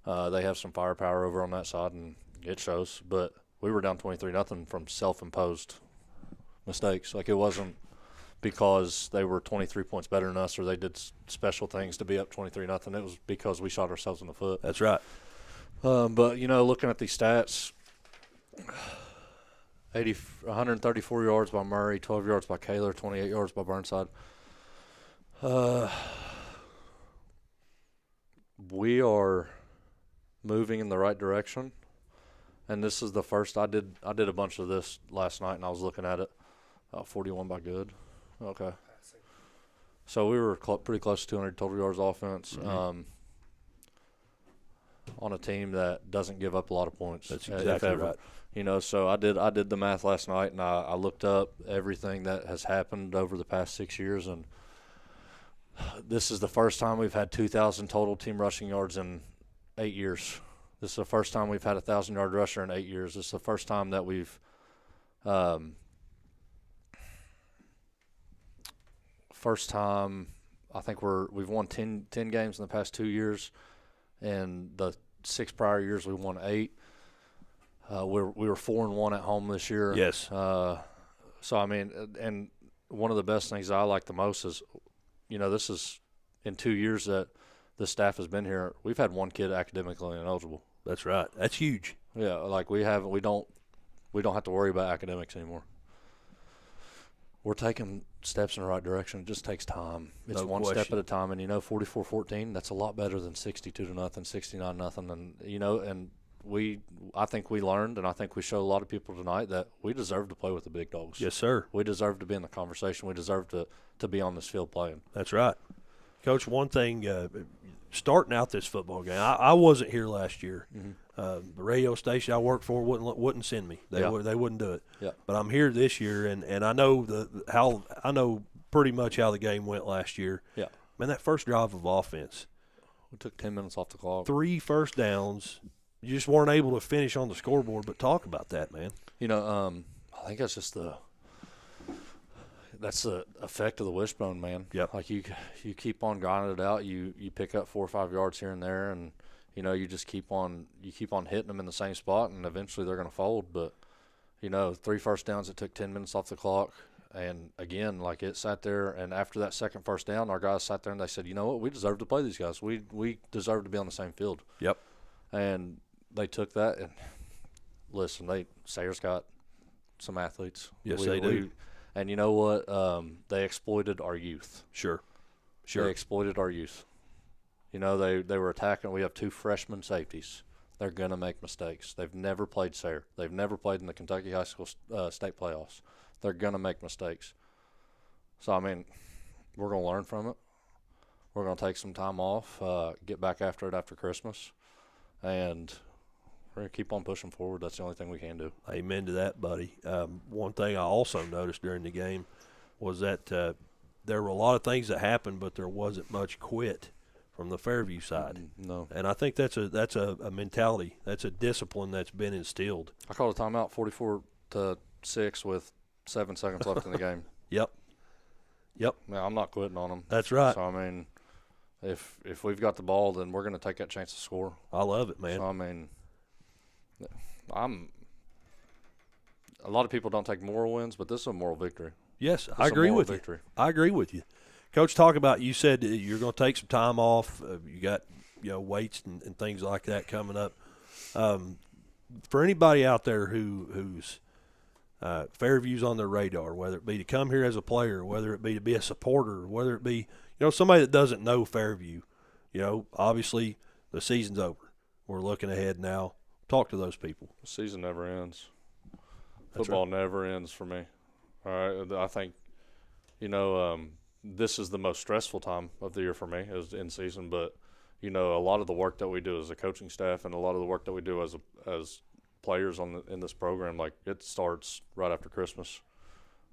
O: They have some firepower over on that side, and it shows. But we were down 23-0 from self-imposed mistakes. Like, it wasn't because they were 23 points better than us or they did special things to be up 23-0. It was because we shot ourselves in the foot.
B: That's right.
O: But, you know, looking at these stats, 134 yards by Murray, 12 yards by Kaler, 28 yards by Burnside. We are moving in the right direction, and this is the first. I did a bunch of this last night, and I was looking at it. 41 by Good. Okay. So we were pretty close to 200 total yards offense on a team that doesn't give up a lot of points.
B: That's exactly right.
O: You know, so I did the math last night, and I looked up everything that has happened over the past 6 years, and this is the first time we've had 2,000 total team rushing yards in 8 years. This is the first time we've had a 1,000-yard rusher in 8 years. This is the first time that we've I think we've won 10 games in the past 2 years, and the 6 prior years we won 8. We were 4-1 at home this year.
B: Yes.
O: So I mean, and one of the best things I like the most is, you know, this is in 2 years that the staff has been here. We've had one kid academically ineligible.
B: That's right. That's huge.
O: Yeah, like we don't have to worry about academics anymore. We're taking steps in the right direction. It just takes time. It's
B: No
O: one
B: question.
O: step at a time, and you know, 44-14. That's a lot better than 62-0, 69-0, and you know, and I think we learned, and I think we showed a lot of people tonight that we deserve to play with the big dogs.
B: Yes, sir.
O: We deserve to be in the conversation. We deserve to be on this field playing.
B: That's right. Coach, one thing, starting out this football game, I wasn't here last year. The radio station I worked for wouldn't send me. They wouldn't do it.
O: Yeah.
B: But I'm here this year, and I know I know pretty much how the game went last year.
O: Yeah.
B: Man, that first drive of offense.
O: We took 10 minutes off the clock.
B: 3 first downs. You just weren't able to finish on the scoreboard, but talk about that, man.
O: You know, I think that's just that's the effect of the wishbone, man.
B: Yep.
O: Like you keep on grinding it out. You pick up 4 or 5 yards here and there, and you know, you just keep on hitting them in the same spot, and eventually they're going to fold. But you know, 3 first downs, it took 10 minutes off the clock. And again, like it sat there, and after that second first down, our guys sat there and they said, you know what, we deserve to play these guys. We deserve to be on the same field.
B: Yep.
O: And they took that and listen, Sayre's got some athletes.
B: Yes, they do.
O: And you know what? They exploited our youth.
B: Sure.
O: They exploited our youth. You know, they were attacking. We have 2 freshman safeties. They're going to make mistakes. They've never played Sayre. They've never played in the Kentucky High School State Playoffs. They're going to make mistakes. So, I mean, we're going to learn from it. We're going to take some time off, get back after it after Christmas, and we're going to keep on pushing forward. That's the only thing we can do.
B: Amen to that, buddy. One thing I also noticed during the game was that there were a lot of things that happened, but there wasn't much quit from the Fairview side.
O: No.
B: And I think that's a mentality. That's a discipline that's been instilled.
O: I called a timeout 44-6 with 7 seconds left in the game.
B: Yep.
O: Man, I'm not quitting on them.
B: That's right.
O: So, I mean, if we've got the ball, then we're going to take that chance to score.
B: I love it, man.
O: So, I mean, a lot of people don't take moral wins, but this is a moral victory.
B: Yes, I agree with you. I agree with you. Coach, talk about, you said you're going to take some time off. You got, weights and things like that coming up. For anybody out there who's Fairview's on their radar, whether it be to come here as a player, whether it be to be a supporter, whether it be, somebody that doesn't know Fairview, obviously the season's over. We're looking ahead now. Talk to those people.
O: The season never ends.
B: That's
O: Football
B: right.
O: never ends for me. All right, I think, this is the most stressful time of the year for me, is in season. But, a lot of the work that we do as a coaching staff and a lot of the work that we do as players in this program, like it starts right after Christmas.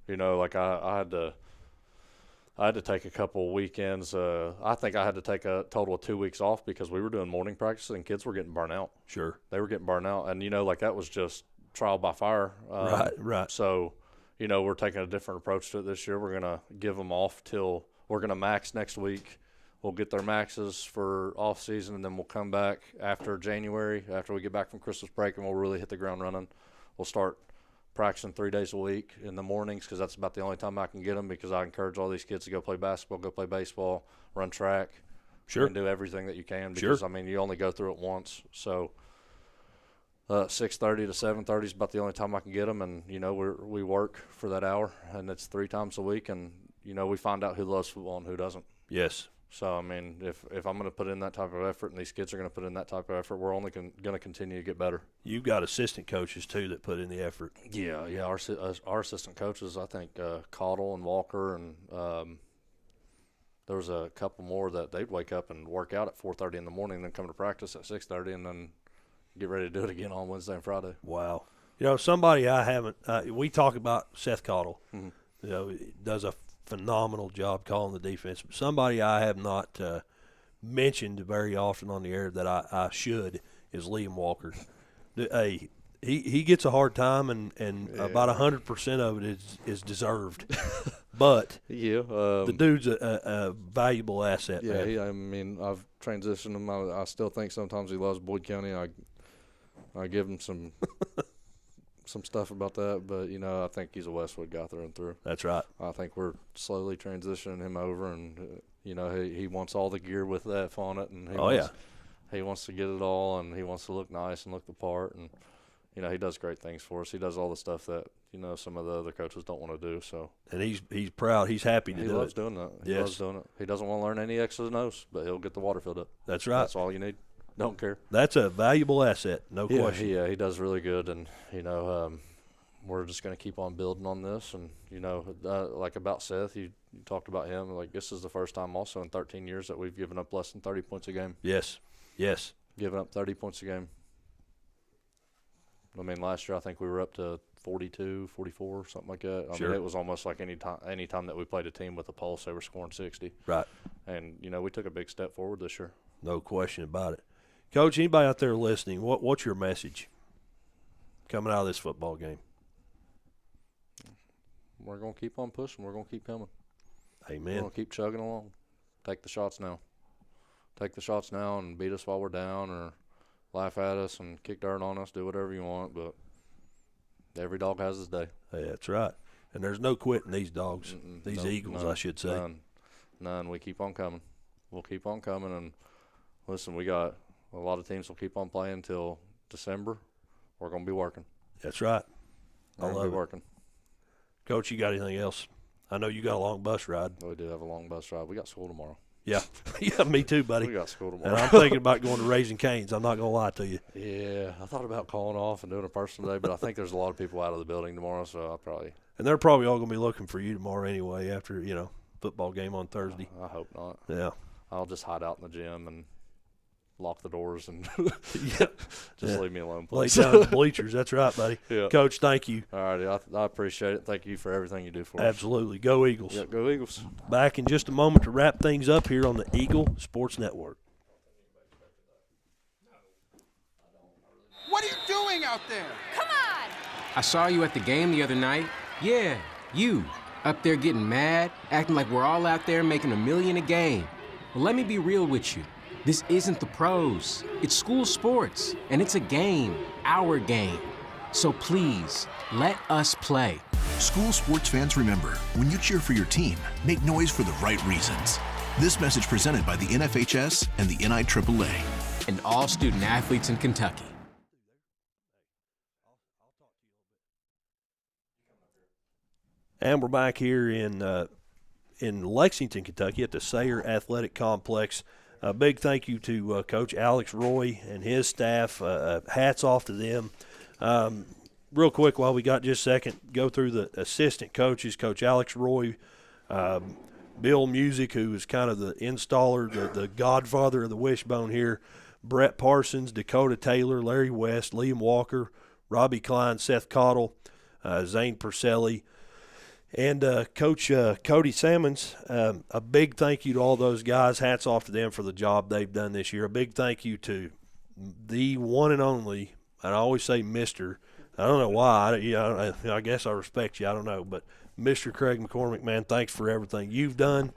O: Like I had to take a couple weekends. I think I had to take a total of 2 weeks off because we were doing morning practice and kids were getting burnt out.
B: Sure.
O: They were getting burnt out. And, like that was just trial by fire.
B: Right.
O: So, we're taking a different approach to it this year. We're going to give them off till we're going to max next week. We'll get their maxes for off season, and then we'll come back after January, after we get back from Christmas break, and we'll really hit the ground running. We'll start practicing 3 days a week in the mornings because that's about the only time I can get them, because I encourage all these kids to go play basketball, go play baseball, run track.
B: Sure.
O: And do everything that you can because,
B: Sure.
O: you only go through it once. So 6:30 to 7:30 is about the only time I can get them, and, we work for that hour, and it's 3 times a week, and, we find out who loves football and who doesn't.
B: Yes.
O: So, if I'm going to put in that type of effort and these kids are going to put in that type of effort, we're only going to continue to get better.
B: You've got assistant coaches, too, that put in the effort.
O: Yeah. Our assistant coaches, I think Caudill and Walker, and there was a couple more that they'd wake up and work out at 4:30 in the morning and then come to practice at 6:30 and then get ready to do it again on Wednesday and Friday.
B: Wow. Somebody I haven't we talk about Seth Caudill.
O: Mm-hmm.
B: Does a phenomenal job calling the defense. But somebody I have not mentioned very often on the air that I should is Liam Walker. He gets a hard time, and about 100% of it is deserved. But the dude's a valuable asset.
O: Yeah,
B: man.
O: I've transitioned him. I still think sometimes he loves Boyd County. I give him some stuff about that, but I think he's a Westwood guy through and through.
B: That's right.
O: I think we're slowly transitioning him over, and he wants all the gear with F on it, and he wants to get it all, and he wants to look nice and look the part, and he does great things for us. He does all the stuff that some of the other coaches don't want to do. So,
B: and he's proud. He's happy to do it.
O: He loves doing that. He loves doing it. He doesn't want to learn any X's and O's, but he'll get the water filled up.
B: That's right.
O: That's all you need. Don't care.
B: That's a valuable asset, no question.
O: Yeah, he does really good, and we're just going to keep on building on this. And like about Seth, you talked about him. Like, this is the first time also in 13 years that we've given up less than 30 points a game.
B: Yes.
O: Giving up 30 points a game. Last year I think we were up to 42, 44, something like that. I mean, it was almost like any time that we played a team with a pulse, they were scoring 60.
B: Right.
O: And we took a big step forward this year.
B: No question about it. Coach, anybody out there listening, what's your message coming out of this football game?
O: We're going to keep on pushing. We're going to keep coming.
B: Amen.
O: We're going to keep chugging along. Take the shots now. Take the shots now and beat us while we're down, or laugh at us and kick dirt on us, do whatever you want, but every dog has his day.
B: Hey, that's right. And there's no quitting these dogs, these Eagles, I should say.
O: None. We keep on coming. We'll keep on coming. And, listen, we got a lot of teams will keep on playing until December. We're going to be working.
B: That's right.
O: We're going to be working.
B: Coach, you got anything else? I know you got a long bus ride.
O: We do have a long bus ride. We got school tomorrow.
B: Yeah. Yeah, me too, buddy.
O: We got school tomorrow.
B: And I'm thinking about going to Raising Cane's. I'm not going to lie to you.
O: Yeah, I thought about calling off and doing a personal day, but I think there's a lot of people out of the building tomorrow, so I'll probably.
B: And they're probably all going to be looking for you tomorrow anyway after, football game on Thursday.
O: I hope not.
B: Yeah.
O: I'll just hide out in the gym and lock the doors and
B: just
O: leave me alone,
B: lay
O: please.
B: down in the bleachers. That's right, buddy.
O: Yeah.
B: Coach, thank you.
O: All righty. I appreciate it. Thank you for everything you do for us.
B: Absolutely. Go Eagles.
O: Yeah, go Eagles.
B: Back in just a moment to wrap things up here on the Eagle Sports Network.
P: What are you doing out there?
Q: Come on!
R: I saw you at the game the other night. Yeah, you. Up there getting mad, acting like we're all out there making $1 million a game. Well, let me be real with you. This isn't the pros. It's school sports, and it's a game, our game. So please, let us play.
I: School sports fans, remember, when you cheer for your team, make noise for the right reasons. This message presented by the NFHS and the NIAAA.
R: And all student athletes in Kentucky.
B: And we're back here in Lexington, Kentucky at the Sayre Athletic Complex. A big thank you to Coach Alex Roy and his staff. Hats off to them. Real quick, while we got just a second, go through the assistant coaches. Coach Alex Roy, Bill Music, who is kind of the installer, the godfather of the wishbone here, Brett Parsons, Dakota Taylor, Larry West, Liam Walker, Robbie Klein, Seth Cottle, Zane Purcelli, and Coach Cody Salmons. A big thank you to all those guys. Hats off to them for the job they've done this year. A big thank you to the one and only, and I always say Mr. I don't know why. I guess I respect you. I don't know. But Mr. Craig McCormick, man, thanks for everything you've done.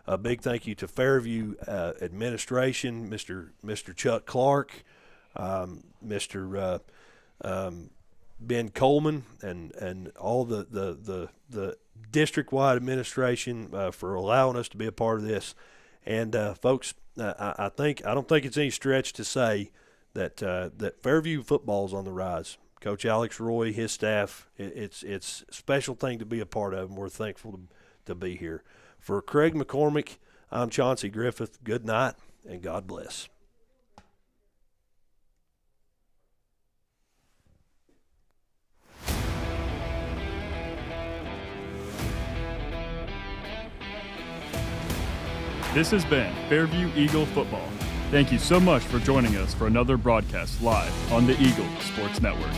B: A big thank you to Fairview administration, Mr. Chuck Clark, Mr. Ben Coleman, and all the district-wide administration for allowing us to be a part of this. And folks, I don't think it's any stretch to say that Fairview football is on the rise. Coach Alex Roy, his staff, it's a special thing to be a part of, and we're thankful to be here. For Craig McCormick, I'm Chauncey Griffith. Good night, and God bless.
A: This has been Fairview Eagle Football. Thank you so much for joining us for another broadcast live on the Eagle Sports Network.